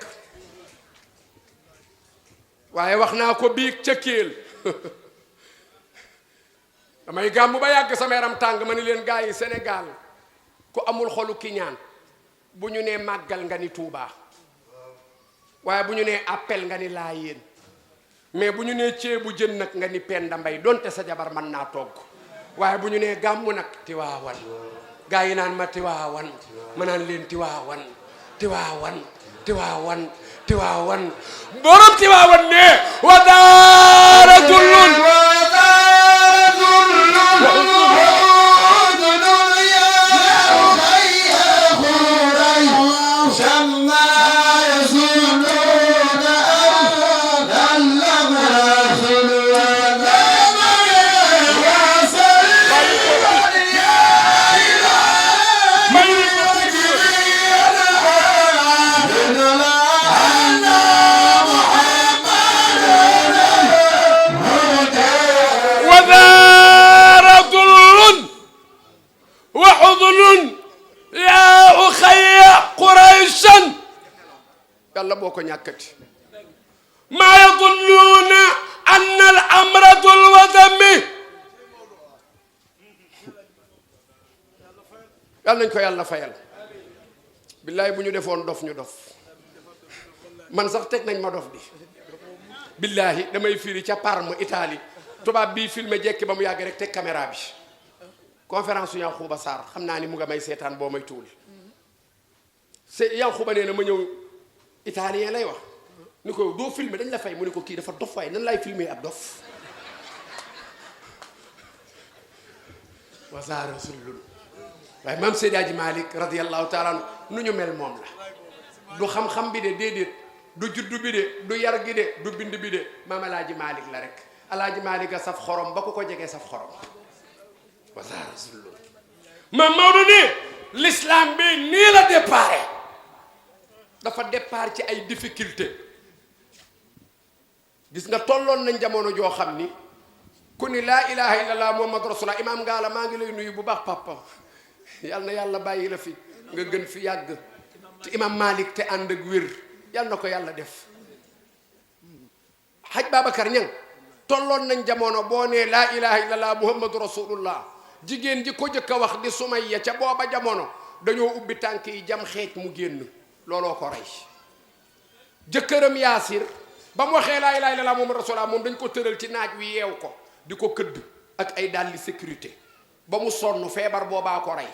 waaye wax naa ko biig ca Kéel damay gàmm ba yàgg sama yaram tàng ma ni leen gars yi Sénégal ku amul xolu kiñaan bu ñu nee màggal nga ni Touba waaye bu ñu nee appel nga ni Laayeen mais bu ñu nee ceebu jën nag nga ni Penda Mbay donte sa jabar mën naa togg waaye bu ñu nee gàmmu nag Tiwaawan gars yi naan ma Tiwaawan ma naan leen Tiwaawan Tiwaawan Tiwaawan Tiwaawan borom Tiwaawan ne wa daaratul yàlla boo ko ñàkkati maa yadunnuuna anna al amra dul wadami yàlla nañ ko yàlla fayal billaay bu ñu defoon dof ñu dof man sax teg nañ ma dof bi billahi damay firi ca Parme Italie tubaab bii filmé jekki ba mu yàgg rek teg caméra bi conférence su Yankhoba Sarr xam naa ni mu nga may seetaan boo may tuul Yankhoba nee na ma ñëw italien lay wax ni ko doo filmer dañ la fay mu ne ko kii dafa dof waaye nan laay filmer ab dof wasa rasulul waaye maam Seydi Hadji Malick radiyallahu taala anu nu ñu mel moom la du xam-xam bi de déedéet du juddu bi de du yar gi de du bind bi de maam Alaaji Malick la rek Alaaji Malick a saf xorom ba ku ko jegee saf xorom wasa rasulul maam Maodo ni l'islam bi nii la déparé dafa départ ci ay difficulté gis nga tolloon nañ jamono joo xam ni ku ni laa ilaha illallah muhammad rasulullah imaam Ngalla maa ngi lay nuyu bu baax papa yal na yàlla bàyyi la fi nga gën fi yàgg te imaam Malick te ànd ak wér yal na ko yàlla def Haj Babacar Ñang tolloon nañ jamono boo nee laa ilaha illallah muhammad rasulullah jigéen ji ko jëkk a wax di Sumayya ca booba jamono dañoo ubbi tànk yi jam xeej mu génn looloo ko rey jëkkëram Yaasir ba mu waxee laa ilaaha illallaah moom rasulullah moom dañ ko tëral ci naaj wi yeew ko di ko këdd ak ay dàlli sécurité ba mu sonn feebar boobaa ko rey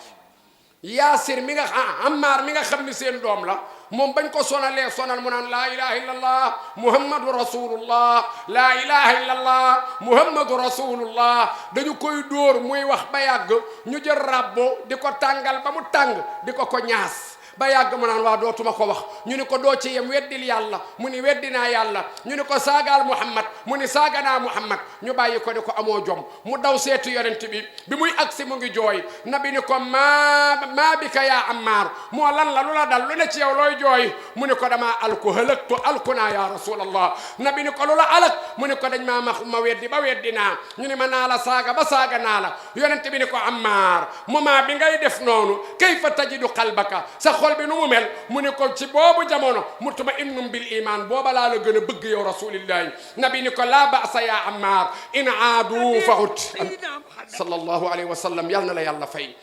Yaasir mi nga Ammaar mi nga xam ni seen doom la moom bañ ko sonalee sonal mu naan laa ilaha illallah muhammadu rasulullah laa ilaha illallah muhammadu rasulullah dañu koy dóor muy wax ba yàgg ñu jël rabbo di ko tàngal ba mu tàng di ko ñaas ba yàgg mu naan waa dootuma ko wax ñu ni ko doo ci yem weddil yàlla mu ni weddinaa yàlla ñu ni ko saagaal muhammad mu ni saaganaa muhammad ñu bàyyi ko ni ko amoo jom mu daw seetu yonent bi muy agsi mu ngi jooy nabi ni ko maa bi ka yaa Ammaar moo lan la lu la dal lu ne ci yow looy jooy mu ni ko damaa alku halaktu alku naa ya rasulallah nabi ni ko lu la alak mu ni ko dañ maa ma weddi ba weddinaa ñu ni ma naa la saaga ba saaga naa la yonent bi ni ko Ammaar moment bi ngay def noonu kayfa tajidu qalbaka sa xol bi nu mu mel mu ne ko ci boobu jamono mutma'innun bil iman booba laa la gën a bëgg yow rasulillahi nabi ni ko laa ba'sa ya Ammaar in aadu fa'ud sallallahu alayhi wa sallam yal na la yàlla fay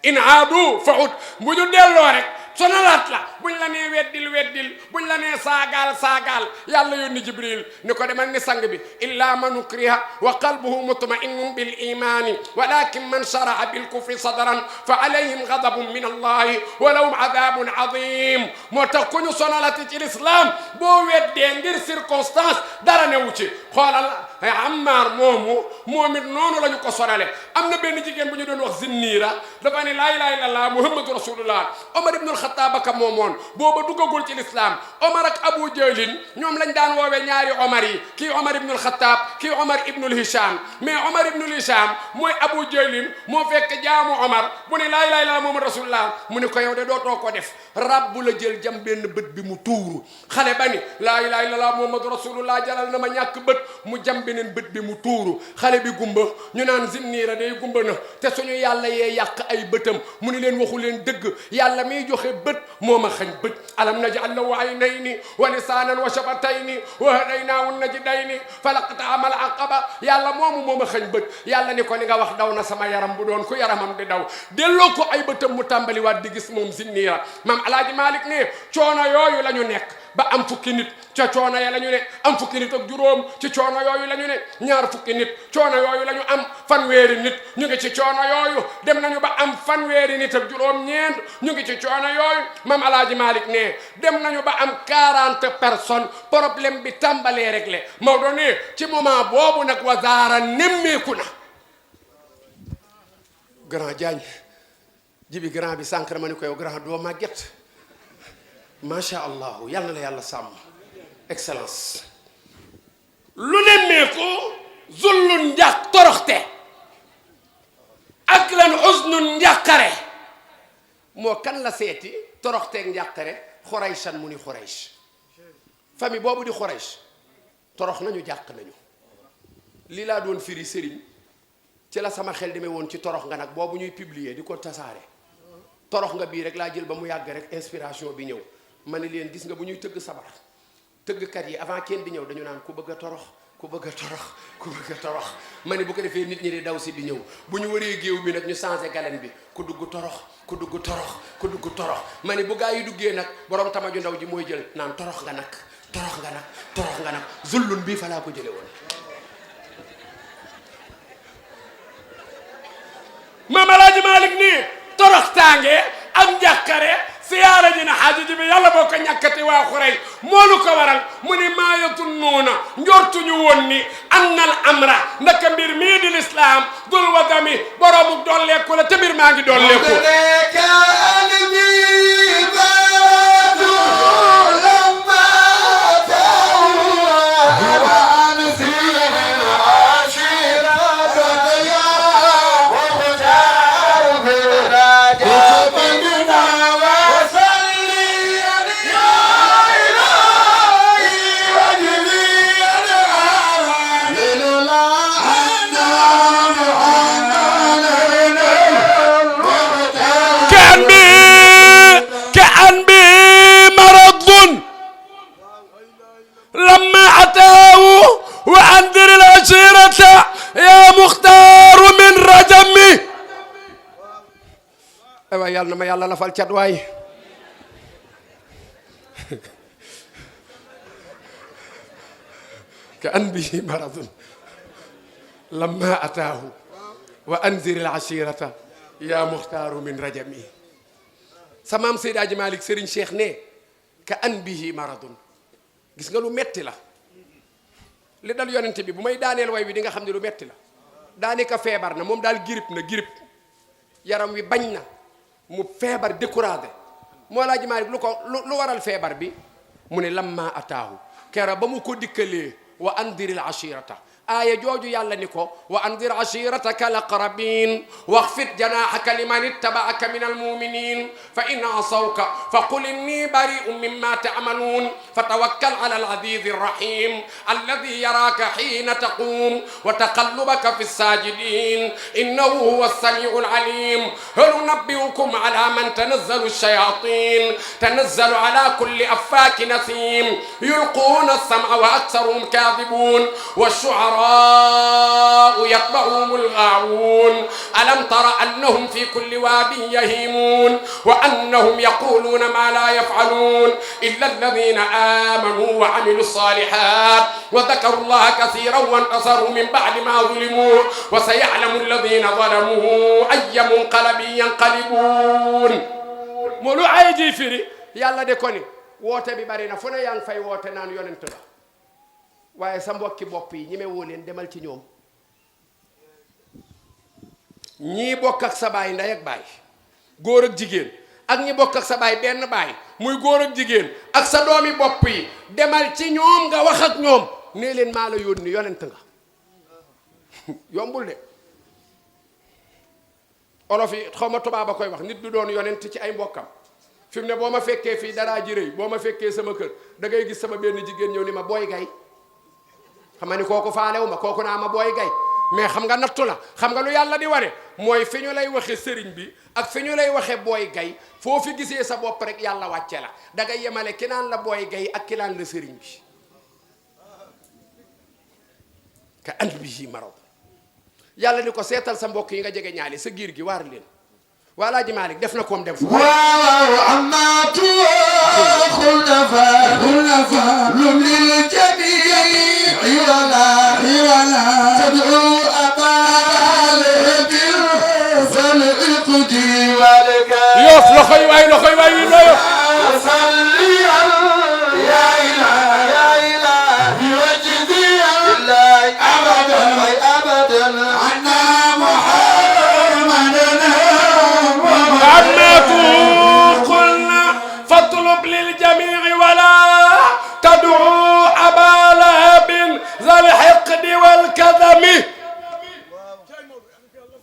in aadu fa'ud bu ñu delloo rek sonalaat la buñ la nee weddil buñ la nee saagaal yàlla yónni Jibril ni ko demal ni sang bi illa man ukriha wa qalbuhu mutma'innun bil imani walakin man sharaha bil kufri sadran fa alayhim ghadabun min allahi wa lahum adhabun adhim moo tax ku ñu sonalati ci l'islam boo weddee ngir circonstance dara newu ci xoolal Ammar moom it noonu la ñu ko sonale am na benn jigéen bu ñu doon wax Zinniira dafa ne laa ilaaha illallah muhammadu rasulullah Omar ibnul Xattaab ka moomoon booba duggagul ci l'islam Omar ak Abu Jahlin ñoom lañ daan woowee ñaari Omar yi kii Omar ibnul Xattaab kii Omar ibnul Hisham mais Omar ibnul Hisham mooy Abu Jahlin moo fekk jaamu Omar bu ne laa ilaaha illallah muhammadu rasulullah mu ne ko yow de dootoo ko def rabbu la jël jam benn bët bi mu tuuru xale ba ni laa ilaaha illallah muhammadu rasulullah jalal na ma ñàkk bët mu jam beneen bët bi mu tuuru xale bi gumba ñu naan Zinniira day gumba na te suñu yàlla yee yàq ay bëtam mu ni leen waxu leen dëgg yàlla miy joxe bët moo ma xañ bët alam naj'al lahu aynayni wa lisaanan wa shafatayni wa hadaynaahu najdayni falaqta'amal aqaba yàlla moo ma xañ bët yàlla ni ko li nga wax daw na sama yaram bu doon ku yaramam di daw delloo ko ay bëtam mu tàmbaliwaat di gis moom Zinniira maam Alaaji Malik ne coono yooyu la ñu nekk ba am fukki nit ca coono ya la ñu ne am fukki nit ak juróom ci coono yooyu la ñu ne ñaar fukki nit coono yooyu la ñu am fanweeri nit ñu ngi ci coono yooyu dem nañu ba am fanweeri nit ak juróom ñeent ñu ngi ci coono yooyu mam Alaaji Malik ne dem nañu ba am 40 personnes problème bi tàmbalee réglé Maodo ne ci moment boobu nag wazaara nemmeeku na grand Diagne jibi grand bi sànq ma ni ko yow grand doo màgget macha allah yal na la yàlla sàmm excellence lu nemmeeku zullun njàq toroxte ak lan usnun njàqare moo kan la seeti toroxteeg njàqare Xurayshan mu ni Xuraysh famille boobu di Xuraysh torox nañu jàq nañu lii laa doon firi sëriñ ci la sama xel demee woon ci torox nga nag boobu ñuy publier di ko tasaare torox nga bii rek laa jël ba mu yàgg rek inspiration bi ñëw ma ne leen gis nga bu ñuy tëgg sabar tëggkat yi avant kenn di ñëw dañu naan ku bëgg a torox ku bëgg a torox ku bëgg a torox ma ne bu ko defee nit ñi di daw si di ñëw bu ñu waree géew bi nag ñu changé galen bi ku dugg torox ku dugg torox ku dugg torox ma ne bu gaa yi duggee nag borom tamaju ndaw ji mooy jël naan torox nga nag torox nga nag torox nga nag zullun bii fa laa ko jële woon Maam Alaaji Malik nii torox tànge ak njàkkare siyaara ji na xaaji ji bi yàlla boo ko ñàkkati waa Xuraysh moo lu ko waral mu ni maayatunnuuna njortuñu woon ni annal amra ndaka mbir mii di lislaam dul wadami boroomu dolleeku la te mbir maa ngi dolleeku yàlla na ma yàlla lafal cat waay ka an bihi maradun lamma ataahu wa anzir al ashirata ya muxtaaru min rajami sa maam Seydi Hadji Malick Serigne Cheikh ne ka an bihi maradun gis nga lu metti la li dal yonente bi bu may daaneel way wi di nga xam ne lu metti la daanaka feebar na moom daal girip na girip yaram wi bañ na mu feebar découragé moo laa ji Maalik lu waral feebar bi mu ne lamma ataahu kera ba mu ko dikkalee wa andiril ashirata aaya jooju yàlla ni ko wa andir ashirataka alaqrabin waxfid janaahaka liman ittabaaka min almuminin fa in asawka fa qul inni bari'un mimma ta'malun fatawakkal ala alazizi arrahim alladi yaraka hina taqum wa taqallubaka fi sajidin innahu huwa as-sami'u al-alim hal unabbi'ukum ala man tanazzalu ash-shayatin tanazzalu ala kulli affakin athim yulquna as-sam'a wa aktharuhum kadhibun wash-shu'ara الشعراء يتبعهم الغاوون ألم تر أنهم في كل واد يهيمون وأنهم يقولون ما لا يفعلون إلا الذين آمنوا وعملوا الصالحات وذكروا الله كثيرا وانتصروا من بعد ما ظلموا وسيعلم الذين ظلموا أي منقلب ينقلبون moo lu ay ji firi yàlla de ko ni woote bi bari na fu ne yaa ngi fay woote naan yonent la waaye sa mbokki bopp yi ñi me woo leen demal ci ñoom ñii bokk ak sa baay ndey ak baay góor ak jigéen ak ñi bokk ak sa baay benn baay muy góor ak jigéen ak sa doomi bopp yi demal ci ñoom nga wax ak ñoom nee leen maa la yónni yonent nga yombul de olof yi xaw ma tubaab a koy wax nit du doon yonent ci ay mbokkam fi mu ne boo ma fekkee fii daraa ji rëy boo ma fekkee sama kër da ngay gis sama benn jigéen ñëw ni ma booy gay xam nga ni kooku faalewu ma kooku naa ma booy gay mais xam nga nattu la xam nga lu yàlla di ware mooy fi ñu lay waxe sëriñ bi ak fi ñu lay waxe booy gay foo fi gisee sa bopp rek yàlla wàcce la da ngay yemale ki naan la booy gay ak ki naan la sëriñ bi ka and bi marad yàlla ni ko seetal sa mbokk yi nga jege ñaali sa giir gi waar leen wala ji Malick def na koom dem fu waaw amatu khulafa lum lil jami wala tad'u abal bil sal iqdi walaka yof loxoy waay wi noyo salli ya ilahi wajdi lillahi abadan anna muhammadan قلنا فاطلب للجميع ولا تدعو أبا لهب ذا الحقد والكذب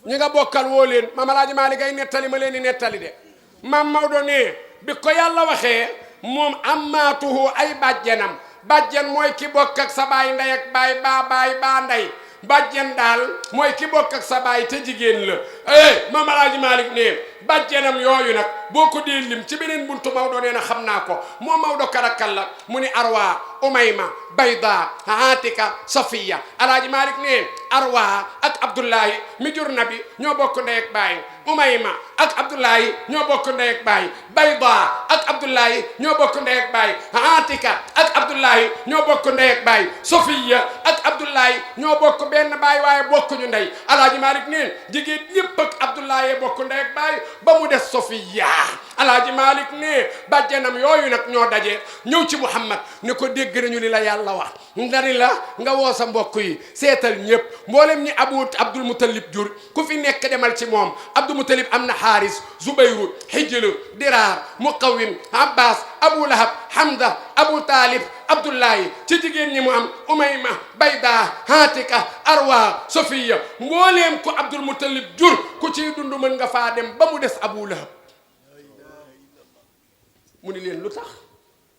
ñi nga bokkal woo leen Maam Alaaji Maalik ay nettali ma leen di nettali de Maam Maodo ne bi ko yàlla waxee moom ammaatuhu ay bàjjenam bàjjen mooy ki bokk ak sa baay ndey ak baay baa ndey bàjjen daal mooy ki bokk ak sa baay te jigéen la Maam Alaaji Maalik ne bàjjenam yooyu nag boo ko dee lim ci beneen buntu Maodo nee na xam naa ko moom Maodo karakal la mu ni Arwa Umayma Bayda Atika Safiya Alaaji Maalik ne Arwa ak Abdullahi mi jur nabi ñoo bokk ndey ak baay Umayma ak Abdullahi ñoo bokk ndey ak baay Bayda ak Abdullahi ñoo bokk ndey ak baay Atika ak Abdullahi ñoo bokk ndey ak baay Safiya ak Abdullahi ñoo bokk benn baay waaye bokkuñu ndey Alaaji Maalik ne jigéen ñëpp ak Abdullahi bokk ndey ak baay ba mu des Safiya Alaaji Maalik ne bàjjenam yooyu nag ñoo daje ñëw ci Muhammad ne ko dégg nañu li la yàlla wax ndari la nga woo sa mbokk yi seetal ñëpp mboolem ñi Abdul Muttalib jur ku fi nekk demal ci moom Abdul Muttalib am na Xaaris Zubayru Hijlu Diraar Muqawwim Abbas Abu Lahab Hamza Abu Talib Abdullahi ci jigéen ñi mu am Umayma Bayda Hatika Arwa Safiya mbooleem ku Abdul Muttalib jur ku ciy dund mën nga faa dem ba mu des Abu Lahab mu ni leen lu tax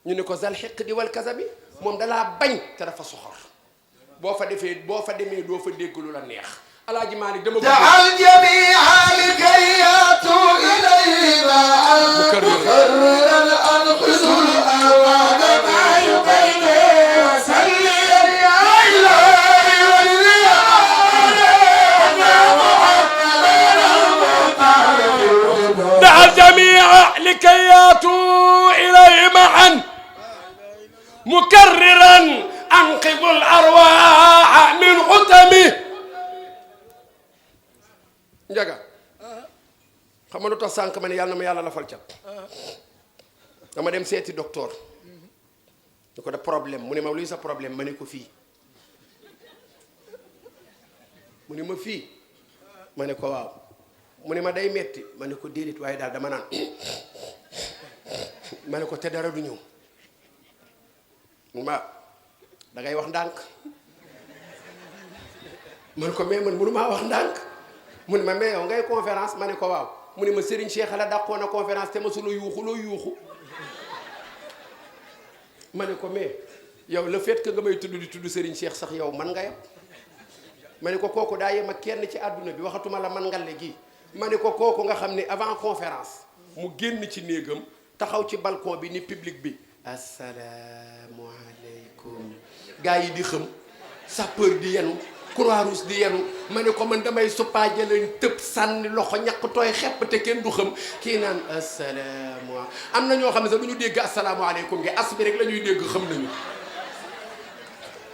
ñu ne ko zal hiqdi wal kazabi moom dalaa bañ te dafa soxor boo fa demee doo fa dégg lu la neex Alaaji Maalik dama da'al jami'a likayatu ilayma mukarriran anqidul awada ma yubayni wa salli ya ilahi wa دعا الجميع لكي ياتوا إليه معا مكررا أنقذ الأرواح من حتمه njaga xam nga lu tax sànq ma ne yàlla na ma yàlla lafal cat dama dem seeti docteur ñu ko def problème mu ne ma luy sa problème ma ne ko fii mu ne ma fii ma ne ko waaw mu ne ma day metti ma ne ko déedéet waaye daal dama naan ma ne ko te dara du ñëw mu ma da ngay wax ndànk ma ne ko mais man mënu maa wax ndànk mu ne ma mais yow ngay conférence ma ne ko waaw mu ne ma Serigne Cheikh la dàqoon na conférence te ma su la yuuxu loo yuuxu ma ne ko mais yow le fait que nga may tudd di tudd Serigne Cheikh sax yow man nga yam ma ne ko kooku daa yem ak kenn ci àdduna bi waxatuma la man ngale gi ma ne ko kooku nga xam ne avant conférence mu génn ci néegam taxaw ci balcon bi ni public bi asalaamaaleykum gaa yi di xëm sapeur di yenu Croix-Rouge di yenu ma ne ko man damay suppaaje leen tëb sànni loxo ñàkk tooy xepp te kenn du xam kii naan assalaamu am na ñoo xam ne sax du ñu dégg asalaamaaleykum ngi as bi rek la ñuy dégg xam nañu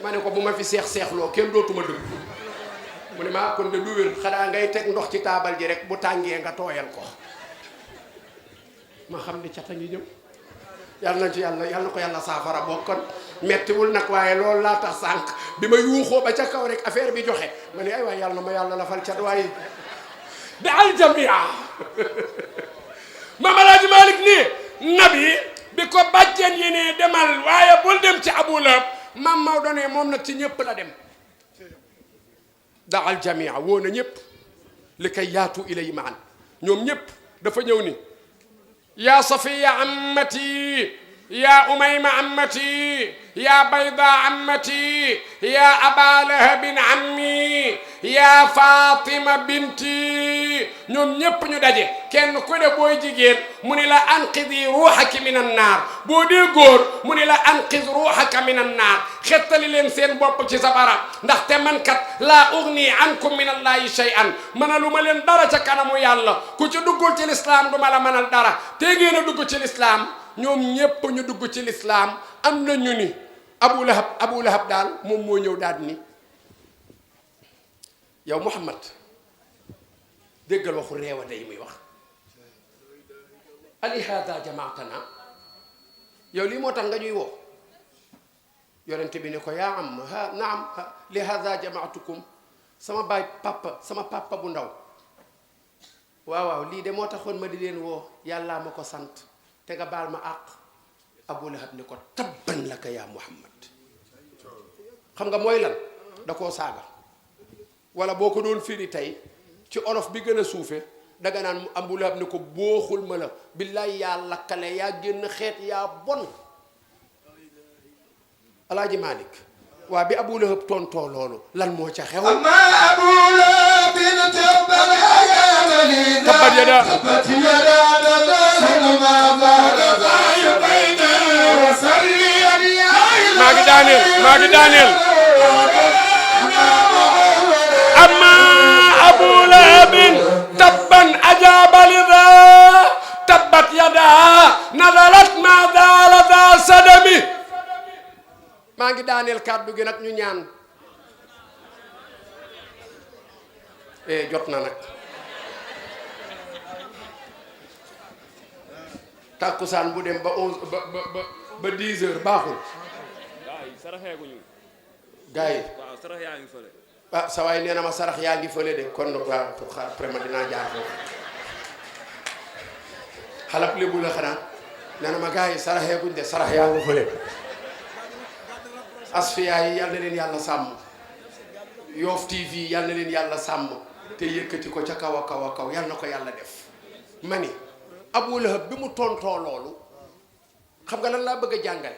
ma ne ko bu ma fi seexloo kenn dootuma dëgg mu ne maa kon de du wér xanaa ngay teg ndox ci taabal ji rek bu tàngee nga tooyal ko ma xam ne cata ngi ñëw yàlla na ci yàlla na ko yàlla saafara bokkoon mettiwul nag waaye loolu laa tax sànq bi ma yuuxoo ba ca kaw rek affaire bi joxe ma ne ay waay yàlla na ma yàlla lafal cat waaye da al jamia Maam Alaaji Malick nii nabi bi ko bàjjen yi ne demal waaye bul dem ci Abu Lahab Maam Maodo ne moom nag ci ñëpp la dem da al jamia woo na ñëpp li kay yaatu ilay maan ñoom ñëpp dafa ñëw ni يا صفية عمتي يا أميمة عمتي يا بيضاء عمتي يا أبا لهب عمي يا فاطمة بنتي ñoom ñépp ñu daje kenn ku ne booy jigéen mu ni la anqidi ruuxaki min annaar boo dee góor mu ni la anqid ruuxaka min annaar xettali leen seen bopp ci safara ndaxte man kat laa ugni ankum min allahi shay'an mënalu ma leen dara ca kanamu yàlla ku ci duggul ci lislaam du ma la mënal dara te ngeen a dugg ci lislaam ñoom ñépp ñu dugg ci lislaam am na ñu ni Abu Lahab daal moom moo ñëw daal ni yow Muhammad déggal waxu réewa day muy wax ali hada jamaatana yow lii moo tax nga ñuy woo yonent bi ne ko yaa am naam li hada jamaatukum sama baay sama papa bu ndaw waaw lii de moo taxoon ma di leen woo yàllaa ma ko sant te nga baal ma àq Abu Lahab ne ko tabban laka yaa Muhammad xam nga mooy lan da koo saaga wala boo ko doon firi tey ci olof bi gën a suufe danga naan Abu Lahab ne ko booxul ma la billaay yaa lakkale yaa génn xeet yaa bon Alaaji Malick waa bi Abu Lahab tontoo loolu lan moo ca xew amma Abu Lahab tabbat yadaa maa ngi daaneel amma Abu Lahab tabban ajaaba lidaa tabbat yadaa nazalat ma daala daa sadami maa ngi daaneel kàddu gi nag ñu ñaan jot na nag tàkkusaan bu dem ba 11 ba 10 heures baaxul gars yi sa waay nee na ma sarax yaa ngi fële de kon waaw après ma dinaa jaar foofu xalab lébu la xanaa nee na ma gars yi saraxeeguñ de sarax yaa ngi fële asfiya yi yal na leen yàlla sàmm Yoff TV yal na leen yàlla sàmm te yëkkati ko ca kaw a kaw a kaw yal na ko yàlla def ma ni Abu Lahab bi mu tontoo loolu xam nga lan laa bëgg a jàngale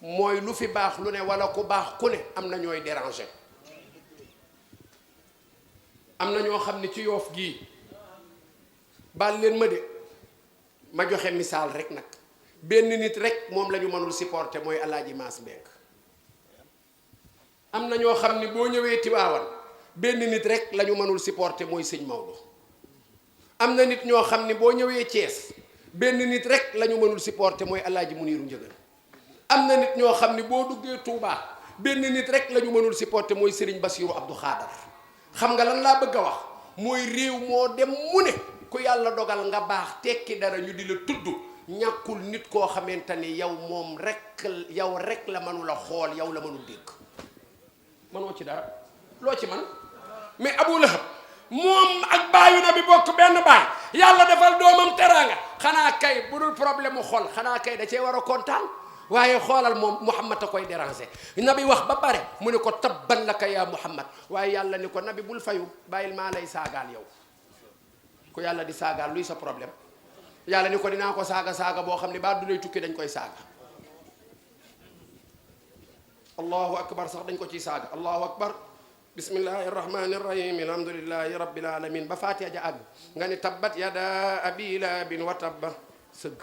mooy lu fi baax lu ne wala ku baax ku ne am na ñooy déranger am na ñoo xam ne ci Yoff gii baal leen ma de ma joxe misaal rek nag benn nit rek moom la ñu mënul supporter mooy Alaaji Maas Mbeng am na ñoo xam ne boo ñëwee Tiwaawan benn nit rek la ñu mënul supporter mooy sëñ Maodo am na nit ñoo xam ne boo ñëwee Thiès benn nit rek la ñu mënul supporter mooy Alaaji Muniiru Njëgën am na nit ñoo xam ne boo duggee Touba benn nit rek la ñu mënul supporter mooy Serigne Bassirou Abdou Khadar xam nga lan laa bëgg a wax mooy réew moo dem mu ne ku yàlla dogal nga baax tekki dara ñu di la tudd ñàkkul nit koo xamante ni yow moom rek yow rek la mënula xool yow la mënul dégg mënoo ci dara loo ci man mais Abu Lahab moom ak baayu na bi bokk benn baay yàlla defal doomam teraanga xanaa kay bu dul problème mu xol xanaa kay da cee war a kontaan waaye xoolal moom Muhammad a koy déranger nabi wax ba pare mu ne ko tabban laka yaa Muhammad waaye yàlla ni ko nabi bul fayu bàyyil maa lay saagaal yow ku yàlla di saagaal luy sa problème yàlla ni ko dinaa ko saaga boo xam ne ba du lay tukki dañ koy saaga allahu akbar sax dañ ko ciy saaga allahu akbar bismillahi rahmani rahim alhamdulillahi rabbil alamin ba Faatiha ja àgg nga ni tabbat yada abi lahabin wa tabba sëgg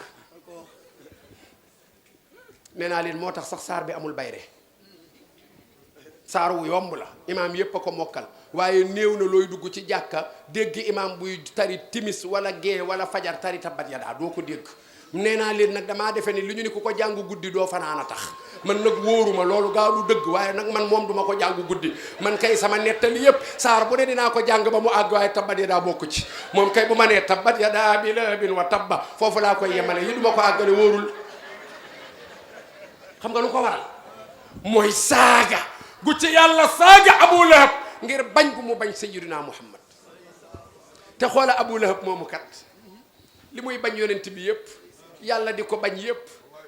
nee naa leen moo tax sax saar bi amul bayre saar wu yomb la imaam yépp a ko mokkal waaye néew na looy dugg ci jàkka dégg imaam buy tari timis wala gee wala fajar tari tabbat yadaa doo ko dégg. nee naa leen nag damaa defe ni li ñu ni ku ko jàng guddi doo fanaan a tax man nag wóoruma loolu gaa du dëgg waaye nag man moom duma ko jàng guddi man kay sama nettali yépp saar bu ne dinaa ko jàng ba mu àgg waaye tabbat yadaa bokku ci moom kay bu ma nee tabbat yadaa abii lahabin wa tabba foofu laa koy yemale yi duma ko àggale wóorul. xam nga lu ko waral mooy saaga gu ci yàlla saaga Abu Lahab ngir bañ gu mu bañ sayyidina Muhammad te xoola Abu Lahab moomu kat li muy bañ yonent bi yépp yàlla di ko bañ yépp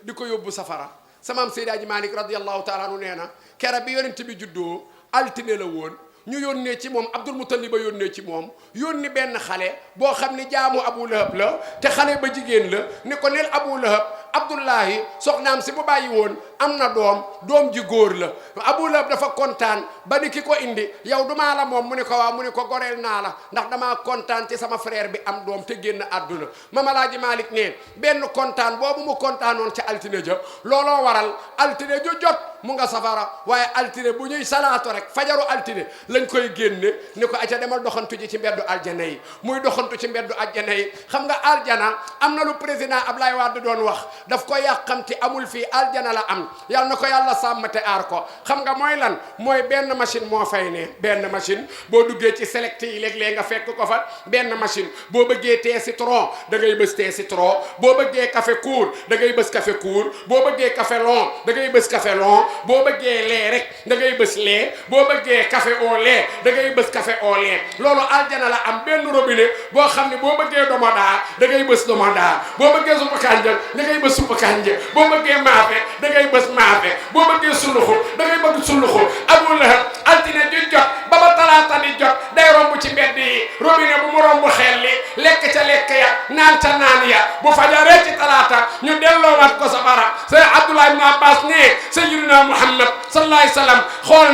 di ko yóbbu safara samaam Seydi Hadji Malick radiyallahu taala anhu nee na kera bi yonent bi juddoo altine la woon ñu yónnee ci moom Abdul Muttalib ba yónnee ci moom yónni benn xale boo xam ni jaamu Abu Lahab la te xale ba jigéen la ni ko neel Abu Lahab Abdullahi soxnaam si bu bàyyi woon am na doom ji góor la Abu Lahab dafa kontaan ba ni ki ko indi yow dumaa la moom mu ne ko waaw mu ne ko goreel naa la ndax damaa kontaan ci sama frère bi am doom te génn àdduna Mame Alaaji Malick ne benn kontaan boobu mu kontaanoon ca altine ja looloo waral altine ju jot mu nga safara waaye altine bu ñuy salaato rek fajaru altine lañ koy génne ni ko aca demal doxantu ji ci mbeddu aljana yi muy doxantu ci mbeddu aljana yi xam nga aljana am na lu président Ablaye Wade doon wax daf ko yàqamti amul fii aljana la am yal na ko yàlla sàmm te aar ko xam nga mooy lan mooy benn machine moo fay ne benn machine boo duggee ci select yi léeg-léeg nga fekk ko fa benn machine boo bëggee thé citron da ngay bës thé citron boo bëggee café court da ngay bës café court boo bëggee café long da ngay bës café long boo bëggee lait rek da ngay bës lait boo bëggee café au lait da ngay bës café au lait loolu aljana la am benn robinet boo xam ne boo bëggee domoda da ngay bës domoda boo bëggee suppu kanja da ngay bës suppu kanja boo bëggee maafe da ngay bës maafe boo bëggee suluxu da ngay bëgg suluxu Abu Lahab altine ju jot ba ba talaata di jot day romb ci mbedd yi robinet bu mu romb xel li lekk ca lekk ya naan ca naan ya bu fajaree ci talaata ñu delloowaat ko safara say Abdullah ibn Abbas ne sayyidina Muhammad sallallahu alayhi wasallam xool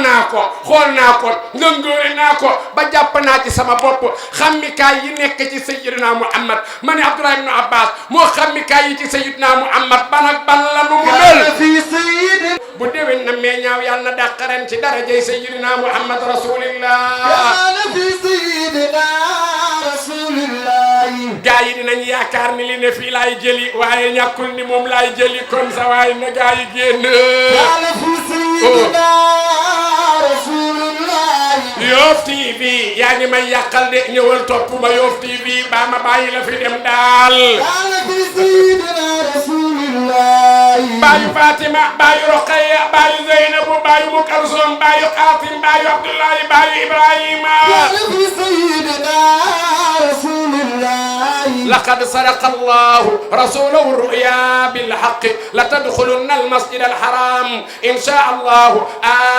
naa ko ngëngóore naa ko ba jàpp naa ci sama bopp xammikaay yi nekk ci sayyidina Muhammad ma ne Abdullah ibn Abbas moo xammikaay yi ci sayyidina Muhammad ban ak ban la nu mu mel bu déwén na mee ñaaw yàlla na dàqaren ci darajay sayyidina Muhammad rasulillah gaa yi dinañ yaakaar ni li ne fii laay jëli waaye ñàkkul ni moom laay jëli kon sa waay na gaa yi génn Yoff TV yaa ngi may yàqal de ñëwal topp ma Yoff TV ba ma bàyyi la fi dem daal baayu Fatima baayu Roqaya baayu Zeynabu baayu Mukalsum baayu Qasim baayu Abdullahi baayu Ibrahima لقد صدق الله رسوله الرؤيا بالحق لتدخلن المسجد الحرام إن شاء الله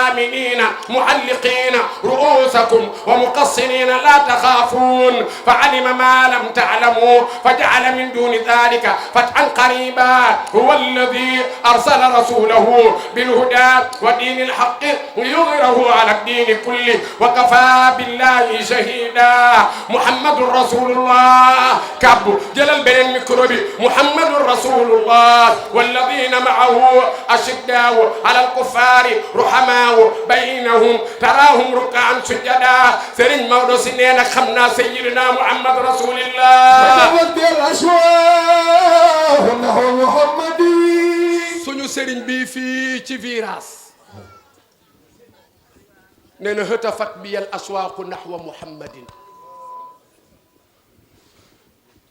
آمنين محلقين رؤوسكم ومقصرين لا تخافون فعلم ما لم تعلموا فجعل من دون ذلك فتحا قريبا هو الذي أرسل رسوله بالهدى ودين الحق ليظهره على الدين كله وكفى بالله شهيدا محمد رسول الله كابو جلال بين الميكروبي محمد رسول الله والذين معه أشداء على الكفار رحماء بينهم تراهم ركعا سجدا سرين مودو سنين خمنا سيدنا محمد رسول الله سنو سرين بي في فيراس نين هتفت بي الأسواق نحو محمد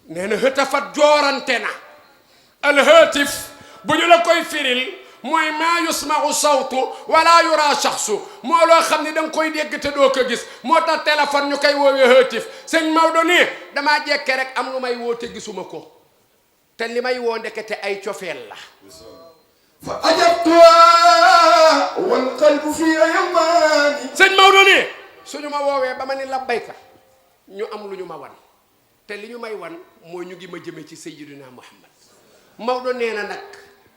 نين هتفت جورانتنا الهاتف بنيو لاكوي فيريل موي ما يسمع صوت ولا يرى شخص مو لو خامني دنج كوي ديغ te doo ko gis moo tax téléphone ñu koy woowee haatif sëñ Maodo ni damaa jekke rek am lu may woo te gisuma ko te li may woo ndekete ay cofeel la fa ajabtuha wal qalbu fi yamani sëñ Maodo ni suñu ma woowee ba ma ni labbayka ñu am lu ñu ma wan te li ñu may wan mooy ñu ngi ma jëme ci Sayyidina Muhammad Maodo nee na nag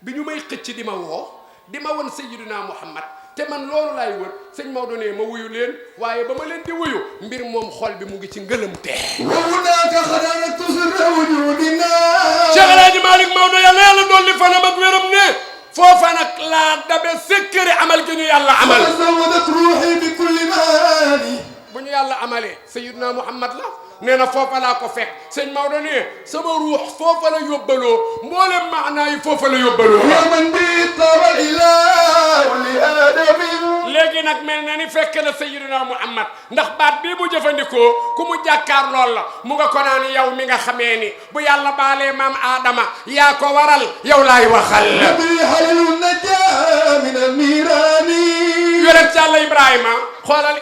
bi ñu may xëcc di ma woo di ma wan Sayyidina Muhammad te man loolu laay wër sëñ Maodo nee ma wuyu leen waaye ba ma leen di wuyu mbir moom xol bi mu ngi ci ngëlëm tee wawunaaka xadanatu sirra wujudina Cheikh El Hadji Malick Maodo yàlla dolli fanam ak wéram ne foofa nag laa dabe sëkkëre amal gi ñu yàlla amal فزودت روحي بكل معاني bu ñu yàlla amalee Sayyidina Muhammad la nee na foofa laa ko fekk sëñ Maodo ne sama ruux foofa la yóbbaloo mboolem maanaa yi foofa la yóbbaloo يا من به طاب الإله لآدم léegi nag mel na ni fekk na Sayyidina Muhammad ndax baat bii bu jëfandikoo ku mu jàkkaar lool la mu nga ko naan yow mi nga xamee ni bu yàlla baalee maam Adama yaa ko waral yow laay waxal به حلل النجاة من النيران yonent yàlla Ibrahima xoolal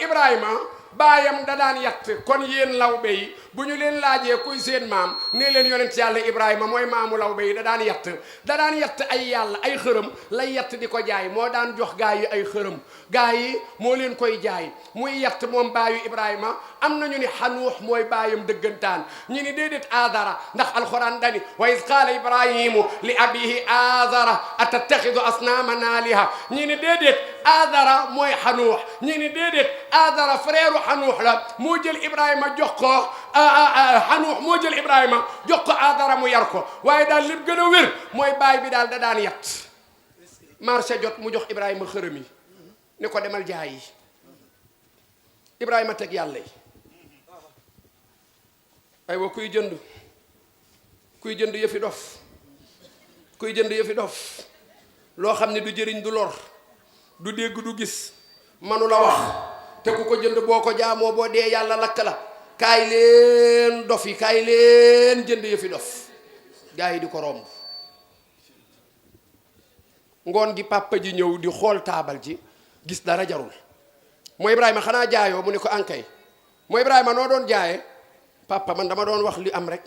Ibrahima baayam da daan yatt kon yéen lawbe yi bu ñu leen laajee kuy seen maam nee leen yonent yàlla Ibrahima mooy maamu lawbe yi da daan yatt ay yàlla ay xërëm lay yatt di ko jaay moo daan jox gaa yi ay xërëm gaa yi moo leen koy jaay muy yatt moom baayu Ibrahima am nañu ni xanuux mooy baayam dëggantaan ñu ni déedéet aazara ndax alxuraan dani wa iz qaala ibrahimu li abihi aazara atattaxidu asnaaman aaliha ñi ni déedéet aazara mooy xanuux ñi ni déedéet aazara frère xanuux la moo jël Ibrahima jox ko xanuux moo jël Ibrahima jox ko aazara mu yar ko waaye daal li gën a wér mooy baay bi daal da daan yatt marché jot mu jox Ibrahima xërëm yi ni ko demal jaay yi Ibrahima teg yàlla yi aywa kuy jënd yëfi dof loo xam ne du jëriñ du lor du dégg du gis manu la wax te ku ko jënd boo ko jaamoo boo dee yàlla lakk la kaay leen dof yi kaay leen jënd yëfi dof gaa yi di ko romb ngoon gi papa ji ñëw di xool taabal ji gis dara jarul moo Ibrahima xanaa jaayoo mu ne ko ankay moo Ibrahima noo doon jaaye papa man dama doon wax li am rek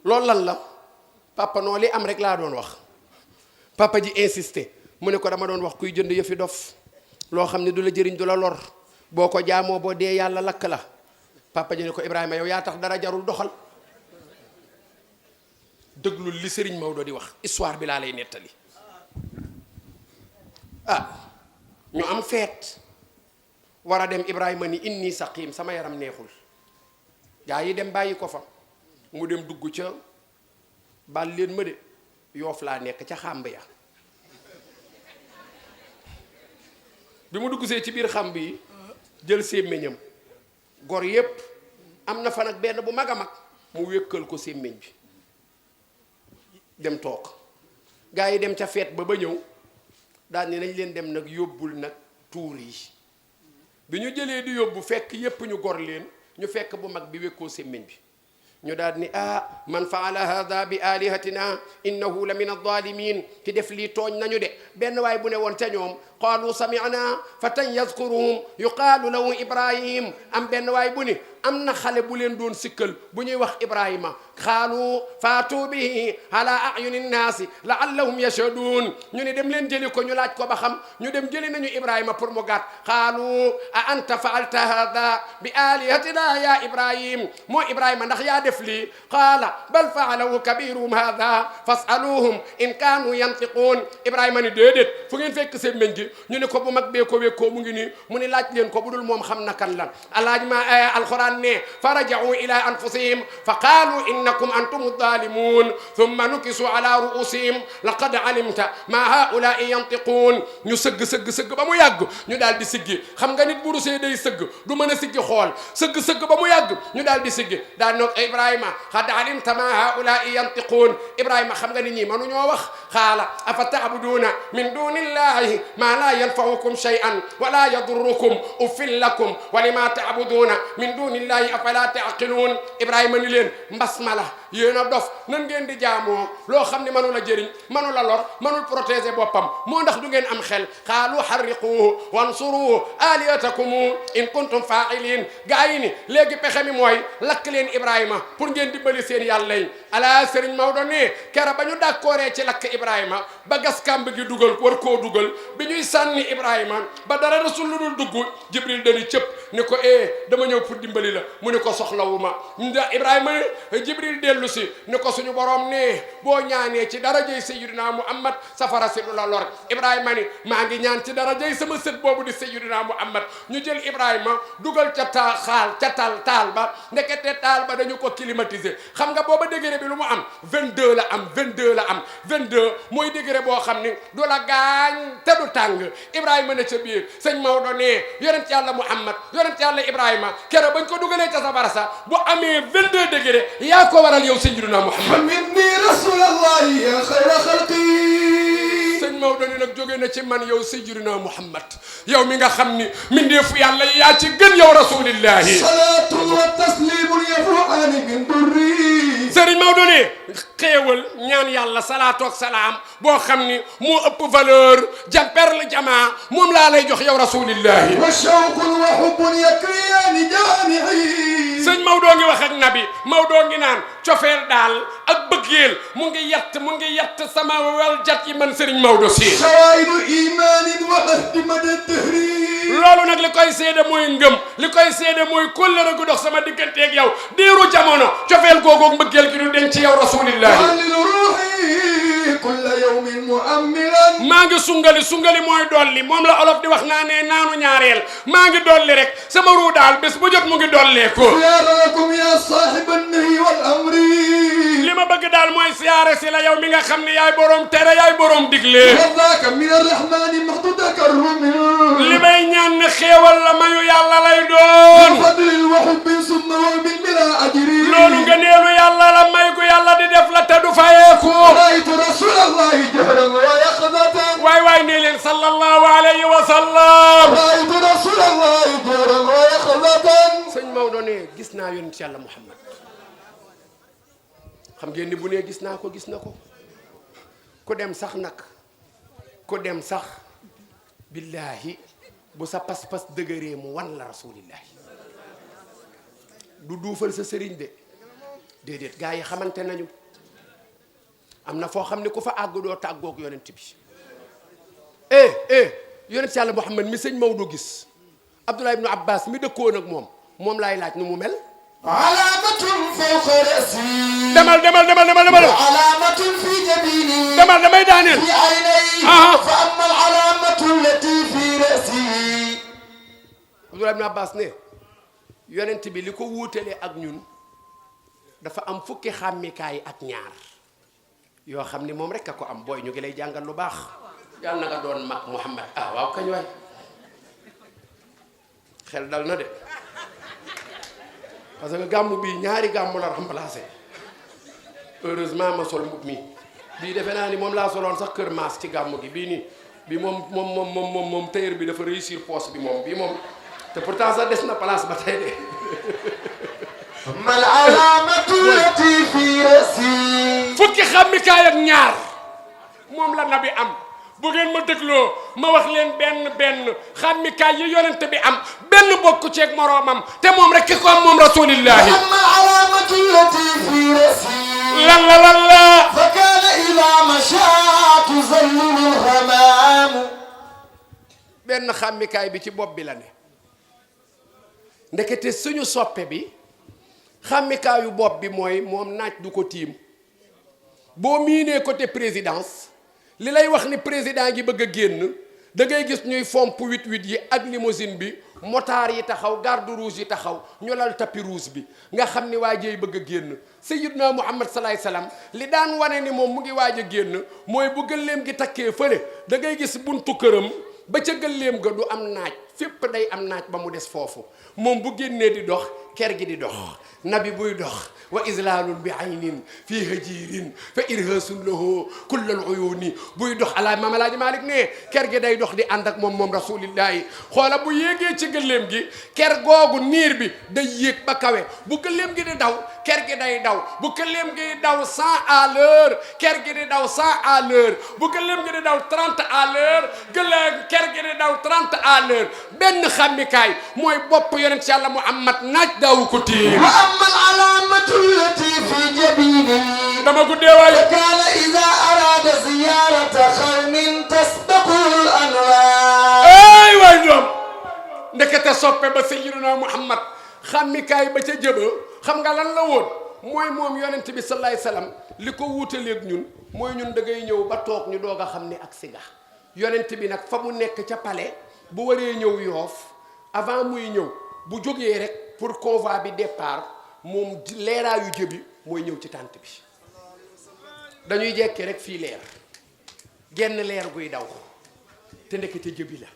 loolu lan la papa noo li am rek laa doon wax papa ji insisté mu ne ko dama doon wax kuy jënd yëfi dof loo xam ne du la jëriñ du la lor boo ko jaamoo boo dee yàlla lakk la papa ji ne ko Ibrahima yow yaa tax dara jarul doxal dëglul li Serigne Maodo di wax histoire bi laa lay nettali ñu am feet war a dem Ibrahima ni inni saqim sama yaram neexul gaa yi dem bàyyi ko fa mu dem dugg ca bal leen ma de Yoof laa nekk ca xàmb ya bi mu dugg see ci biir xàmb yi jël sémmiñam gor yépp am na fa nag benn bu mag a mag mu wékkal ko sémmiñ bi dem toog gaa yi dem ca feet ba ñëw daal ni nañ leen dem nag yóbbul nag tuur yi bi ñu jëlee di yóbbu fekk yépp ñu gor leen ñu fekk bu mag bi wékkoo sémmiñ bi ñu daal ni man faala hada bi alihatina innahu la min alzalimin ki def lii tooñ nañu de benn waay bu ne woon ca ñoom qaalu sami'na fatan yazkuruhum yuqaalu lahu Ibrahim am benn waay bu ni am na xale bu leen doon sikkal bu ñuy wax Ibrahima xaalu faatu bihi ala ayuni nnaasi laallahum yashhadun ñu ne dem leen jëli ko ñu laaj ko ba xam ñu dem jëli nañu Ibrahima pour mu gàtt xaalu a anta faalta hada bi alihatina ya Ibrahim moo Ibrahima ndax yaa def lii qaala bal faalahu kabiruhum hada fasaluhum in kaanu yantiquun Ibrahima ni déedéet fu ngeen fekk seen meñ gi ñu ne ko bu mag bee ko wekkoo mu ngi nii mu ni laaj leen ko bu dul moom xam na kan la alaaj ma alquran ne fa raja'u ila anfusihim fa qaalu innakum antum zalimun thumma nukisu ala ru'usihim laqad alimta ma haula'i yantiqun ñu sëgg ba mu yàgg ñu daal di siggi xam nga nit bu rusee day sëgg du mën a siggi xool sëgg ba mu yàgg ñu daal di siggi daal noog Ibrahima qad alimta ma haula'i yantiqun Ibrahima xam nga ni ñii mënuñoo wax qaala afa ta'buduna min dunillahi ma la yanfa'ukum shay'an wa la yadurrukum uffil lakum wa lima ta'buduna min dunillahi afala ta'qilun Ibrahima ni leen mbas mala yéen a dof nan ngeen di jaamoo loo xam ne mënu la jëriñ mënu la lor mënul protéger boppam moo ndax du ngeen am xel qaalu harriquhu wansuru alihatakum in kuntum fa'ilin gaa yi ni léegi pexe mi mooy lakk leen Ibrahima pour ngeen dimbali seen yàlla yi ala Serigne Maodo ne kera ba ñu d'accordé ci lakk Ibrahima ba gas kàmb gi dugal war koo dugal bi ñuy sànni Ibrahima ba dara rasul lu dul dugg Jibril dani cëpp ni ko dama ñëw pour dimbali la mu ne ko soxlawuma Ibrahima Jibril dellu si ni ko suñu borom ne boo ñaanee ci darajay sayyidina Muhammad safara si du la lor Ibrahima ni maa ngi ñaan ci darajay sama sët boobu di sayyidina Muhammad ñu jël Ibrahima dugal ca taal ba ndekete taal ba dañu ko climatiser xam nga booba degré bi lu mu am 22 la am 22 mooy degré boo xam ni du la gaañ te du tàng Ibrahima ne ca biir sëñ Maodo ne yonent yàlla Muhammad yonent yàlla Ibrahima keroog bañ ko dugalee ca safara sa bu amee 22 degré yaa ko waral yow sayyidina Muhammad minni rasulallahi ya xayra xalqi. sëñ Maodo ni nag jóge na ci man yow sayyidina Muhammad yow mi nga xam ni mindeefu yàlla yaa ci gën yow rasulillahi. salaatu wa taslimun yafuani min durri. sëriñ Maodo ne xéewal ñaan yàlla salaatu ak salaam boo xam ni moo ëpp valeur perle jamaa moom laa lay jox yow rasulillahi. wa shawqun wa hubbun yakriyani jaami'i. sëñ Maodo ngi wax ak nabi Maodo ngi naan cofeel daal ak bëggeel mu ngi yett sama wel jat yi man sëriñ Maodo si. shawaidu imanin wa ahdi madad dahri. loolu nag li koy seede mooy ngëm li koy seede mooy kóllëre gu dox sama digganteeg yow diiru jamono cofeel googu mbëggeel gi du denc ci yow rasulillahi. kulla yawmin mu'ammiran. maa ngi sungali mooy dolli moom la olof di wax naa ne naanu ñaareel maa ngi dolli rek sama ruu daal bés bu jot mu ngi dollee ko. ziyaaralakum ya saahiba an-nahyi wal amri. li ma bëgg daal mooy siyaare si la yow mi nga xam ne yaay borom tere yaay borom digle. wadaaka min arrahmani mahdu takarrumi. li may ñaan ne xéewal la mayu yàlla lay doon. fadlin wa hubbin summa wa min bila ajri. loolu nga neelu yàlla la may gu yàlla di def la te du fayeeku. ra'aytu rasulallahi jahran wa yaqdatan. waay nee leen sallallahu alayhi wa sallam. ra'aytu rasulallahi jahran wa yaqdatan. sëñ Maodo ne gis naa yonent yàlla Muhammad xam ngeen ni bu nee gis naa ko gis na ko ku dem sax billahi bu sa pas-pas dëgëree mu wan la rasulillahi du duufal sa sëriñ de déedéet gaa yi xamante nañu am na foo xam ne ku fa àgg doo tàggoog yonent bi yonent yàlla Muhammad mi sëñ Maodo gis Abdullah ibnu Abbas mi dëkkoon ak moom laay laaj nu mu mel. alaamatun fawqa ra'si. demal. alaamatun fi jabini. damay daaneel. fi aynayhi. fa amma al-alaamatu allati fi ra'si. Abdullah ibn Abbas ne yonent bi li ko wuutale ak ñun dafa am fukki xàmmikaay ak ñaar yoo xam ni moom rek a ko am booy ñu ngi lay jàngal lu baax yàlla na nga doon mag Muhammad waaw kañ waay xel dal na de. parce que gàmmu bii ñaari gàmmu la remplacé heureusement ma sol mbub mi bii defe naa ni moom laa soloon sax kër maas ci gàmmu gi bii nii bii moom tailleur bi dafa réussir poste bi moom bii moom te pourtant sax des na place ba tey de. mal alaamatu lati fi rasi. fukki xàmmikaay ak ñaar moom la nabi am bu ngeen ma dégloo ma wax leen benn xàmmikaay yi yonent bi am benn bokku ceeg moroomam te moom rek ki ko am moom rasulillahi. amma alaamatu lati fi rasi. lan la. fa kaana idaa mashaa tuzallilu l-ghamaam. benn xàmmikaay bi ci bopp bi la ne ndekete suñu soppe bi xàmmikaayu bopp bi mooy moom naaj du ko tiim boo miinee côté présidence li lay wax ni président gi bëgg a génn da ngay gis ñuy fomp 8-8 yi ak limousine bi motard yi taxaw garde rouge yi taxaw ñu lal tapis rouge bi nga xam ni waa jeey bëgg a génn sayyidna Muhammad salaay salaam li daan wane ni moom mu ngi waaj a génn mooy bu gëléem gi takkee fële da ngay gis buntu këram ba ca gëléem ga du am naaj fépp day am naaj ba mu des foofu moom bu génnee di dox ker gi di dox nabi buy dox wa islaalun bi aynin fii hajirin fa irhasun lahu kullal uyuni buy dox alaay Maam Alaaji Malik ne ker gi day dox di ànd ak moom rasulillahi xoola bu yéegee ci gëléem gi ker googu niir bi day yéeg ba kawe bu gëléem gi di daw ker gi day daw bu gëléem gi daw 100 à l'heure ker gi di daw 100 à l'heure bu gëléem gi di daw 30 à l'heure ker gi di daw 30 à l'heure benn xàmmikaay mooy bopp yonent Yàlla Muhammad naaj daawu ko téye. wa amma al-alaamatu allati fi jabini. dama guddee waaye. kaana idaa araada ziyaarata qawmin tasbaqu al-anwaar. waay doom ndekete soppe ba sayyiduna Muhammad xàmmikaay ba ca jëba xam nga lan la woon mooy moom yonent bi sallallahu alayhi wasallam li ko wuutaleeg ñun mooy ñun da ngay ñëw ba toog ñu doog a xam ne ak siga yonent bi nag fa mu nekk ca palais bu waree ñëw Yoof avant muy ñëw bu jógee rek pour convoi bi départ moom leeraayu jëbi mooy ñëw ci tànt bi dañuy jekke rek fii leer genn leer guy daw te ndekete jëbi la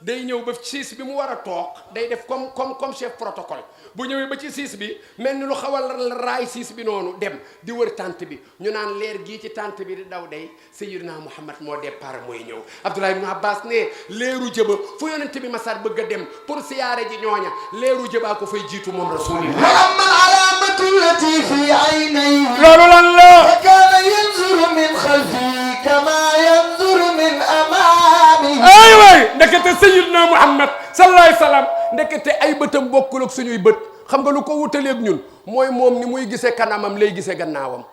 day ñëw ba siis bi mu war a toog day def comme chef protocole bu ñëwee ba ci siis bi mel ni lu xaw a raay siis bi noonu dem di wër tànt bi ñu naan leer gii ci tànt bi di daw day Sayyidina Muhammad moo départ mooy ñëw Abdullah ibn Abbas ne leeru jëba fu yonent bi masaat bëgg a dem pour siyaare ji ñooña leeru jëbaa ko fay jiitu moom rasulillah wa amma al-alamatu allati fi aynayhi loolu lan la kana yanzuru min khalfi kama yanzuru min amami ay way ndekete Sayyidina Muhammad sallallahu alayhi wasallam ndekete ay bëtam bokkul ak suñuy bët xam nga lu ko wutaleeg ñun mooy moom ni muy gisee kanamam lay gisee gannaawam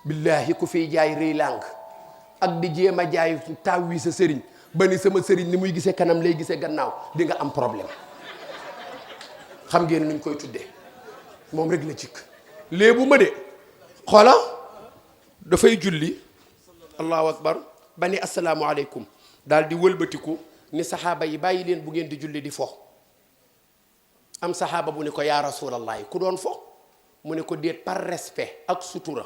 billahi ku fiy jaay rëy lang ak di jéem a jaay taaw wi sa sëriñ ba ni sama sëriñ ni muy gisee kanam lay gisee gannaaw di nga am problème xam ngeen nuñ koy tuddee moom rek la cikk léebu ma de xoola dafay julli allahu akbar ba ni asalaamualeykum daal di wëlbatiku ni saxaaba yi bàyyi leen bu ngeen di julli di fo am saxaaba bu ne ko yaa rasulallahi ku doon fo mu ne ko déet par respect ak sutura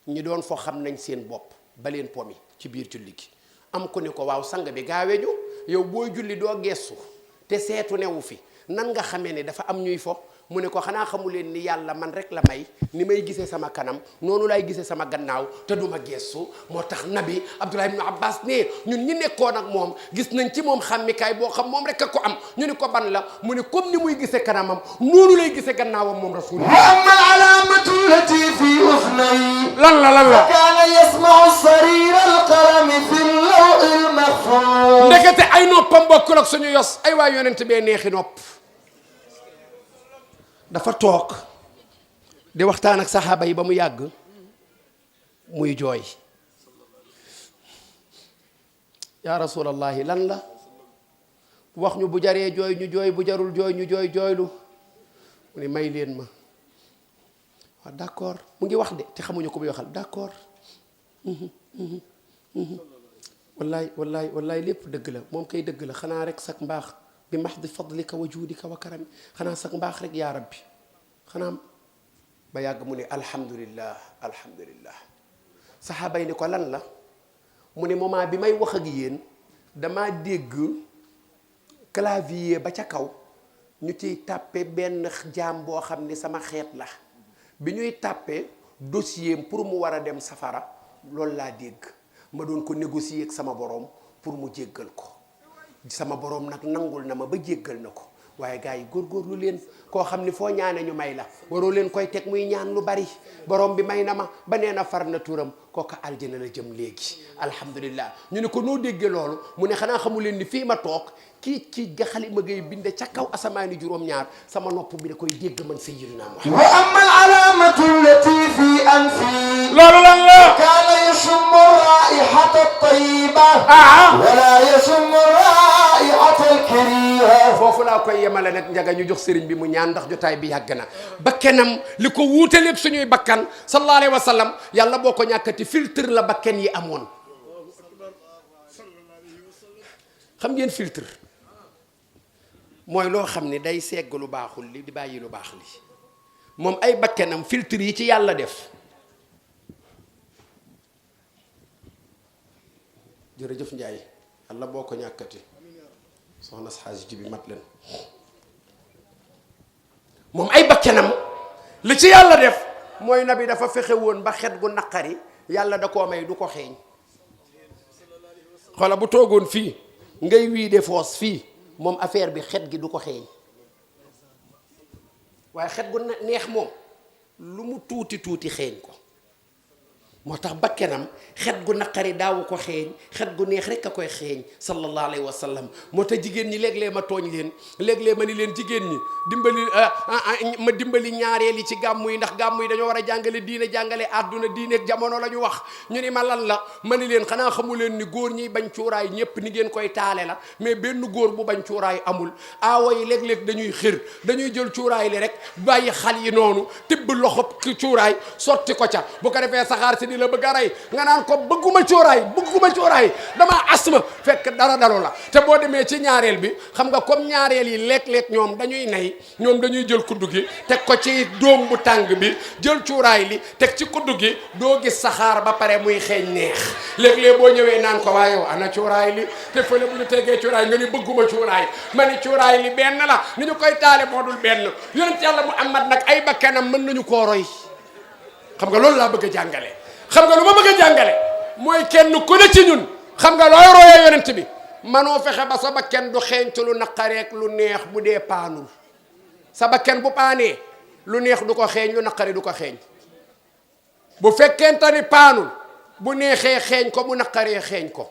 ñi doon fo xam nañ seen bopp ba leen pomi ci biir julli gi am ku ne ko waaw sang bi gaawee ñu yow booy julli doo gestu te seetu newu fi nan nga xamee ne dafa am ñuy fo mu ne ko xanaa xamu leen ni yàlla man rek la may ni may gisee sama kanam noonu lay gisee sama gannaaw te duma gestu moo tax nabi Abdullah ibn Abbas ne ñun ñi nekkoon ak moom gis nañ ci moom xàmmikaay boo xam moom rek a ko am ñu ne ko ban la mu ne comme ni muy gisee kanamam noonu lay gisee gannaawam moom rasulullah wa amma al-alamatu allati fi udhnayhi lan la kana yasma'u sarir al-qalam fi al-law' al-mahfuz ndekete ay noppam bokkul ak suñu yos ay waay yonent bee neexi nopp dafa toog di waxtaan ak saxaaba yi ba mu yàgg muy jooy yaa rasulallahi lan la wax ñu bu jaree jooy ñu jooy bu jarul jooy ñu jooylu mu ne may leen ma waaw d'accord mu ngi wax de te xamuñu ko muy waxal d'accord wallaay lépp dëgg la moom kay dëgg la xanaa rek sak mbaax bi mahdi fadlika wa juudika wa karami xanaa sak mbaax rek yaa rabbi xanaa ba yàgg mu ne alhamdulillah saxaaba yi ni ko lan la mu ne moment bi may wax ak yéen dama dégg clavier ba ca kaw ñu ciy tàppe benn jaam boo xam ni sama xeet la bi ñuy tàppe dossier pour mu war a dem safara loolu laa dégg ma doon ko négocier ak sama borom pour mu jéggal ko sama borom nag nangul na ma ba jéggal na ko waaye gars yi góorgóorlu leen koo xam ni foo ñaane ñu may la waroo leen koy teg muy ñaan lu bari borom bi may na ma ba nee na far na turam kooka aljana la jëm léegi alhamdulillah ñu ne ko noo déggee loolu mu ne xanaa xamu leen ni fii ma toog kii ci xalima ngay binde ca kaw asamaani juróom-ñaar sama nopp bi da koy dégg man sayyidina Muhammad wa amma al-alamatu allati fi anfi loolu lan la kana yashummu raihata at-tayyiba wala yashummu raihata al-kariha foofu laa koy yemale nag njaga ñu jox sëriñ bi mu ñaan ndax jotaay bi yàgg na bakkenam li ko wuutaleeg suñuy bakkan sallallahu alayhi wa sallam yàlla boo ko ñàkkati filtre la bakken yi amoon xam ngeen filtre mooy loo xam ne day segg lu baaxul li di bàyyi lu baax li moom ay bakkenam filtre yi ci yàlla def jërëjëf Njaay yàlla boo ko ñàkkati soxna xaaj ji bi mat leen moom ay bakkenam li ci yàlla def mooy nabi dafa fexe woon ba xet gu naqari yàlla da koo may du ko xeeñ xoola bu toogoon fii ngay wii de foos fii moom affaire bi xet gi du ko xeeñ waaye xet gu neex moom lu mu tuuti xeeñ ko moo tax bakkenam xet gu naqari daawu ko xeeñ xet gu neex rek a koy xeeñ sallallahu alayhi wa sallam moo tax jigéen ñi léeg-léeg ma tooñ leen léeg-léeg ma ni leen jigéen ñi dimbali ñaareel yi ci gàmmu yi ndax gàmmu yi dañoo war a jàngale diine jàngale àdduna diine ak jamono la ñu wax ñu ni ma lan la ma ni leen xanaa xamu leen ni góor ñiy bañ cuuraay ñépp ni ngeen koy taale la mais benn góor bu bañ cuuraay amul aawo yi léeg-léeg dañuy xër dañuy jël cuuraay li rek bàyyi xal yi noonu tibb loxo cuuraay sotti ko ca bu ko defee saxaar si di la bëgg a rey nga naan ko bëgguma cuuraay dama asma fekk dara dalu la te boo demee ci ñaareel bi xam nga comme ñaareel yi léeg-léeg ñoom dañuy nay ñoom dañuy jël kuddu gi teg ko ci dóom bu tàng bi jël cuuraay li teg ci kuddu gi doo gis saxaar ba pare muy xeeñ neex léeg-léeg boo ñëwee naan ko waaye yow ana cuuraay li te fële bu ñu tegee cuuraay nga ni bëgguma cuuraay ma ni cuuraay li benn la ni ñu koy taale moo dul benn yonent yàlla Muhammad nag ay bakkanam mën nañu koo roy xam nga loolu laa bëgg a jàngale xam nga lu ma bëgg a jàngale mooy kenn ku ne ci ñun xam nga looy royee yonent bi manoo fexe ba sa bakkan du xeeñtu lu naqareek lu neex bu dee paanul sa bakkan bu paanee lu neex du ko xeeñ lu naqari du ko xeeñ bu fekkente ni paanul bu neexee xeeñ ko bu naqaree xeeñ ko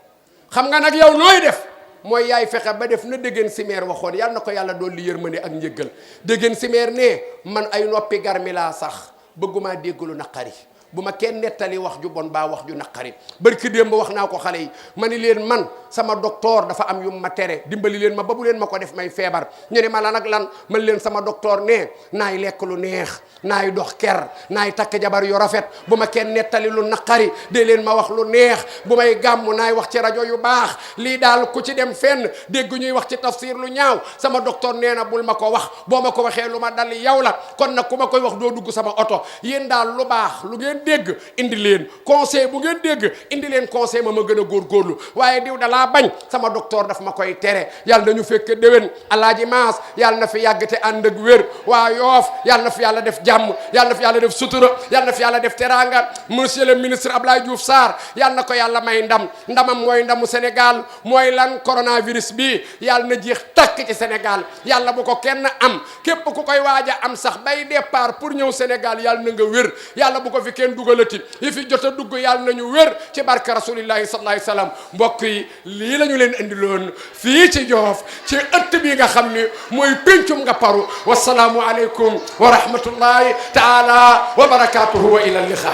xam nga nag yow nooy def mooy yaay fexe ba def na déggeen simeer waxoon yàlla na ko yàlla doon li yërmande ak njëggal déggeen simeer ne man ay noppi garmi laa sax bëgguma dégg lu naqari bu ma kenn nettali wax ju bon baa wax ju naqari barki démb wax naa ko xale yi ma ni leen man sama docteur dafa am yu ma tere dimbali leen ma ba bu leen ma ko def may feebar ñu ne ma lan ak lan man leen sama docteur ne naay lekk lu neex naay dox ker naay takk jabar yu rafet bu ma kenn nettali lu naqari dee leen ma wax lu neex bu may gàmmu naay wax ci rajo yu baax lii daal ku ci dem fenn dégg ñuy wax ci tafsir lu ñaaw sama docteur nee na bul ma ko wax boo ma ko waxee lu ma dal yow la kon nag ku ma koy wax doo dugg sama oto yéen daal lu baax lu ngeen dégg indi leen conseil bu ngeen dégg indi leen conseil ma gën a góorgóorlu waaye diw dalaa bañ sama docteur daf ma koy tere yàlla nañu fekk déwén alaaji maas yàlla na fi yàgg te ànd ak wér waa yoof yàlla na fi yàlla def jàmm yàlla na fi yàlla def sutura yàlla na fi yàlla def teraanga monsieur le ministre Abdoulaye Diouf Sarr yàlla na ko yàlla may ndamam mooy ndamu Sénégal mooy lan coronavirus bi yàlla na jeex takk ci Sénégal yàlla bu ko kenn am képp ku koy waaj a am sax bay départ pour ñëw Sénégal yàlla na nga wér yàlla bu ko fi kenn dugalati yi fi jot a dugg yàlla nañu wér ci barke rasulillahi sallallahu alayhi wasallam mbokk yi lii la ñu leen indiloon fii ci Joof ci ëtt bi nga xam ni mooy péncum nga paru wasalaamu aleykum wa rahmatullahi taala wa barakatuhu wa ila liqa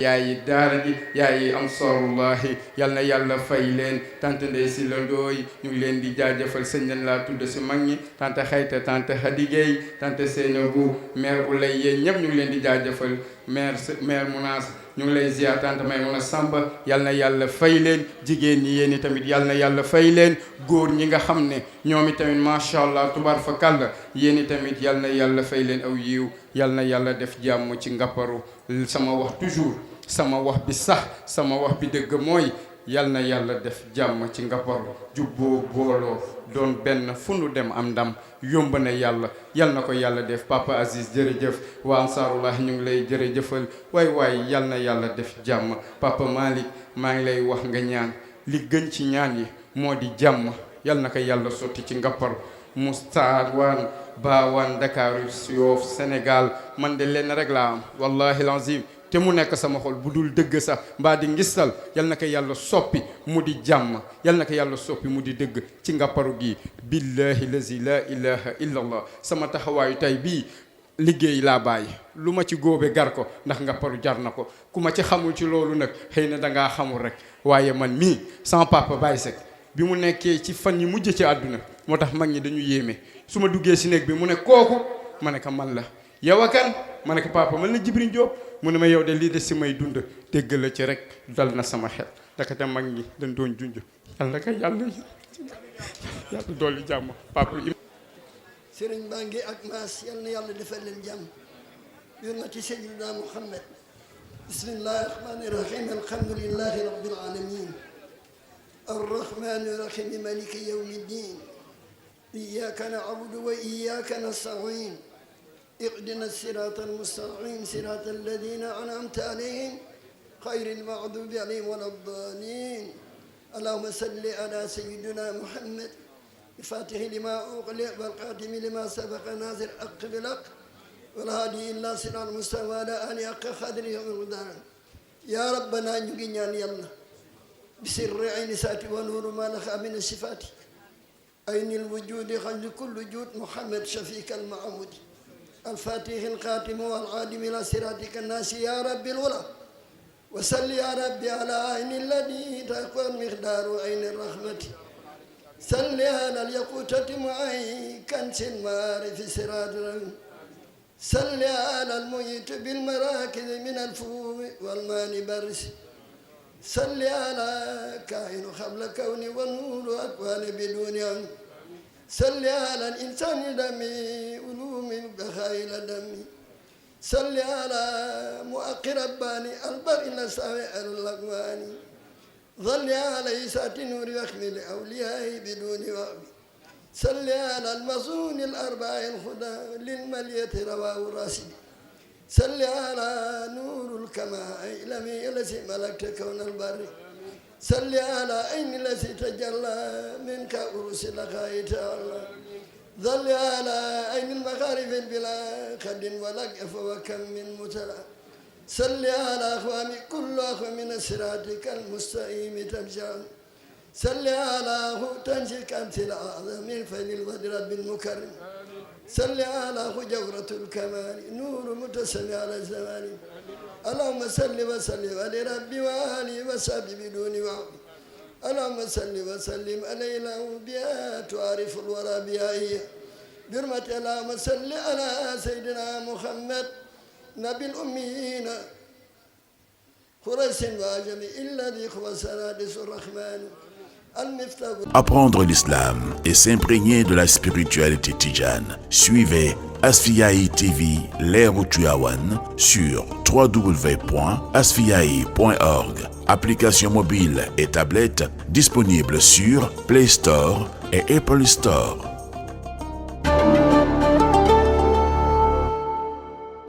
yaayi daara ji yaayi Ansarullahi yal na yàlla fay leen tante Ndey Sylla Ndoye ñu ngi leen di jaajëfal sëñ lañ laa tudd si mag ñi tante Xayta tante Xadigéey tante Seynabou maire bu lay yéen ñëpp ñu ngi leen di jaajëfal maire Mounas ñu ngi lay ziar tante Maymuna Samba yal na yàlla fay leen jigéen ñi yéen i tamit yal na yàlla fay leen góor ñi nga xam ne ñoom i tamit macha allah tubaar fa kàlla yéen i tamit yal na yàlla fay leen aw yiw yal na yàlla def jàmm ci ngapparu sama wax toujours sama wax bi sax sama wax bi dëgg mooy yal na yàlla def jàmm ci ngapparu jubboo booloo doon benn fu nu dem am ndam yomb na yàlla yal na ko yàlla def Papa Aziz jërëjëf waa Ansarullah ñu ngi lay jërëjëfal waay yal na yàlla def jàmm Papa Malick maa ngi lay wax nga ñaan li gën ci ñaan yi moo di jàmm yal na ko yàlla sotti ci ngapparu Moustapha waan Baawaan Dakar Yoff Sénégal man de lenn rek laa am wallahi lazim te mu nekk sama xol bu dul dëgg sax mbaa di ngistal yal na ko yàlla soppi mu di jàmm yal na ko yàlla soppi mu di dëgg ci ngapparu gi billahi lazi la ilaha illa allah sama taxawaayu tay bii liggéey laa bàyyi lu ma ci góobe gar ko ndax ngapparu jar na ko ku ma ci xamul ci loolu nag xëy na dangaa xamul rek waaye man mii sama papa Baye Seck bi mu nekkee ci fan yi mujj ci àdduna moo tax mag ñi dañu yéeme su ma duggee si néeg bi mu ne kooku ma ne ko man la yow a kan ma ne ko papa man la Jibril Diop mu ne ma yow de lii de si may dund dégg la ci rek dal na sama xel dakate mag ñi dañ doon junj yàlla ka yàlla dolli jàmm papa sëriñ baa ngi ak maas yal na yàlla defal leen jàmm yurmati sayyidina Muhammad bismillahi rahmani rahim alhamdulillahi rabbil alamin arrahmani rahim maliki yawmi ddin iyyaka na'budu wa iyyaka nasta'in اهدنا الصراط المستقيم صراط الذين أنعمت عليهم غير المغضوب عليهم ولا الضالين اللهم صل على سيدنا محمد الفاتح لما أغلق والقادم لما سبق ناصر الحق بالحق والهادي إلا صراط المستقيم وعلى آله حق قدره ومقداره يا ربنا نجي ñaan Yàlla بسر عين ساتي ونور ما لها من الصفات أين الوجود خلق كل وجود محمد شفيك المعمود الفاتح الخاتم والعادم إلى صراطك الناس يا رب الولا وصل يا ربي على عين الذي تقوى المقدار عين الرحمة صل على اليقوتة معي كنس المعارف سراد صل على الميت بالمراكز من الفوق والمان برس صل على كائن قبل كون ونور أكوان بدون عن صل على الإنسان دمي علوم بخيل دمي صل على مؤقر رباني البر سامع الأقوان ظل على سات نور يحمل أوليائي بدون وعب صل على المصون الأربع الخدى للملية رواه راشد صل على نور الكماء لمي الذي ملكت كون البر صل على عين الذي تجلى منك أرسل خيت الله ظل على عين المخارف بلا خد ولقف وكم من متلى صل على أخوامي كل أخو من صراطك المستقيم ترجع صل على أخو تنشك أمثل الأعظم فإن الغدر بالمكرم صل على أخو جورة الكمال نور متسمع على الزمان اللهم صل وسلم على ربي وآله وصحبه بدون وعب اللهم صل وسلم علينا بها تعرف الورى بها برمة اللهم صل على سيدنا محمد نبي الأميين قريش واجم إلا ذي خوصرادس الرحمن. Apprendre l'islam et s'imprégner de la spiritualité tidjane. Suivez Asfiyahi TV Leeru Tivaouane sur www.asfiyahi.org. Application mobile et tablette disponible sur Play Store et Apple Store.